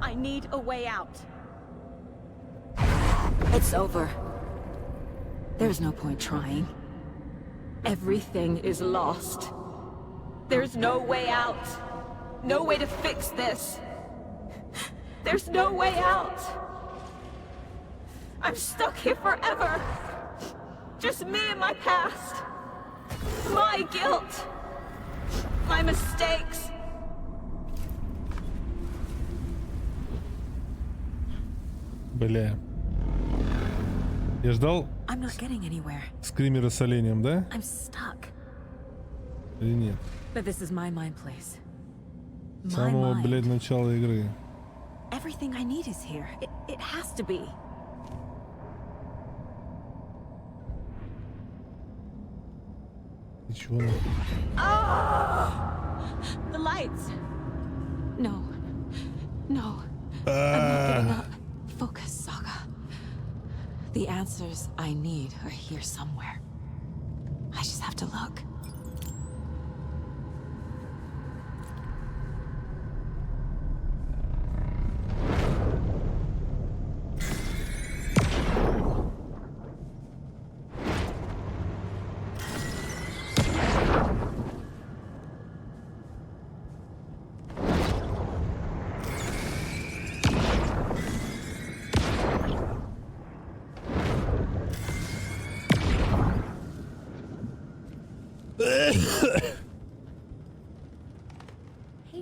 I need a way out. It's over. There's no point trying. Everything is lost. There's no way out. No way to fix this. There's no way out. I'm stuck here forever. Just me and my past. My guilt. My mistakes. Бля. Я ждал I'm not getting anywhere. скримера с оленем, да? I'm stuck. Или нет? But this is my mind place. С самого, блядь, начала игры. Everything I need is here. It has to be. И чего нахуй? The lights. No. No. I'm not getting up. Focus, Saga. The answers I need are here somewhere. I just have to look. Hey,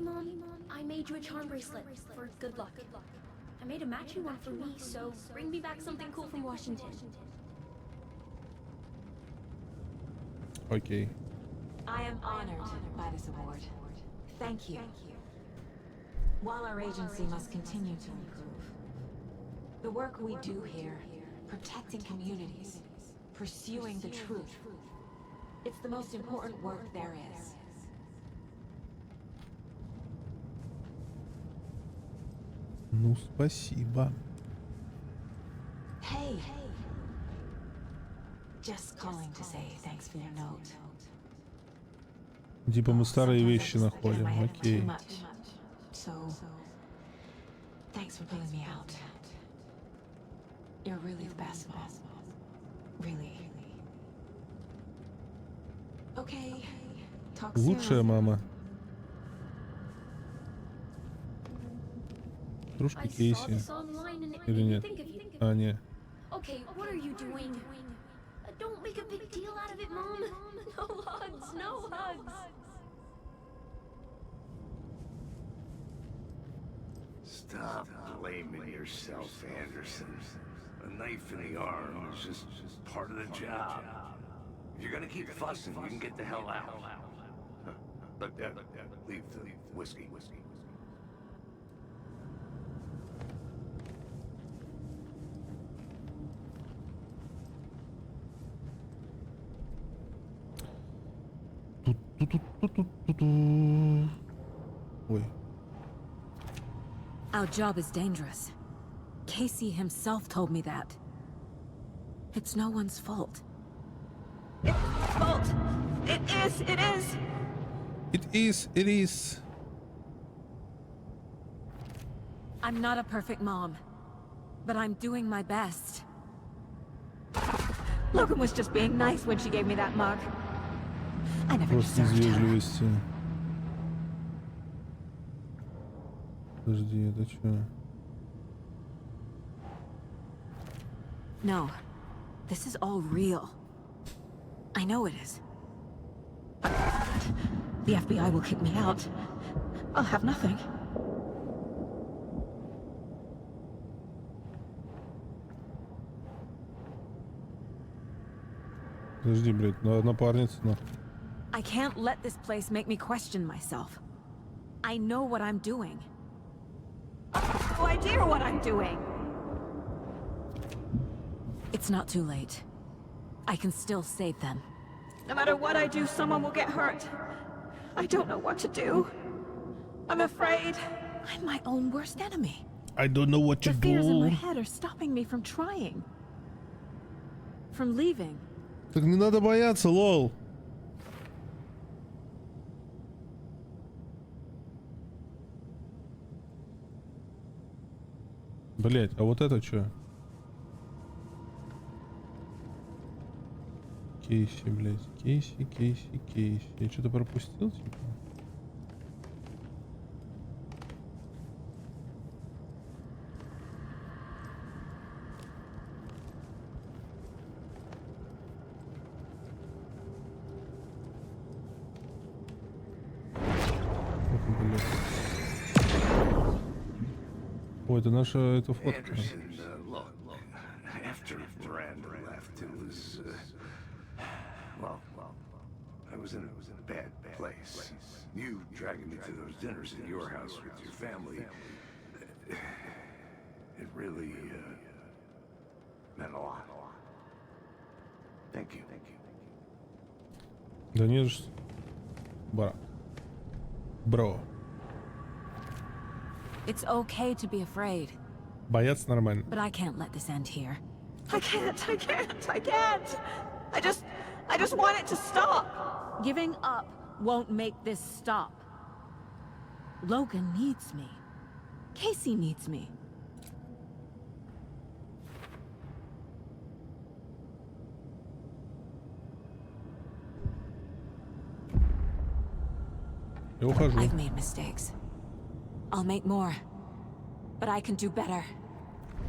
Mom. I made you a charm bracelet for good luck. I made a matching one for me, so bring me back something cool from Washington. Окей. I am honored by this award. Thank you. While our agency must continue to improve, the work we do here, protecting communities, pursuing the truth, it's the most important work there is. Ну, спасибо. Hey. Just calling to say thanks for your note. Типа мы старые вещи находим. Окей. So, thanks for pulling me out. You're really the best, Mom. Really. Okay. Talk soon. Лучшая мама. Дружка Кейси. Или нет? А, нет. Okay, what are you doing? Don't make a big deal out of it, Mom. No hugs, no hugs. Stop blaming yourself, Anderson. A knife in the arm is just part of the job. If you're gonna keep fussing, you can get the hell out. But leave the whiskey. Ой. Our job is dangerous. Casey himself told me that. It's no one's fault. It's fault. It is. It is. I'm not a perfect mom, but I'm doing my best. Logan was just being nice when she gave me that mug. I never Просто из deserved her. вежливости. Подожди, это что? No, this is all real. I know it is. The FBI will kick me out. I'll have nothing. Подожди, блядь, напарница, нахуй. I can't let this place make me question myself. I know what I'm doing. No idea what I'm doing. It's not too late. I can still save them. No matter what I do, someone will get hurt. I don't know what to do. I'm afraid. I'm my own worst enemy. I don't know what to The fears in my do. head are stopping me from trying. From leaving. Так не надо бояться, лол. Блять, а вот это что? Кейси, блять. Кейси. Я что-то пропустил, типа? Ой, это наша эта фотка. Anderson, look, after Miranda left, it was, well, I was in a bad place. You dragging me to those dinners at your house with your family, it really, meant a lot. Thank you. Да не ж... Бро. It's okay to be afraid. Бояться нормально. But I can't let this end here. I can't. I just want it to stop. Giving up won't make this stop. Logan needs me. Casey needs me. Я ухожу. I've made mistakes. I'll make more. But I can do better.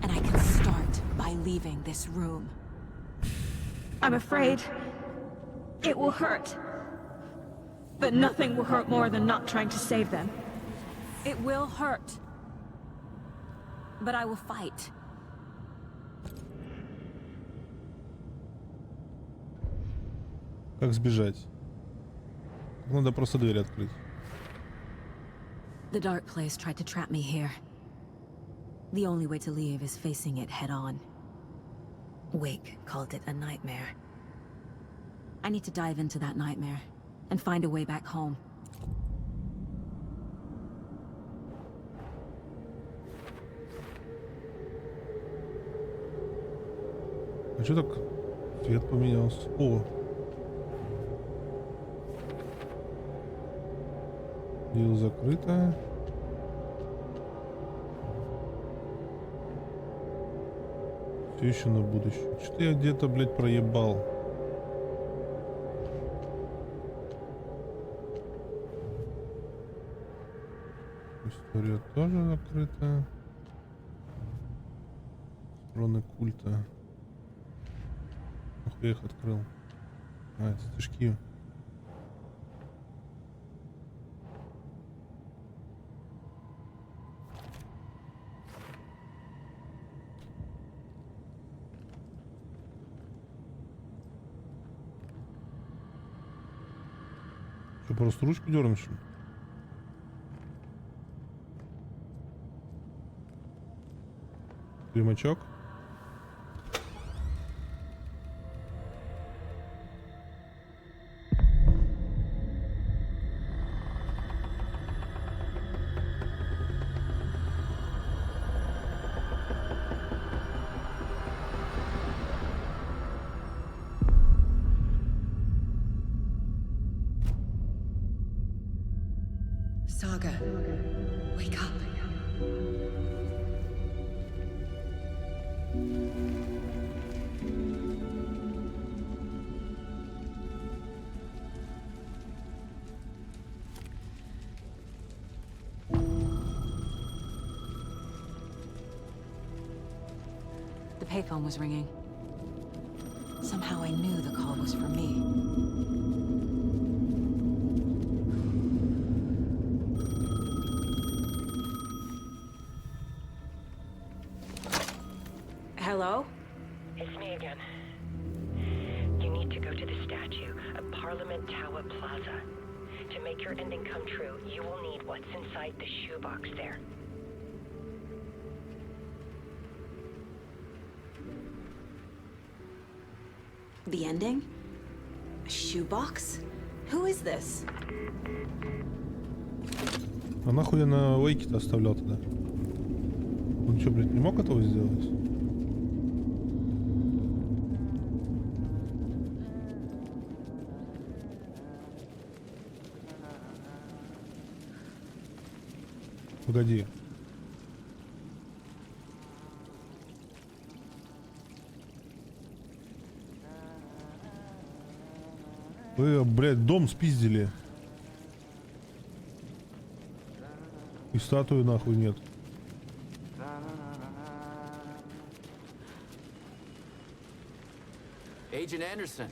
And I can start by leaving this room. I'm afraid it will hurt. But nothing will hurt more than not trying to save them. It will hurt. But I will fight. Как сбежать? Надо просто дверь открыть. The dark place tried to trap me here. The only way to leave is facing it head on. Wake called it a nightmare. I need to dive into that nightmare and find a way back home. А что так цвет поменялся? О! Дело закрыто. Все еще на будущее. Что-то я где-то, блядь, проебал. История тоже закрыта. Стороны культа. Нахуй я их открыл? А, это стишки. Что, просто ручку дернуть, что ли? Примачок. Saga, wake up. The payphone was ringing. Somehow I knew the call was for me. Hello? It's me again. You need to go to the statue of Parliament Tower Plaza. To make your ending come true, you will need what's inside the shoebox there. The ending? A shoebox? Who is this? А нахуй я на Уэйке-то оставлял тогда? Он что, блядь, не мог этого сделать? Погоди. Вы, блядь, дом спиздили. И статуи нахуй нет. Agent Anderson.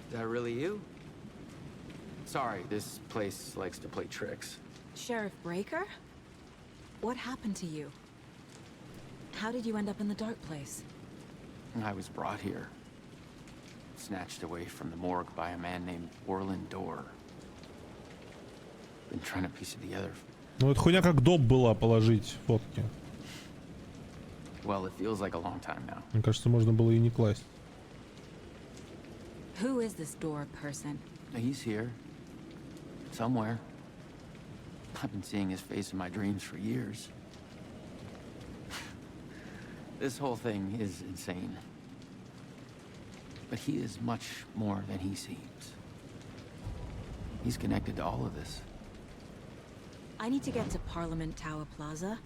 Is that really you? Sorry, this place likes to play tricks. Sheriff Breaker? What happened to you? How did you end up in the dark place? I was brought here. Snatched away from the morgue by a man named Orland Dorr. Been trying to piece it together. Ну это хуйня как доп была положить фотки. Well, it feels like a long time now. Мне кажется, можно было и не класть. Who is this Dorr person? He's here. Somewhere. I've been seeing his face in my dreams for years. This whole thing is insane. But he is much more than he seems. He's connected to all of this. I need to get to Parliament Tower Plaza.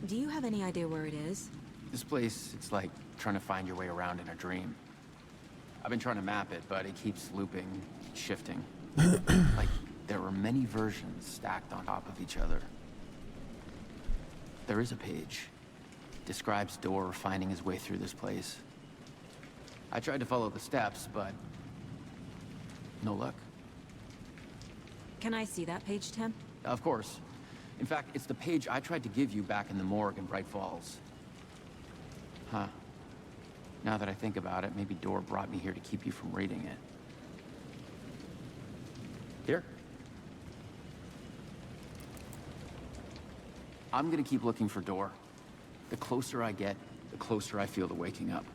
Do you have any idea where it is? This place, it's like trying to find your way around in a dream. I've been trying to map it, but it keeps looping, shifting. Like there are many versions stacked on top of each other. There is a page. Describes Dorr finding his way through this place. I tried to follow the steps, but No luck. Can I see that page, Tim? Of course. In fact, it's the page I tried to give you back in the morgue in Bright Falls. Huh. Now that I think about it, maybe Dor brought me here to keep you from reading it. Here. I'm gonna keep looking for Dor. The closer I get, the closer I feel to waking up.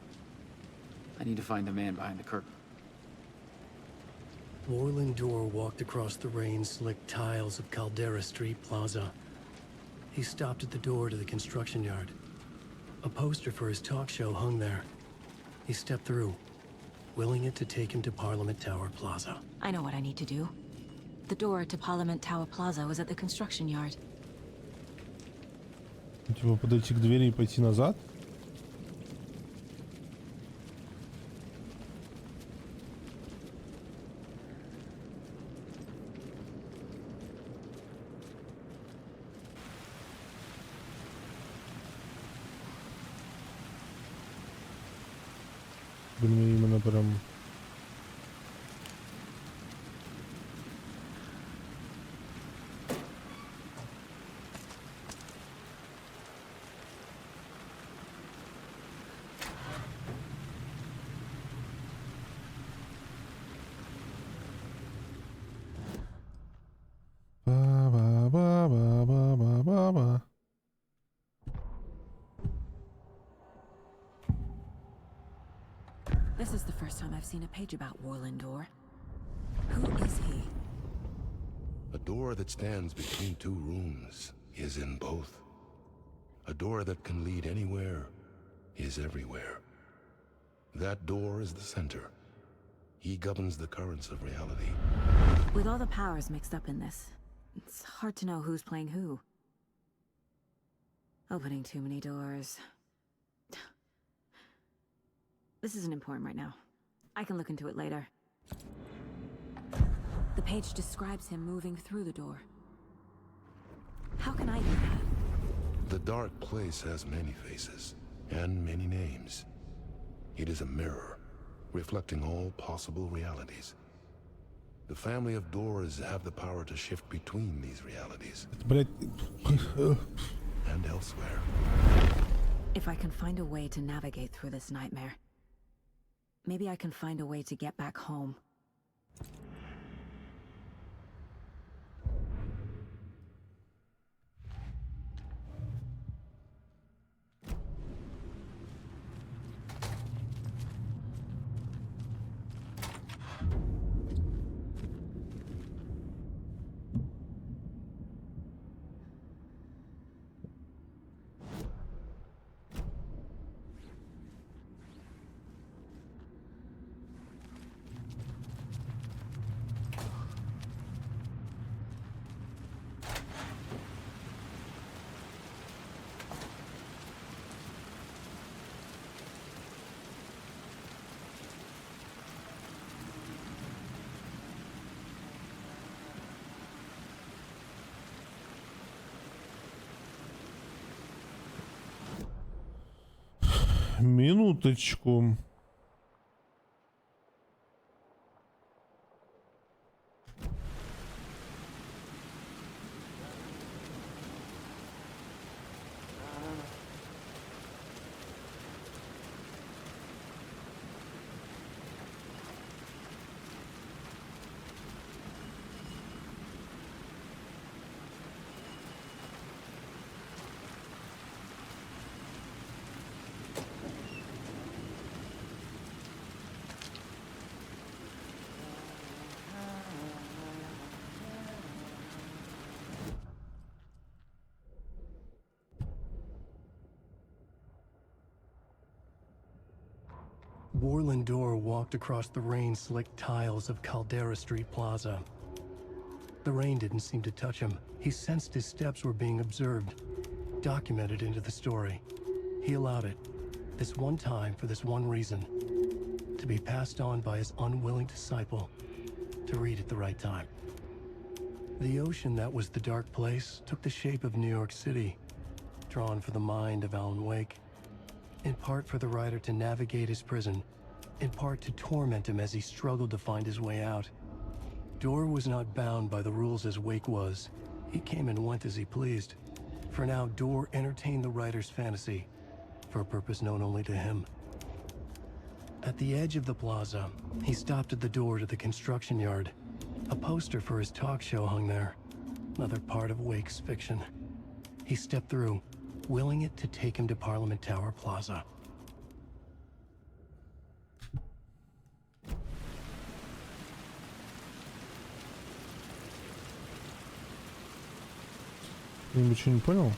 I need to find the man behind the curtain. Warland Dor walked across the rain-slicked tiles of Caldera Street Plaza. He stopped at the door to the construction yard. A poster for his talk show hung there. He stepped through, willing it to take him to Parliament Tower Plaza. I know what I need to do. The door to Parliament Tower Plaza was at the construction yard. Типа подойти к двери и пойти назад? Блин, именно прям... Ба-ба-ба-ба-ба-ба-ба. This is the first time I've seen a page about Warland Dor. Who is he? A door that stands between two rooms is in both. A door that can lead anywhere is everywhere. That door is the center. He governs the currents of reality. With all the powers mixed up in this, it's hard to know who's playing who. Opening too many doors. This isn't important right now. I can look into it later. The page describes him moving through the door. How can I do that? The dark place has many faces and many names. It is a mirror, reflecting all possible realities. The family of doors have the power to shift between these realities and elsewhere. If I can find a way to navigate through this nightmare, maybe I can find a way to get back home. Минуточку. Warland Dor walked across the rain-slicked tiles of Caldera Street Plaza. The rain didn't seem to touch him. He sensed his steps were being observed, documented into the story. He allowed it, this one time for this one reason, to be passed on by his unwilling disciple, to read at the right time. The ocean that was the dark place took the shape of New York City, drawn for the mind of Alan Wake. In part for the writer to navigate his prison, in part to torment him as he struggled to find his way out. Door was not bound by the rules as Wake was. He came and went as he pleased. For now, Door entertained the writer's fantasy, for a purpose known only to him. At the edge of the plaza, he stopped at the door to the construction yard. A poster for his talk show hung there, another part of Wake's fiction. He stepped through, willing it to take him to Parliament Tower Plaza. Я ничего не понял.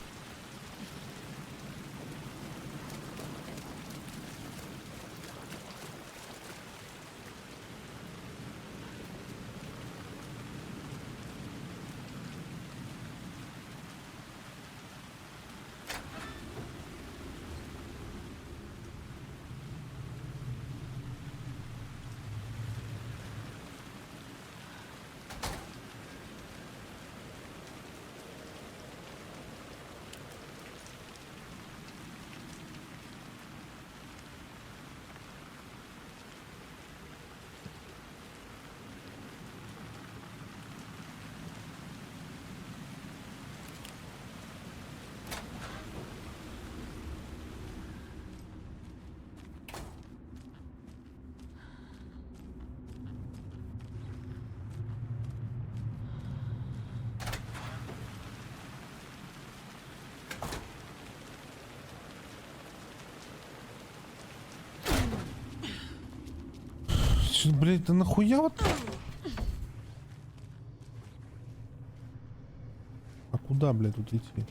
Блять, да нахуя вот? А куда, блядь, тут идти?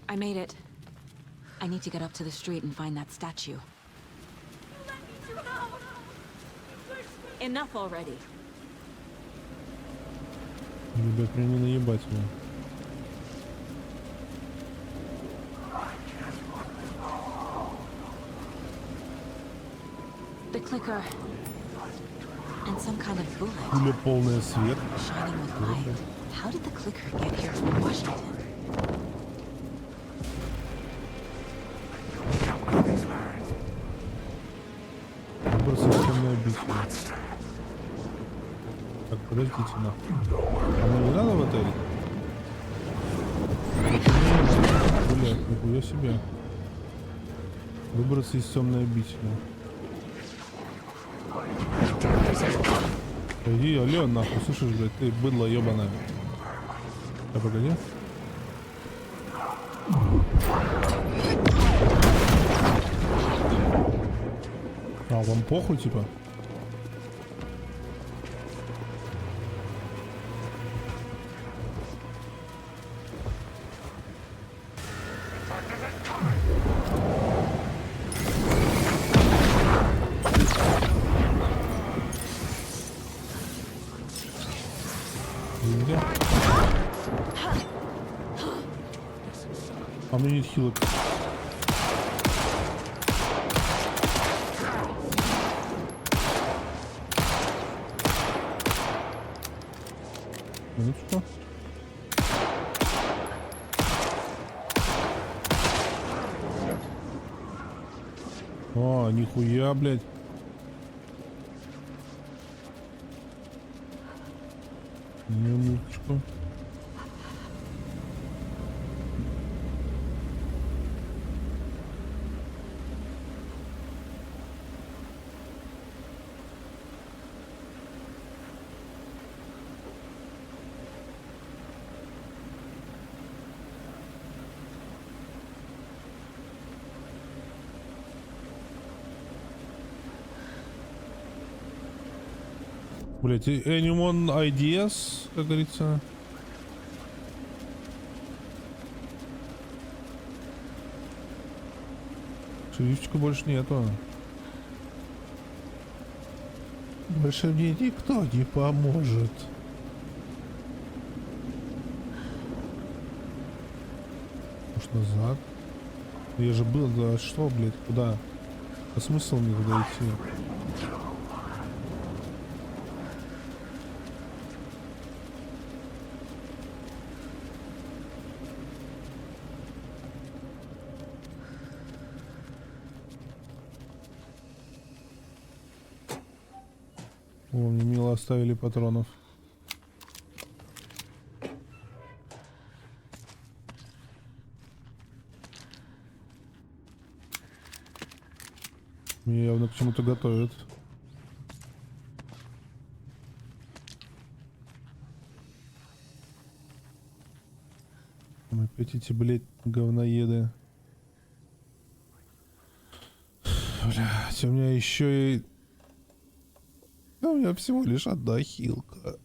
I made it. I need to get up to the street and find that statue. Enough already. Ребят, мне не наебать его. The clicker and some kind of bullet. Пуля полная свет. Shining with light. How did the clicker get here from Washington? Так, подождите нахуй. А мне не надо в отель? Блять, нихуя себе. Выбраться из темной обители. Иди, алё, нахуй, слышишь, блядь, ты быдло ебаное. Да, погоди. А, вам похуй, типа? А мне нет хилок. Минутку. О, нихуя, блядь. Минуточку. Блять, anyone ideas, как говорится. Шрифтика больше нету. Больше мне никто не поможет. Может, назад? Я же был, да что, блять, куда? А смысл мне туда идти? О, мне мило оставили патронов. Меня явно к чему-то готовят. Опять эти, блядь, говноеды. Блядь, у меня еще и... У меня всего лишь одна хилка.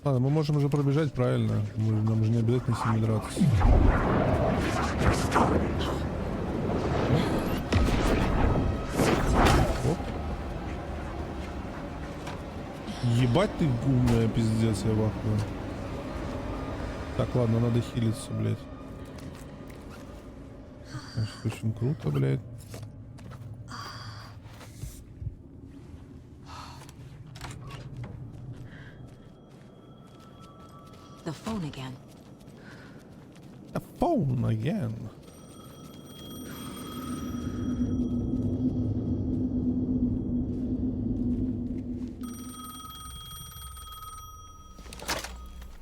Ладно, мы можем уже пробежать, правильно? Нам же не обязательно с ними драться. Оп. Ебать ты умная, пиздец, я вахую. Так, ладно, надо хилиться, блядь. Конечно, очень круто, блядь. The phone again. The phone again.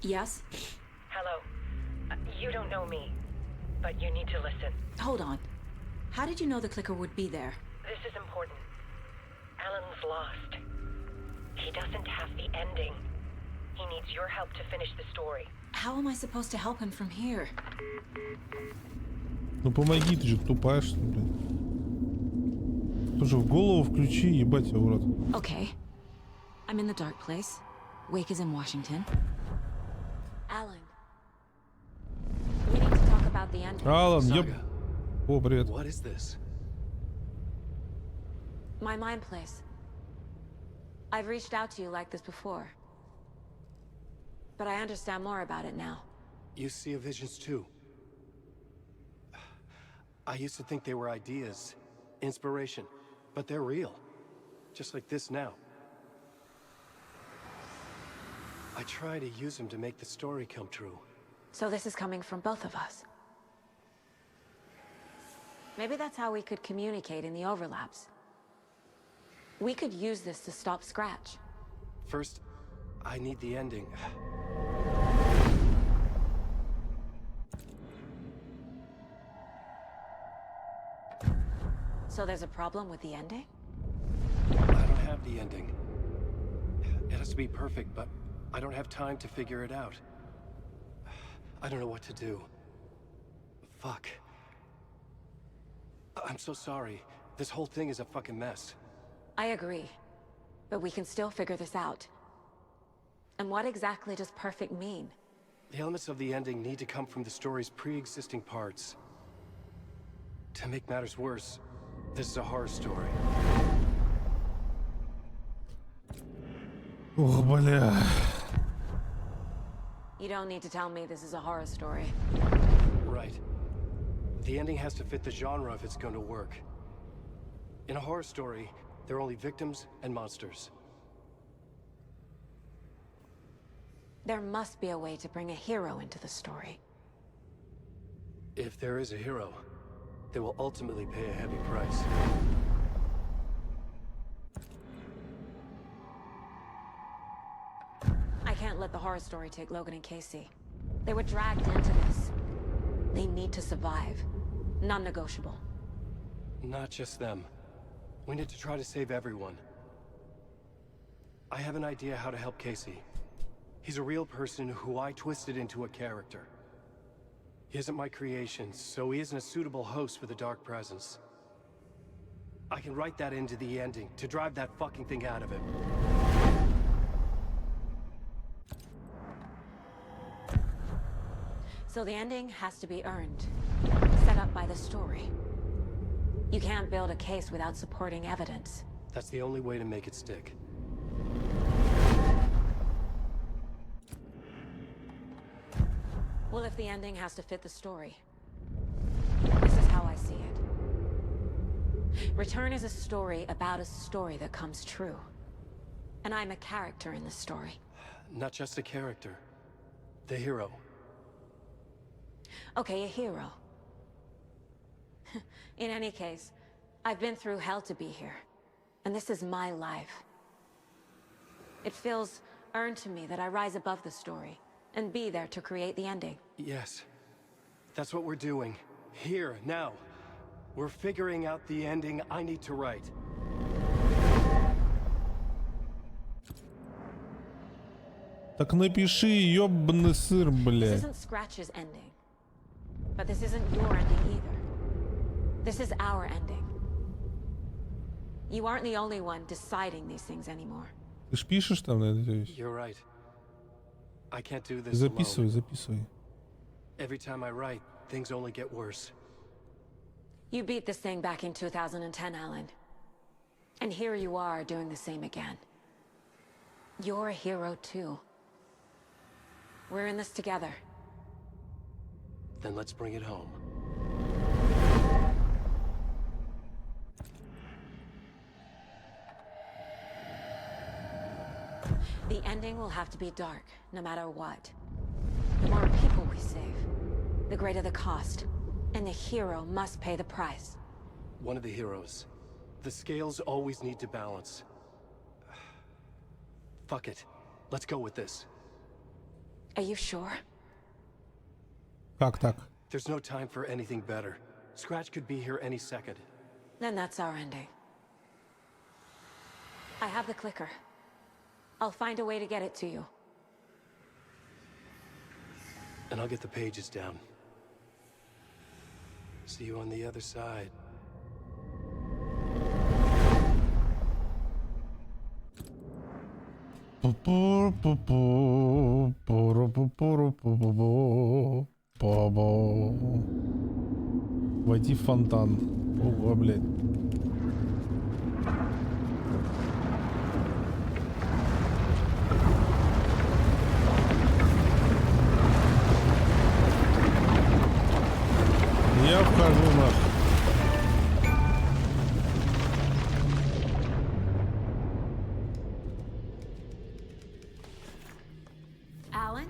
Yes? Hello. You don't know me, but you need to listen. Hold on. How did you know the clicker would be there? This is important. Alan's lost. He doesn't have the ending. He needs your help to finish the story. How am I supposed to help him from here? Ну помоги, ты же тупая, что ли, блядь. Тоже в голову включи, ебать его в рот. Okay. I'm in the dark place. Wake is in Washington. Alan. We need to talk about the ending. Алан, еб... О, привет. What is this? My mind place. I've reached out to you like this before. But I understand more about it now. You see visions too. I used to think they were ideas, inspiration, but they're real. Just like this now. I try to use them to make the story come true. So this is coming from both of us. Maybe that's how we could communicate in the overlaps. We could use this to stop Scratch. First, I need the ending. So there's a problem with the ending? I don't have the ending. It has to be perfect, but I don't have time to figure it out. I don't know what to do. Fuck. I'm so sorry. This whole thing is a fucking mess. I agree. But we can still figure this out. And what exactly does perfect mean? The elements of the ending need to come from the story's pre-existing parts. To make matters worse, this is a horror story. Ох, бля. You don't need to tell me this is a horror story. Right. The ending has to fit the genre if it's going to work. In a horror story, there are only victims and monsters. There must be a way to bring a hero into the story. If there is a hero, they will ultimately pay a heavy price. I can't let the horror story take Logan and Casey. They were dragged into this. They need to survive. Non-negotiable. Not just them. We need to try to save everyone. I have an idea how to help Casey. He's a real person who I twisted into a character. He isn't my creation, so he isn't a suitable host for the Dark Presence. I can write that into the ending to drive that fucking thing out of him. So the ending has to be earned. Set up by the story. You can't build a case without supporting evidence. That's the only way to make it stick. Well, if the ending has to fit the story, Return is a story about a story that comes true. And I'm a character in the story. Not just a character. The hero. Okay, a hero. In any case, I've been through hell to be here. And this is my life. It feels earned to me that I rise above the story and be there to create the ending. Yes. That's what we're doing. Here, now. We're figuring out the ending I need to write. Так напиши, ёбаный сыр, This блядь. isn't Scratch's ending. But this isn't your ending either. This is our ending. You aren't the only one deciding these things anymore. Ты ж пишешь там, надеюсь? You're right. I can't do this Записывай, alone. записывай. Every time I write, things only get worse. You beat this thing back in 2010, Alan. And here you are doing the same again. You're a hero too. We're in this together. Then let's bring it home. The ending will have to be dark, no matter what. The more people we save, the greater the cost. And the hero must pay the price. One of the heroes. The scales always need to balance. Fuck it. Let's go with this. Are you sure? Как так? There's no time for anything better. Scratch could be here any second. Then that's our ending. I have the clicker. I'll find a way to get it to you. And I'll get the pages down. See you on the other side. Войти в фонтан. Ого, блядь. Я вхожу нахуй. Alan?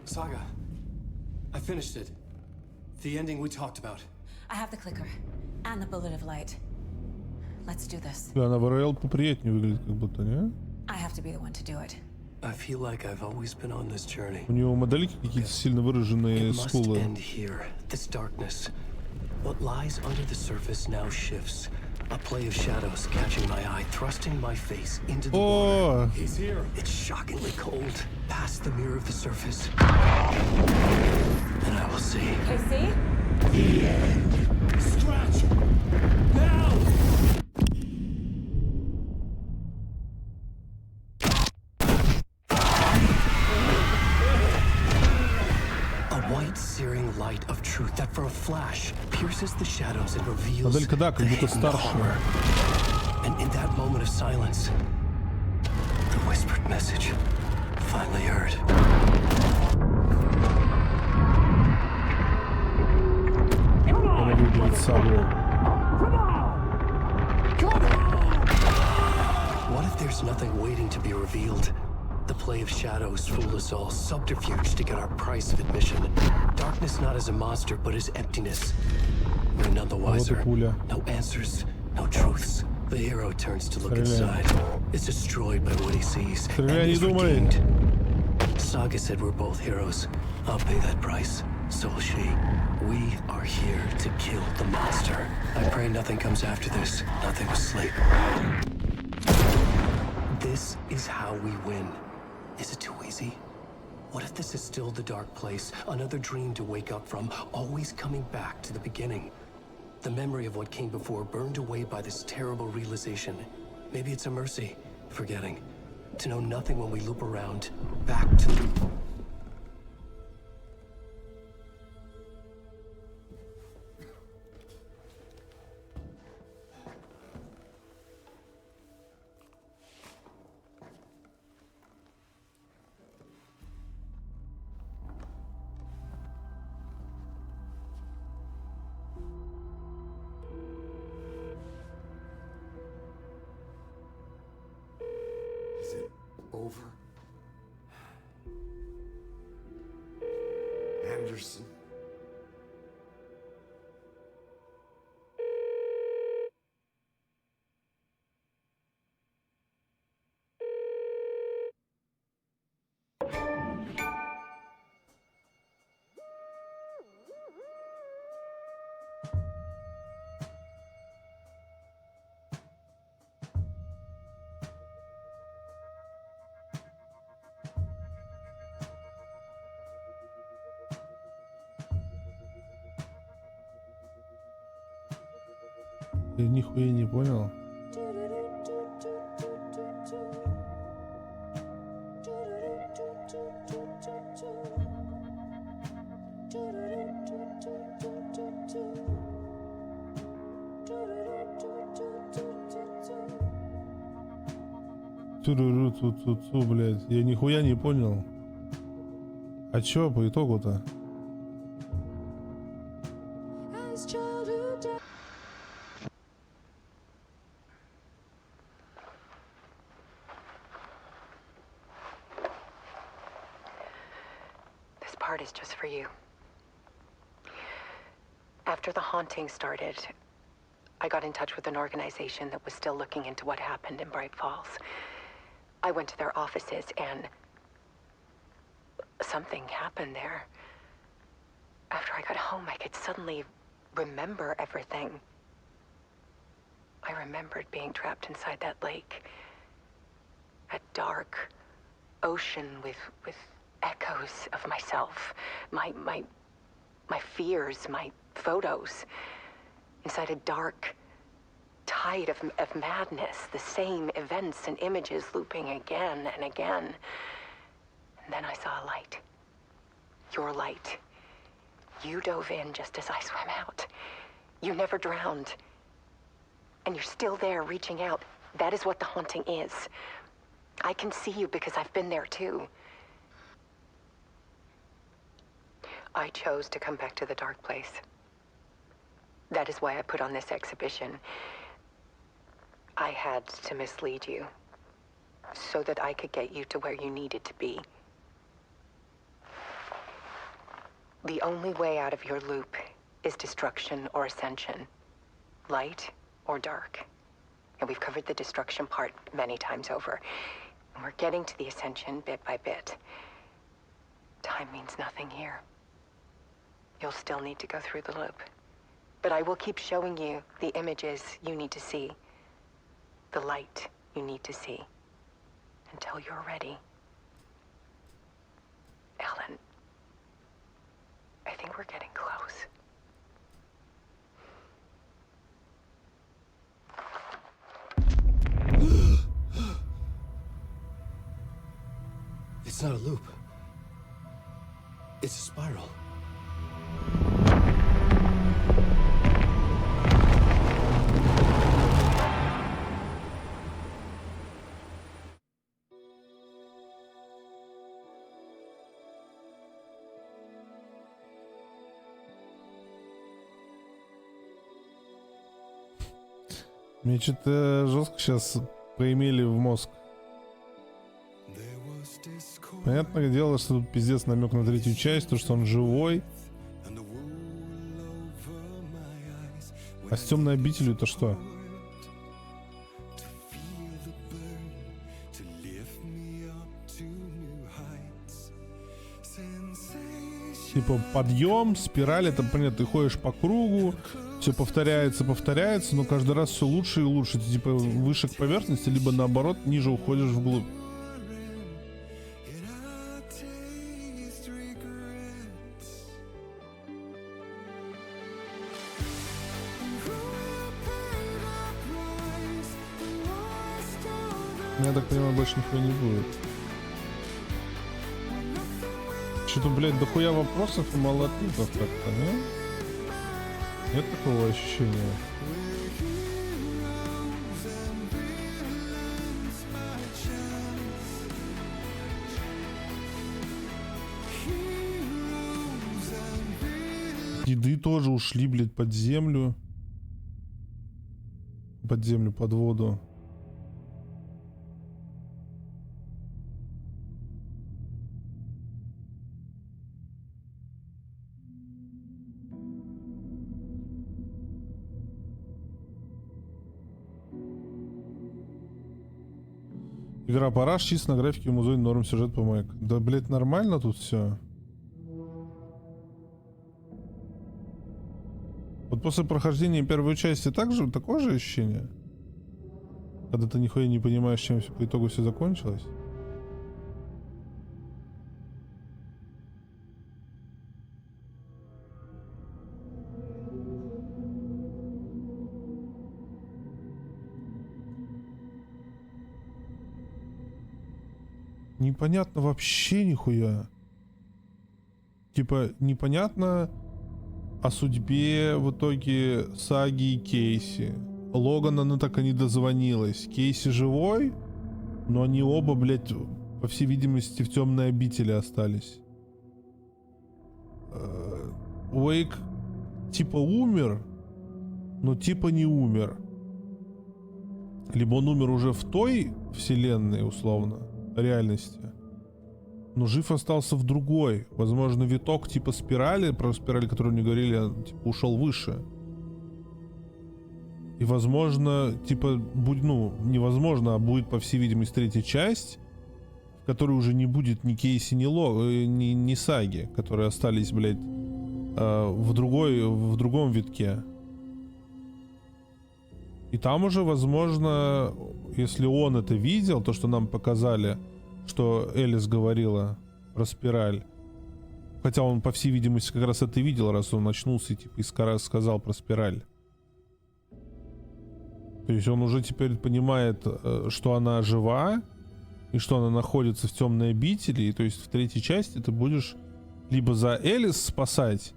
Saga. I finished it. The ending we talked about. I have the clicker. And the bullet of light. Let's do this. Она в РЛ поприятнее выглядит, как будто, не? I have to be the one to do it. I feel like I've always been on this journey. У него модельки какие-то сильно выраженные It must скулы. end here. This darkness. What lies under the surface now shifts. A play of shadows catching my eye, thrusting my face into the water. He's here. It's shockingly cold, past the mirror of the surface. And I will see. KC? The end. Scratch! Now! White searing light of truth that for a flash pierces the shadows and reveals Моделька, да, как будто старше. And in that moment of silence, the whispered message finally heard. Она выглядит Сагу. What if there's nothing waiting to be revealed? The play of shadows fool us all, subterfuge to get our price of admission. Darkness not as a monster, but as emptiness. We're none the wiser. No answers, no truths. The hero turns to look inside. Is destroyed by what he sees. And is redeemed. Saga said we're both heroes. I'll pay that price. So will she. We are here to kill the monster. I pray nothing comes after this. Nothing will sleep. This is how we win. Is it too easy? What if this is still the dark place, another dream to wake up from, always coming back to the beginning? The memory of what came before burned away by this terrible realization. Maybe it's a mercy, forgetting. To know nothing when we loop around, back to... over. Anderson. Я нихуя не понял. Ту-ру-ру-ту-ту-ту, блядь. Я нихуя не понял. А чё по итогу-то? This part is just for you. After the haunting started, I got in touch with an organization that was still looking into what happened in Bright Falls. I went to their offices and something happened there. After I got home, I could suddenly remember everything. I remembered being trapped inside that lake. A dark ocean with echoes of myself. My fears, my photos. Inside a dark tide of madness. The same events and images looping again and again. And then I saw a light. Your light. You dove in just as I swam out. You never drowned. And you're still there reaching out. That is what the haunting is. I can see you because I've been there too. I chose to come back to the dark place. That is why I put on this exhibition. I had to mislead you so that I could get you to where you needed to be. The only way out of your loop is destruction or ascension. Light or dark. And we've covered the destruction part many times over. And we're getting to the ascension bit by bit. Time means nothing here. You'll still need to go through the loop. But I will keep showing you the images you need to see. The light you need to see. Until you're ready. Alan, I think we're getting close. It's not a loop. It's a spiral. Мне что-то жестко сейчас поимели в мозг. Понятное дело, что тут пиздец намек на третью часть, то что он живой. А с темной обителью-то что? Типа подъем, спираль, это понятно, ты ходишь по кругу, все повторяется, но каждый раз все лучше и лучше. Ты типа выше к поверхности, либо наоборот ниже уходишь вглубь. Я так понимаю, больше нихуя не будет. Что-то, блядь, дохуя вопросов и мало ответов как-то, не? Нет такого ощущения. Еды тоже ушли, блядь, под землю. Под землю, под воду. Игра параш, чисто на графике, музой, норм, сюжет по Mac. Да, блять, нормально тут все. Вот после прохождения первой части такое же ощущение? Когда ты нихуя не понимаешь, чем по итогу все закончилось? Непонятно вообще нихуя. Типа, непонятно о судьбе в итоге Саги и Кейси. Логан, она так и не дозвонилась. Кейси живой, но они оба, блядь, по всей видимости, в темной обители остались. Уэйк типа умер, но типа не умер. Либо он умер уже в той вселенной, условно, реальности, но жив остался в другой. Возможно, виток типа спирали, про спираль, которую не говорили, типа, ушел выше. И возможно, типа, невозможно, а будет, по всей видимости, третья часть, в которой уже не будет ни Кейси, ни Саги, которые остались, блядь, в другом витке. И там уже, возможно, если он это видел, то, что нам показали, что Элис говорила про спираль, хотя он, по всей видимости, как раз это видел, раз он очнулся и типа сказал про спираль. То есть он уже теперь понимает, что она жива и что она находится в темной обители. И то есть в третьей части ты будешь либо за Элис спасать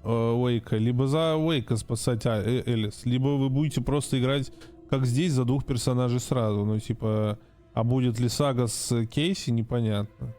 Уэйка, либо за Уэйка спасать Элис, либо вы будете просто играть как здесь за двух персонажей сразу. Ну типа, а будет ли сага с Кейси, непонятно.